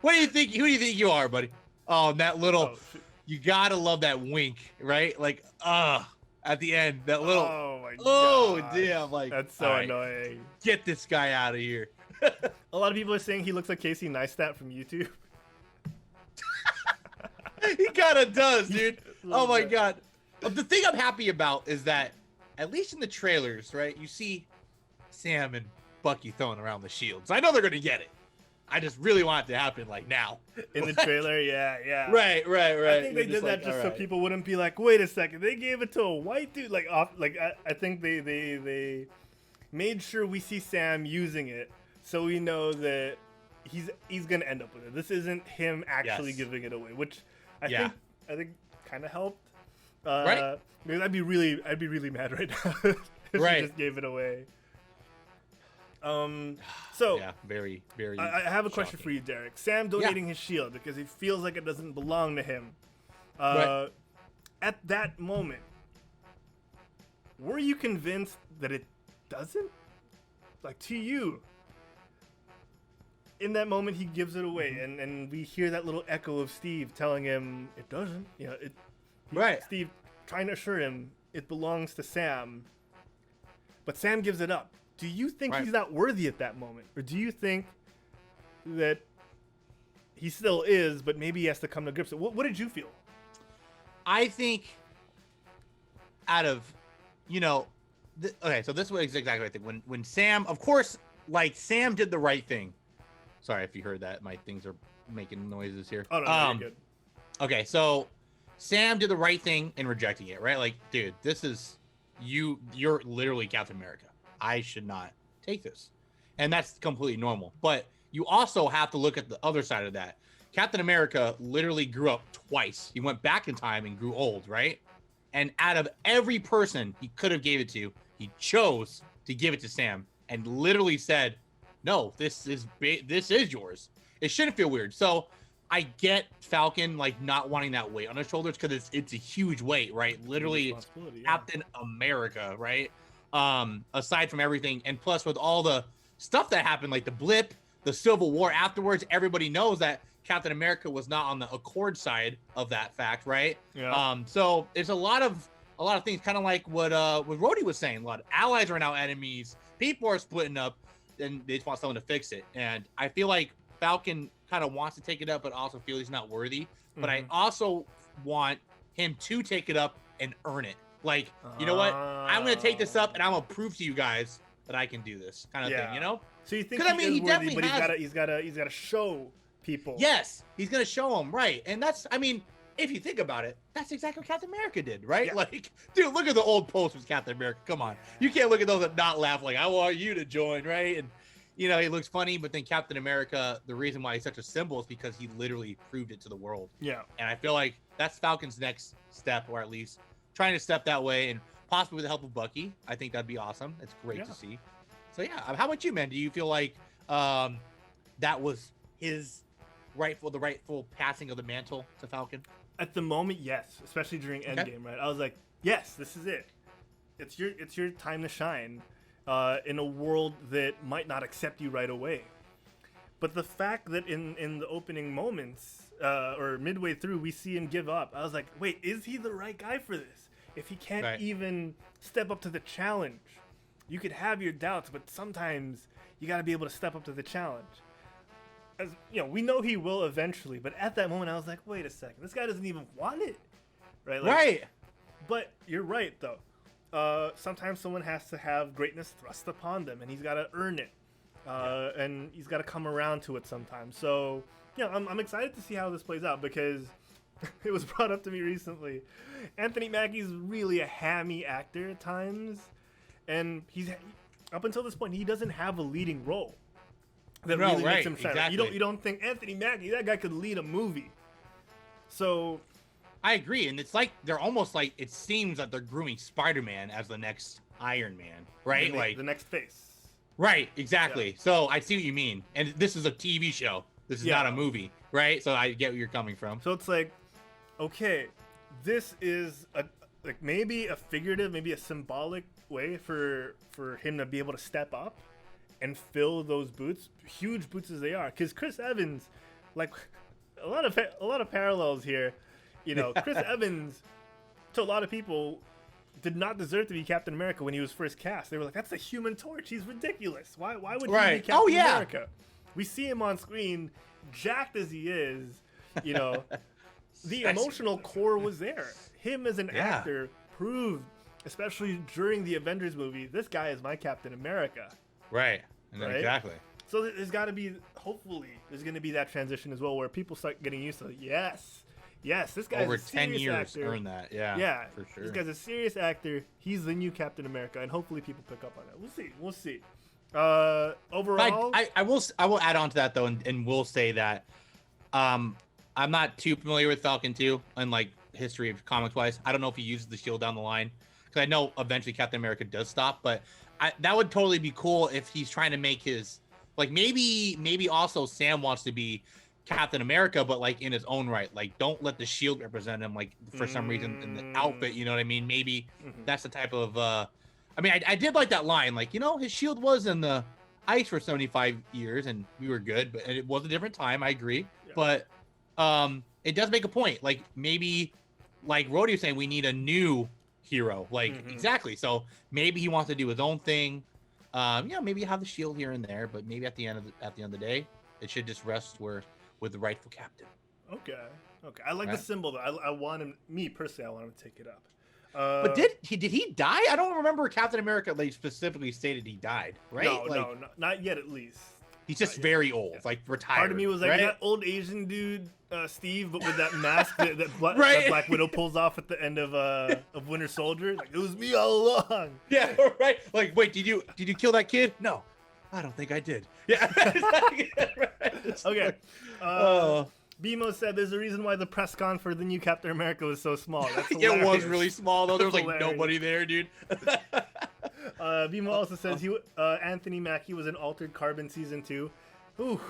Who do you think you are, buddy? Oh, and that little, you gotta love that wink, right? Like, at the end, that little, damn, like, that's so annoying. Get this guy out of here. A lot of people are saying he looks like Casey Neistat from YouTube. He kind of does, dude. Oh my god. The thing I'm happy about is that, at least in the trailers, right, you see Sam and Bucky throwing around the shields. I know they're gonna get it. I just really want it to happen like now. In the trailer, yeah. Right. I think they did that just so people wouldn't be like, wait a second, they gave it to a white dude. I think they made sure we see Sam using it, so we know that he's gonna end up with it. This isn't him actually giving it away, which I think kind of helped. Because I'd be really mad right now if he just gave it away. So yeah, very, very. I have a question for you, Derek. Sam donating his shield because he feels like it doesn't belong to him. At that moment, were you convinced that it doesn't? Like, to you, in that moment, he gives it away, and we hear that little echo of Steve telling him it doesn't. You know, Steve trying to assure him it belongs to Sam, but Sam gives it up. Do you think he's not worthy at that moment? Or do you think that he still is, but maybe he has to come to grips with it? What did you feel? I think out of, okay, so this was exactly what I think. When Sam, of course, like, Sam did the right thing. Sorry if you heard that. My things are making noises here. Oh, no, you're good. Okay, so Sam did the right thing in rejecting it, right? Like, dude, this is, you're literally Captain America. I should not take this. And that's completely normal. But you also have to look at the other side of that. Captain America literally grew up twice. He went back in time and grew old, right? And out of every person he could have gave it to, he chose to give it to Sam and literally said, no, this is yours. It shouldn't feel weird. So I get Falcon, like, not wanting that weight on his shoulders because it's a huge weight, right? Literally, it's Captain America, right? Aside from everything, and plus with all the stuff that happened, like the blip, the Civil War afterwards, everybody knows that Captain America was not on the Accord side of that fact, right? Yeah. So it's a lot of things, kind of like what Rhodey was saying. A lot of allies are now enemies. People are splitting up, and they just want someone to fix it. And I feel like Falcon kind of wants to take it up, but also feel he's not worthy. But I also want him to take it up and earn it. Like, you know what? I'm going to take this up and I'm going to prove to you guys that I can do this kind of thing, you know? So you think 'Cause, I mean, is he worthy, definitely but has- he's gotta show people. Yes, he's gonna show them, right? And that's, I mean, if you think about it, that's exactly what Captain America did, right? Yeah. Like, dude, look at the old posters, Captain America. Come on, you can't look at those and not laugh. Like, I want you to join, right? And you know, he looks funny, but then Captain America, the reason why he's such a symbol is because he literally proved it to the world. Yeah. And I feel like that's Falcon's next step, or at least trying to step that way, and possibly with the help of Bucky. I think that'd be awesome. It's great to see. So yeah, how about you, man? Do you feel like that was his the rightful passing of the mantle to Falcon? At the moment, yes, especially during Endgame, right? I was like, yes, this is it. It's your time to shine in a world that might not accept you right away. But the fact that in the opening moments or midway through, we see him give up, I was like, wait, is he the right guy for this? If he can't even step up to the challenge, you could have your doubts, but sometimes you got to be able to step up to the challenge. As you know, we know he will eventually, but at that moment, I was like, wait a second, this guy doesn't even want it, right? Like, Right. But you're right, though. Sometimes someone has to have greatness thrust upon them, and he's got to earn it, and he's got to come around to it sometimes. So, yeah, I'm excited to see how this plays out, because it was brought up to me recently. Anthony Mackie's really a hammy actor at times, and he's up until this point, he doesn't have a leading role that really makes him shine. Exactly. You don't think Anthony Mackie, that guy could lead a movie. So I agree, and it's like they're almost like, it seems that they're grooming Spider-Man as the next Iron Man, right? Like the next face. Right, exactly. Yeah. So I see what you mean, and this is a TV show. This is not a movie, right? So I get where you're coming from. So it's like, okay, this is maybe a figurative, maybe a symbolic way for him to be able to step up and fill those boots, huge boots as they are. Because Chris Evans, like a lot of parallels here. You know, Chris Evans, to a lot of people, did not deserve to be Captain America when he was first cast. They were like, that's the Human Torch. He's ridiculous. Why would he be Captain America? We see him on screen, jacked as he is. You know, the emotional core was there. Him as an actor proved, especially during the Avengers movie, this guy is my Captain America. Right. Exactly. So there's got to be, hopefully, there's going to be that transition as well where people start getting used to it. Yes, this guy's over a 10 years actor. earned that. Yeah, for sure. This guy's a serious actor. He's the new Captain America, and hopefully people pick up on that. We'll see. Overall, I will add on to that though, and will say that I'm not too familiar with Falcon 2 and like history of comics wise. I don't know if he uses the shield down the line, because I know eventually Captain America does stop, but that would totally be cool if he's trying to make his, like, maybe also Sam wants to be Captain America, but like in his own right. Like, don't let the shield represent him, like, for some reason in the outfit, you know what I mean? Maybe that's the type of I mean, I did like that line, like, you know, his shield was in the ice for 75 years and we were good, but it was a different time, I agree. But it does make a point, like, maybe like Rhodey was saying, we need a new hero, like exactly. So maybe he wants to do his own thing. Maybe have the shield here and there, but maybe at the end of the day, it should just rest with the rightful captain. Okay. I like the symbol though. I want him. Me personally, I want him to take it up. But did he die? I don't remember Captain America like specifically stated he died, right? No, not yet. At least he's just very old, like retired. Part of me was like that old Asian dude, Steve, but with that mask that Black Widow pulls off at the end of Winter Soldier. Like, it was me all along. Yeah, right. Like, wait, did you kill that kid? No, I don't think I did. Yeah. Okay. BMO said there's a reason why the press con for the new Captain America was so small. That's it was really small though. There was like nobody there, dude. BMO also says Anthony Mackie was in Altered Carbon season 2. Ooh.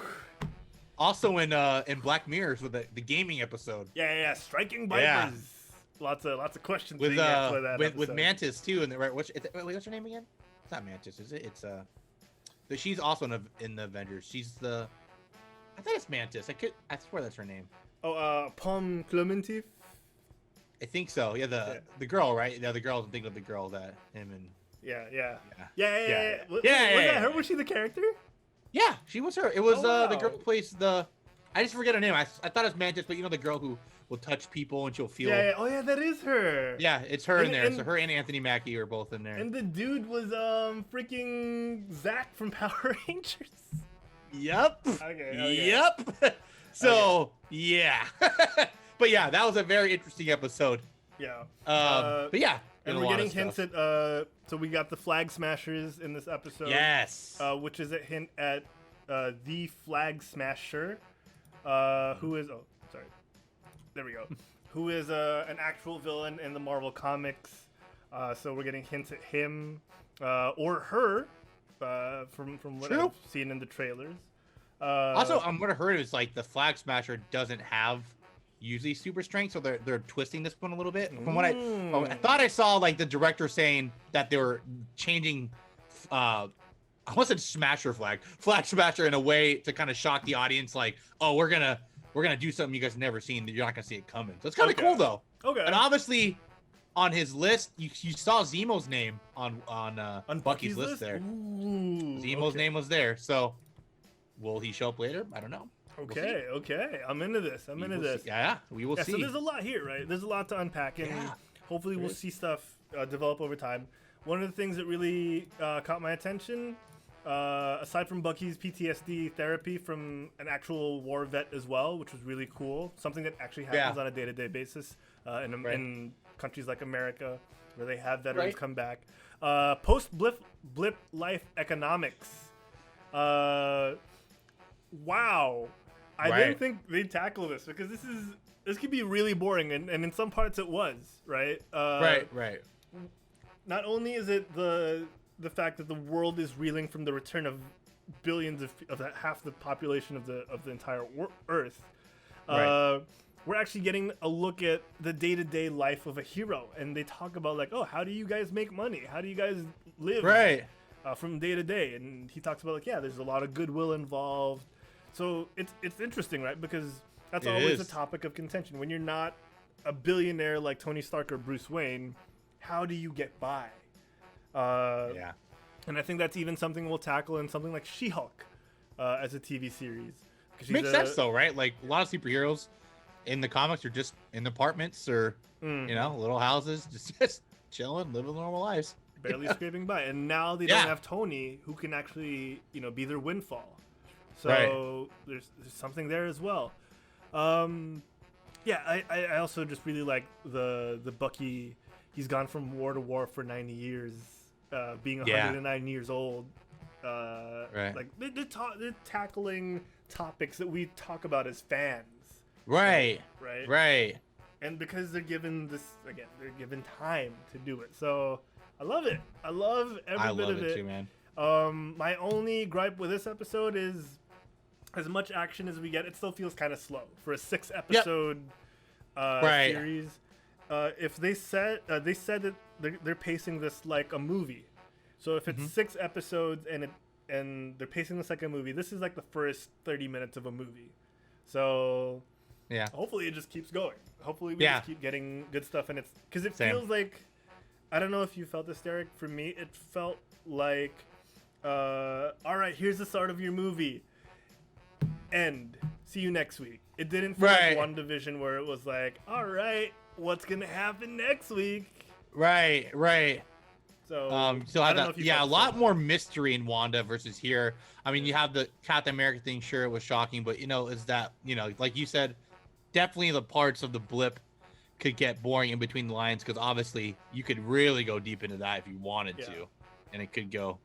Also in Black Mirrors with the gaming episode. Yeah, Striking Vipers. Yeah. Lots of questions with Mantis too. And what's her name again? It's not Mantis, is it? It's she's also in the Avengers. She's the, I think it's Mantis. I swear that's her name. Pomme Clementif? I think so. Yeah, the girl, right? Yeah, the girl. I'm thinking of the girl that him and. Yeah. Was that her? Was she the character? Yeah, she was her. It was the girl who plays the I just forget her name. I thought it was Mantis, but you know the girl who will touch people and she'll feel. Yeah. Oh yeah, that is her. Yeah, it's her in there. So her and Anthony Mackie are both in there. And the dude was freaking Zack from Power Rangers. Yep. Okay. Yep. So yeah. But yeah, that was a very interesting episode. Yeah. But yeah. And we're getting hints at so we got the Flag Smashers in this episode. Yes. Which is a hint at the Flag Smasher, who is there we go. Who is an actual villain in the Marvel comics. So we're getting hints at him or her from what I've seen in the trailers. Also, what I heard is like the Flag Smasher doesn't have usually super strength, so they're twisting this one a little bit. From what I thought I saw like the director saying that they were changing I almost said Flag Smasher in a way to kind of shock the audience, like, oh, we're gonna do something you guys never seen, you're not gonna see it coming. So it's kind of cool though. Okay. And obviously on his list, you saw Zemo's name on Bucky's list there. Ooh, Zemo's name was there. So will he show up later? I don't know. Okay, I'm into this. Yeah, we will see. So there's a lot here, right? There's a lot to unpack, and hopefully we'll see stuff develop over time. One of the things that really caught my attention, aside from Bucky's PTSD therapy from an actual war vet as well, which was really cool, something that actually happens on a day-to-day basis in countries like America, where they have veterans come back. Post-blip life economics. Wow. I didn't think they'd tackle this, because this could be really boring, and in some parts it was, right? Right. Not only is it the fact that the world is reeling from the return of billions of half the population of the entire Earth, we're actually getting a look at the day-to-day life of a hero, and they talk about like, oh, how do you guys make money? How do you guys live from day to day? And he talks about like, yeah, there's a lot of goodwill involved. So it's interesting, right? Because that's always a topic of contention. When you're not a billionaire like Tony Stark or Bruce Wayne, how do you get by? And I think that's even something we'll tackle in something like She-Hulk as a TV series. Makes sense though, right? Like a lot of superheroes in the comics are just in apartments or little houses, just chilling, living normal lives, barely scraping by. And now they don't have Tony, who can actually be their windfall. So there's something there as well. I also just really like the Bucky. He's gone from war to war for 90 years, being 109 years old. Like they're tackling topics that we talk about as fans. Right. And because they're given they're given time to do it. So I love it. I love every bit of it. Too, man. My only gripe with this episode is, as much action as we get, it still feels kind of slow for a 6-episode series. If they said that they're pacing this like a movie, so if it's 6 episodes and they're pacing this like a movie, this is like the first 30 minutes of a movie. So hopefully it just keeps going. Hopefully we just keep getting good stuff, and it's because it feels like, I don't know if you felt this, Derek. For me, it felt like, all right, here's the start of your movie. End. See you next week. It didn't feel like WandaVision, where it was like, all right, what's gonna happen next week? Right. So I don't know a lot more mystery in Wanda versus here. I mean, you have the Captain America thing. Sure, it was shocking, but is that like you said, definitely the parts of the blip could get boring in between the lines, because obviously you could really go deep into that if you wanted to, and it could go.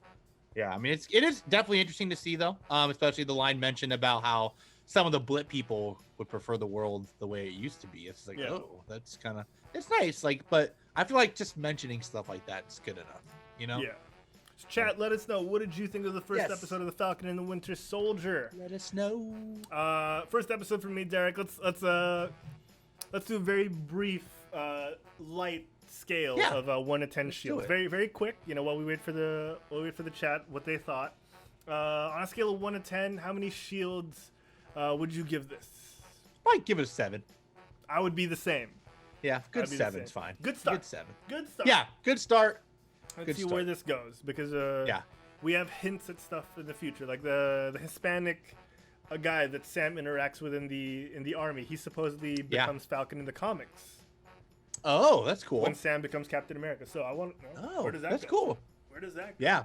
Yeah, I mean, it is definitely interesting to see though, especially the line mentioned about how some of the blip people would prefer the world the way it used to be. It's like, that's kind of, it's nice, like, but I feel like just mentioning stuff like that is good enough, Yeah. So chat, let us know, what did you think of the first episode of The Falcon and the Winter Soldier? Let us know. First episode for me, Derek. Let's do a very brief, light scale of 1 to 10 shields. Very, very quick. While we wait for the chat, what they thought. On a scale of 1 to 10, how many shields would you give this? I'd give it a 7. I would be the same. Yeah, good 7's fine. Good start. Good 7. Good start. Yeah, good start. Let's see where this goes, because we have hints at stuff in the future, like the Hispanic a guy that Sam interacts with in the army. He supposedly becomes Falcon in the comics. Oh, that's cool. When Sam becomes Captain America. So I want to know, where does that that's go? cool. Where does that go? Yeah.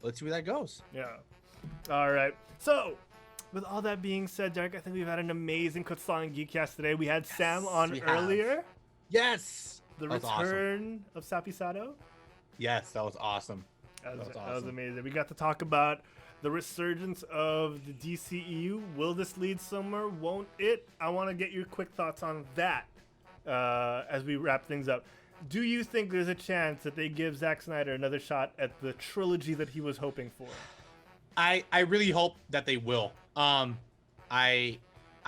Let's see where that goes. Yeah. All right. So, with all that being said, Derek, I think we've had an amazing Kutztown Geekcast today. We had Sam on earlier. Yes. The return of Sapisado. Yes, that was awesome. That was amazing. We got to talk about the resurgence of the DCEU. Will this lead somewhere? Won't it? I want to get your quick thoughts on that as we wrap things up. Do you think there's a chance that they give Zack Snyder another shot at the trilogy that he was hoping for? I really hope that they will. I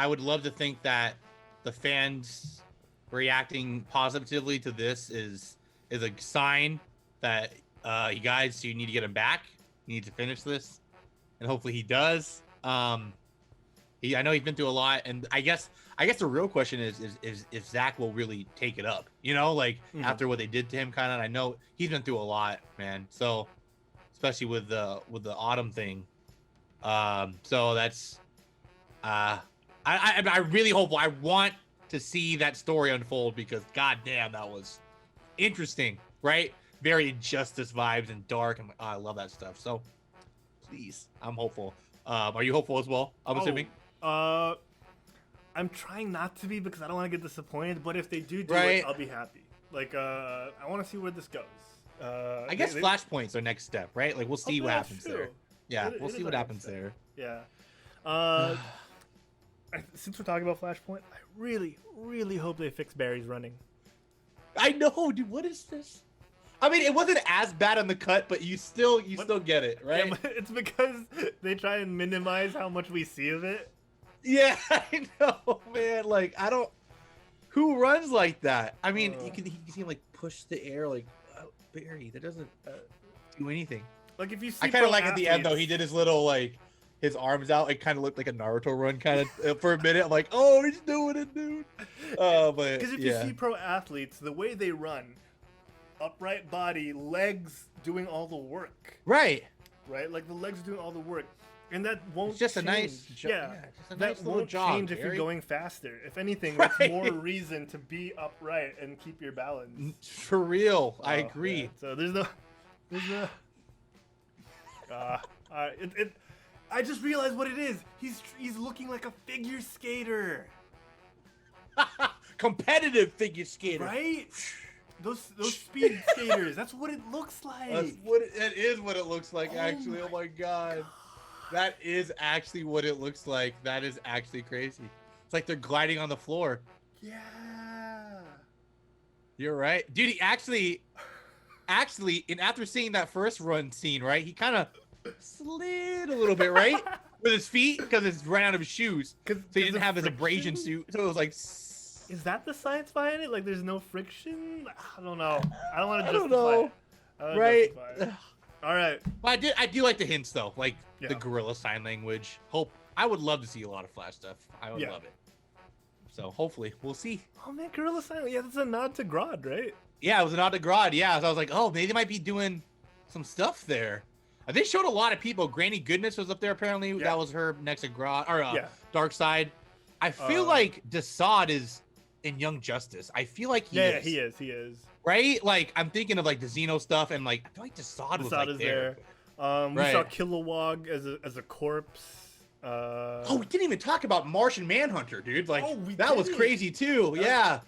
would love to think that the fans reacting positively to this is a sign that you guys, you need to get him back. You need to finish this, and hopefully he does. I know he's been through a lot, and I guess the real question is if Zack will really take it up. You know, like after what they did to him, kind of. I know he's been through a lot, man. So especially with the Autumn thing. So that's I really hope. I want to see that story unfold because goddamn, that was interesting, right? Very Injustice vibes and dark, and I love that stuff. So please, I'm hopeful. Are you hopeful as well? I'm assuming. I'm trying not to be because I don't want to get disappointed. But if they do right. it, I'll be happy. Like I want to see where this goes. I guess Flashpoint's their next step, right? Like we'll see what happens there. Yeah, we'll see what happens there. Yeah. Since we're talking about Flashpoint, I really, really hope they fix Barry's running. I know, dude. What is this? I mean, it wasn't as bad on the cut, but you still get it, right? Yeah, it's because they try and minimize how much we see of it. Yeah, I know, man. Like, I don't. Who runs like that? I mean, you can see him like push the air, like Barry. That doesn't do anything. Like if you see, I kind of like at the end though. He did his little like his arms out. It kind of looked like a Naruto run, kind of for a minute. I'm like, oh, he's doing it, dude. But because if you see pro athletes, the way they run, upright body, legs doing all the work. Right. Like the legs doing all the work. And that won't it's just change. a nice just a nice that won't jog, change if Barry. you're going faster. If anything, right. that's more reason to be upright and keep your balance. For real, I agree. Yeah. So there's no. I just realized what it is. He's looking like a figure skater. Competitive figure skater, right? Those speed skaters. That's what it looks like. It is what it looks like. Actually, oh my god. That is actually what it looks like. That is actually crazy. It's like they're gliding on the floor. Yeah. You're right. Dude, he actually, and after seeing that first run scene, right, he kind of slid a little bit, right? With his feet, because it's right out of his shoes. So he didn't have his abrasion suit. So it was like... Is that the science behind it? Like there's no friction? I don't know. I don't want to justify it. Right. All right. But I do like the hints though, like the gorilla sign language. I would love to see a lot of Flash stuff. I would love it. So hopefully we'll see. Oh man, gorilla sign. Yeah, that's a nod to Grodd, right? Yeah, it was a nod to Grodd. Yeah, so I was like, oh, maybe they might be doing some stuff there. They showed a lot of people. Granny Goodness was up there apparently. Yeah. That was her next to Grodd or Dark Side. I feel like Desaad is in Young Justice. I feel like he is. Yeah, he is. Right? Like I'm thinking of like the Xeno stuff and like I feel like Desaad was like there. We saw Kilowog as a corpse. We didn't even talk about Martian Manhunter, dude. Like that was crazy too. Yeah.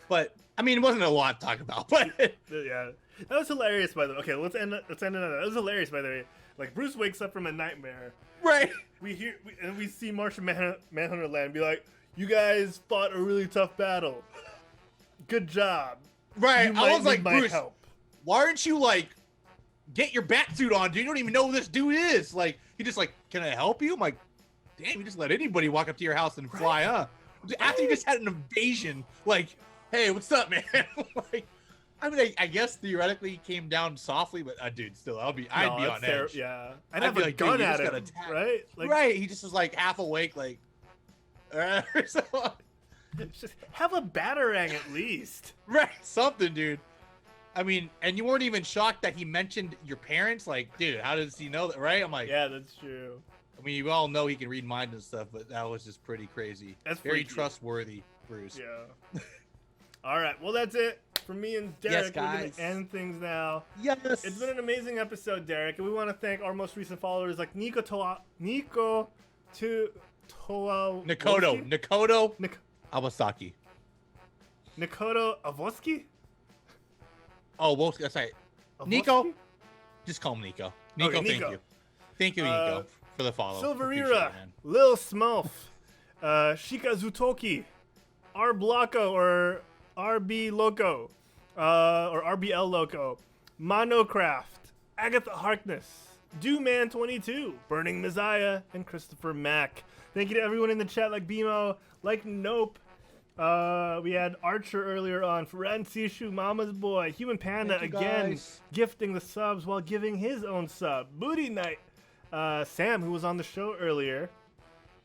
But I mean, it wasn't a lot to talk about, but yeah. That was hilarious by the way. Okay, let's end it on that. That was hilarious by the way. Like Bruce wakes up from a nightmare. Right. We see Martian Manhunter land and be like, "You guys fought a really tough battle. Good job." Right. I was like, my Bruce, help. Why aren't you like get your bat suit on, dude? You don't even know who this dude is. Like, he just like, can I help you? I'm like, damn, you just let anybody walk up to your house and fly, huh? After you just had an invasion, like, hey, what's up, man? Like, I mean, I guess theoretically he came down softly, but dude, still, I'd be on edge. Yeah, I'd have a gun at him, right? Like, right. He just was like half awake, like, so, just have a batarang at least. Right, something, dude. I mean, and you weren't even shocked that he mentioned your parents. Like, dude, how does he know that? Right? I'm like, yeah, that's true. I mean, you all know he can read minds and stuff, but that was just pretty crazy. That's very freaky. trustworthy, Bruce. Yeah. All right. Well, that's it for me and Derek. Yes, guys. We're going to end things now. Yes. It's been an amazing episode, Derek, and we want to thank our most recent followers like Nakoto Awasaki. Nakoto Avoski? Oh, well, that's right. Avoski? Nico. Just call him Nico. Nico, Okay, Nico. thank you. Thank you, Nico, for the follow. Appreciate it, Silverira, man. Lil Smurf, Shika Zutoki, R Blanco or RB Loco, or RBL Loco, Monocraft, Agatha Harkness, Dewman22, Burning Messiah, and Christopher Mack. Thank you to everyone in the chat like BMO, like Nope. We had Archer earlier on, Francishu, Mama's Boy, Human Panda Thank you, again, guys. gifting the subs while giving his own sub. Booty Night, Sam, who was on the show earlier.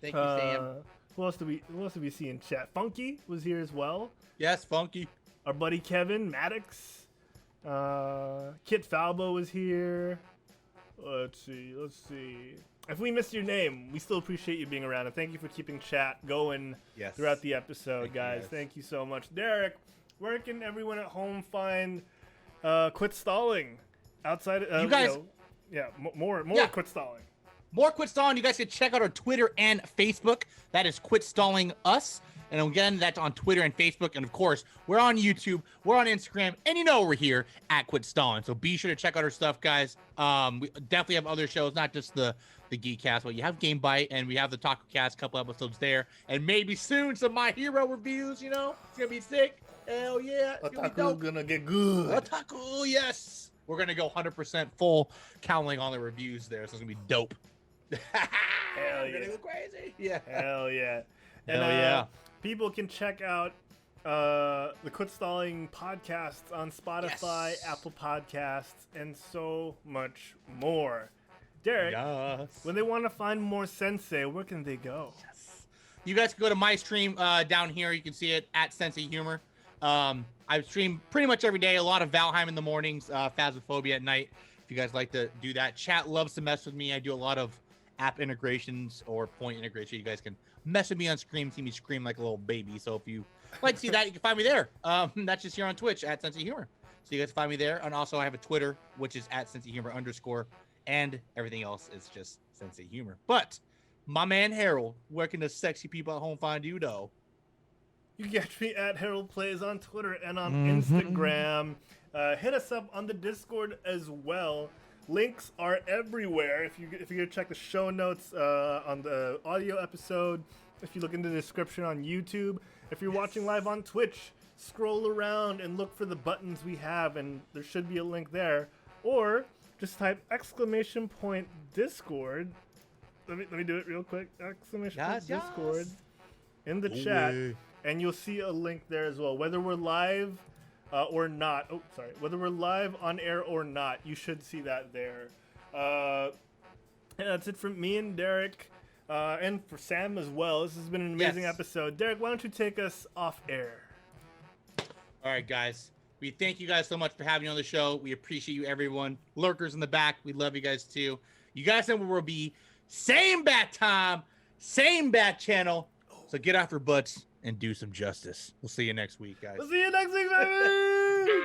Thank you, Sam. Who else do we see in chat? Funky was here as well. Yes, Funky. Our buddy Kevin Maddox. Kit Falbo was here. Let's see. If we missed your name, we still appreciate you being around, and thank you for keeping chat going throughout the episode, Thank you, guys. guys. Thank you so much. Derek, where can everyone at home find Quit Stalling? Outside You guys- more Yeah. Quit Stalling. More Quit Stalling. You guys can check out our Twitter and Facebook. That is Quit Stalling Us. And again, that's on Twitter and Facebook. And of course, we're on YouTube, we're on Instagram, and you know we're here at Quit Stalling. So be sure to check out our stuff, guys. We definitely have other shows, not just the Geekcast, but you have Game Bite, and we have the Taco Cast, couple episodes there. And maybe soon some My Hero reviews, you know? It's going to be sick. Hell yeah. It's gonna be Otaku's dope. gonna get good. Otaku, yes. We're going to go 100% full counting on the reviews there. So it's going to be dope. Hell We're gonna yeah. go crazy. Yeah. Hell yeah. Hell yeah. People can check out the Quit Stalling podcasts on Spotify, Yes. Apple Podcasts, and so much more. Derek, Yes. when they want to find more Sensei, where can they go? You guys can go to my stream down here. You can see it at Sensei Humor. I stream pretty much every day. A lot of Valheim in the mornings, Phasmophobia at night. If you guys like to do that, chat loves to mess with me. I do a lot of app integrations or point integration. You guys can mess with me on screen, see me scream like a little baby. So if you like to see that, you can find me there. That's just here on Twitch at Sensei Humor. So you guys can find me there. And also I have a Twitter, which is at Sensei Humor _ and everything else is just Sensei Humor. But my man Harold, where can the sexy people at home find you though? You can catch me at Herald Plays on Twitter and on Mm-hmm. Instagram. Hit us up on the Discord as well. Links are everywhere. If you go check the show notes on the audio episode, if you look in the description on YouTube, if you're watching live on Twitch, scroll around and look for the buttons we have, and there should be a link there. Or just type !Discord. Let me do it real quick. !Discord in the chat, and you'll see a link there as well. Whether we're live or not. Oh, sorry. Whether we're live on air or not, you should see that there. And that's it from me and Derek, and for Sam as well. This has been an amazing episode. Derek, why don't you take us off air? All right, guys. We thank you guys so much for having me on the show. We appreciate you, everyone. Lurkers in the back, we love you guys too. You guys know where we'll be. Same bat time, same bat channel. So get off your butts and do some justice. We'll see you next week, guys. We'll see you next week, baby!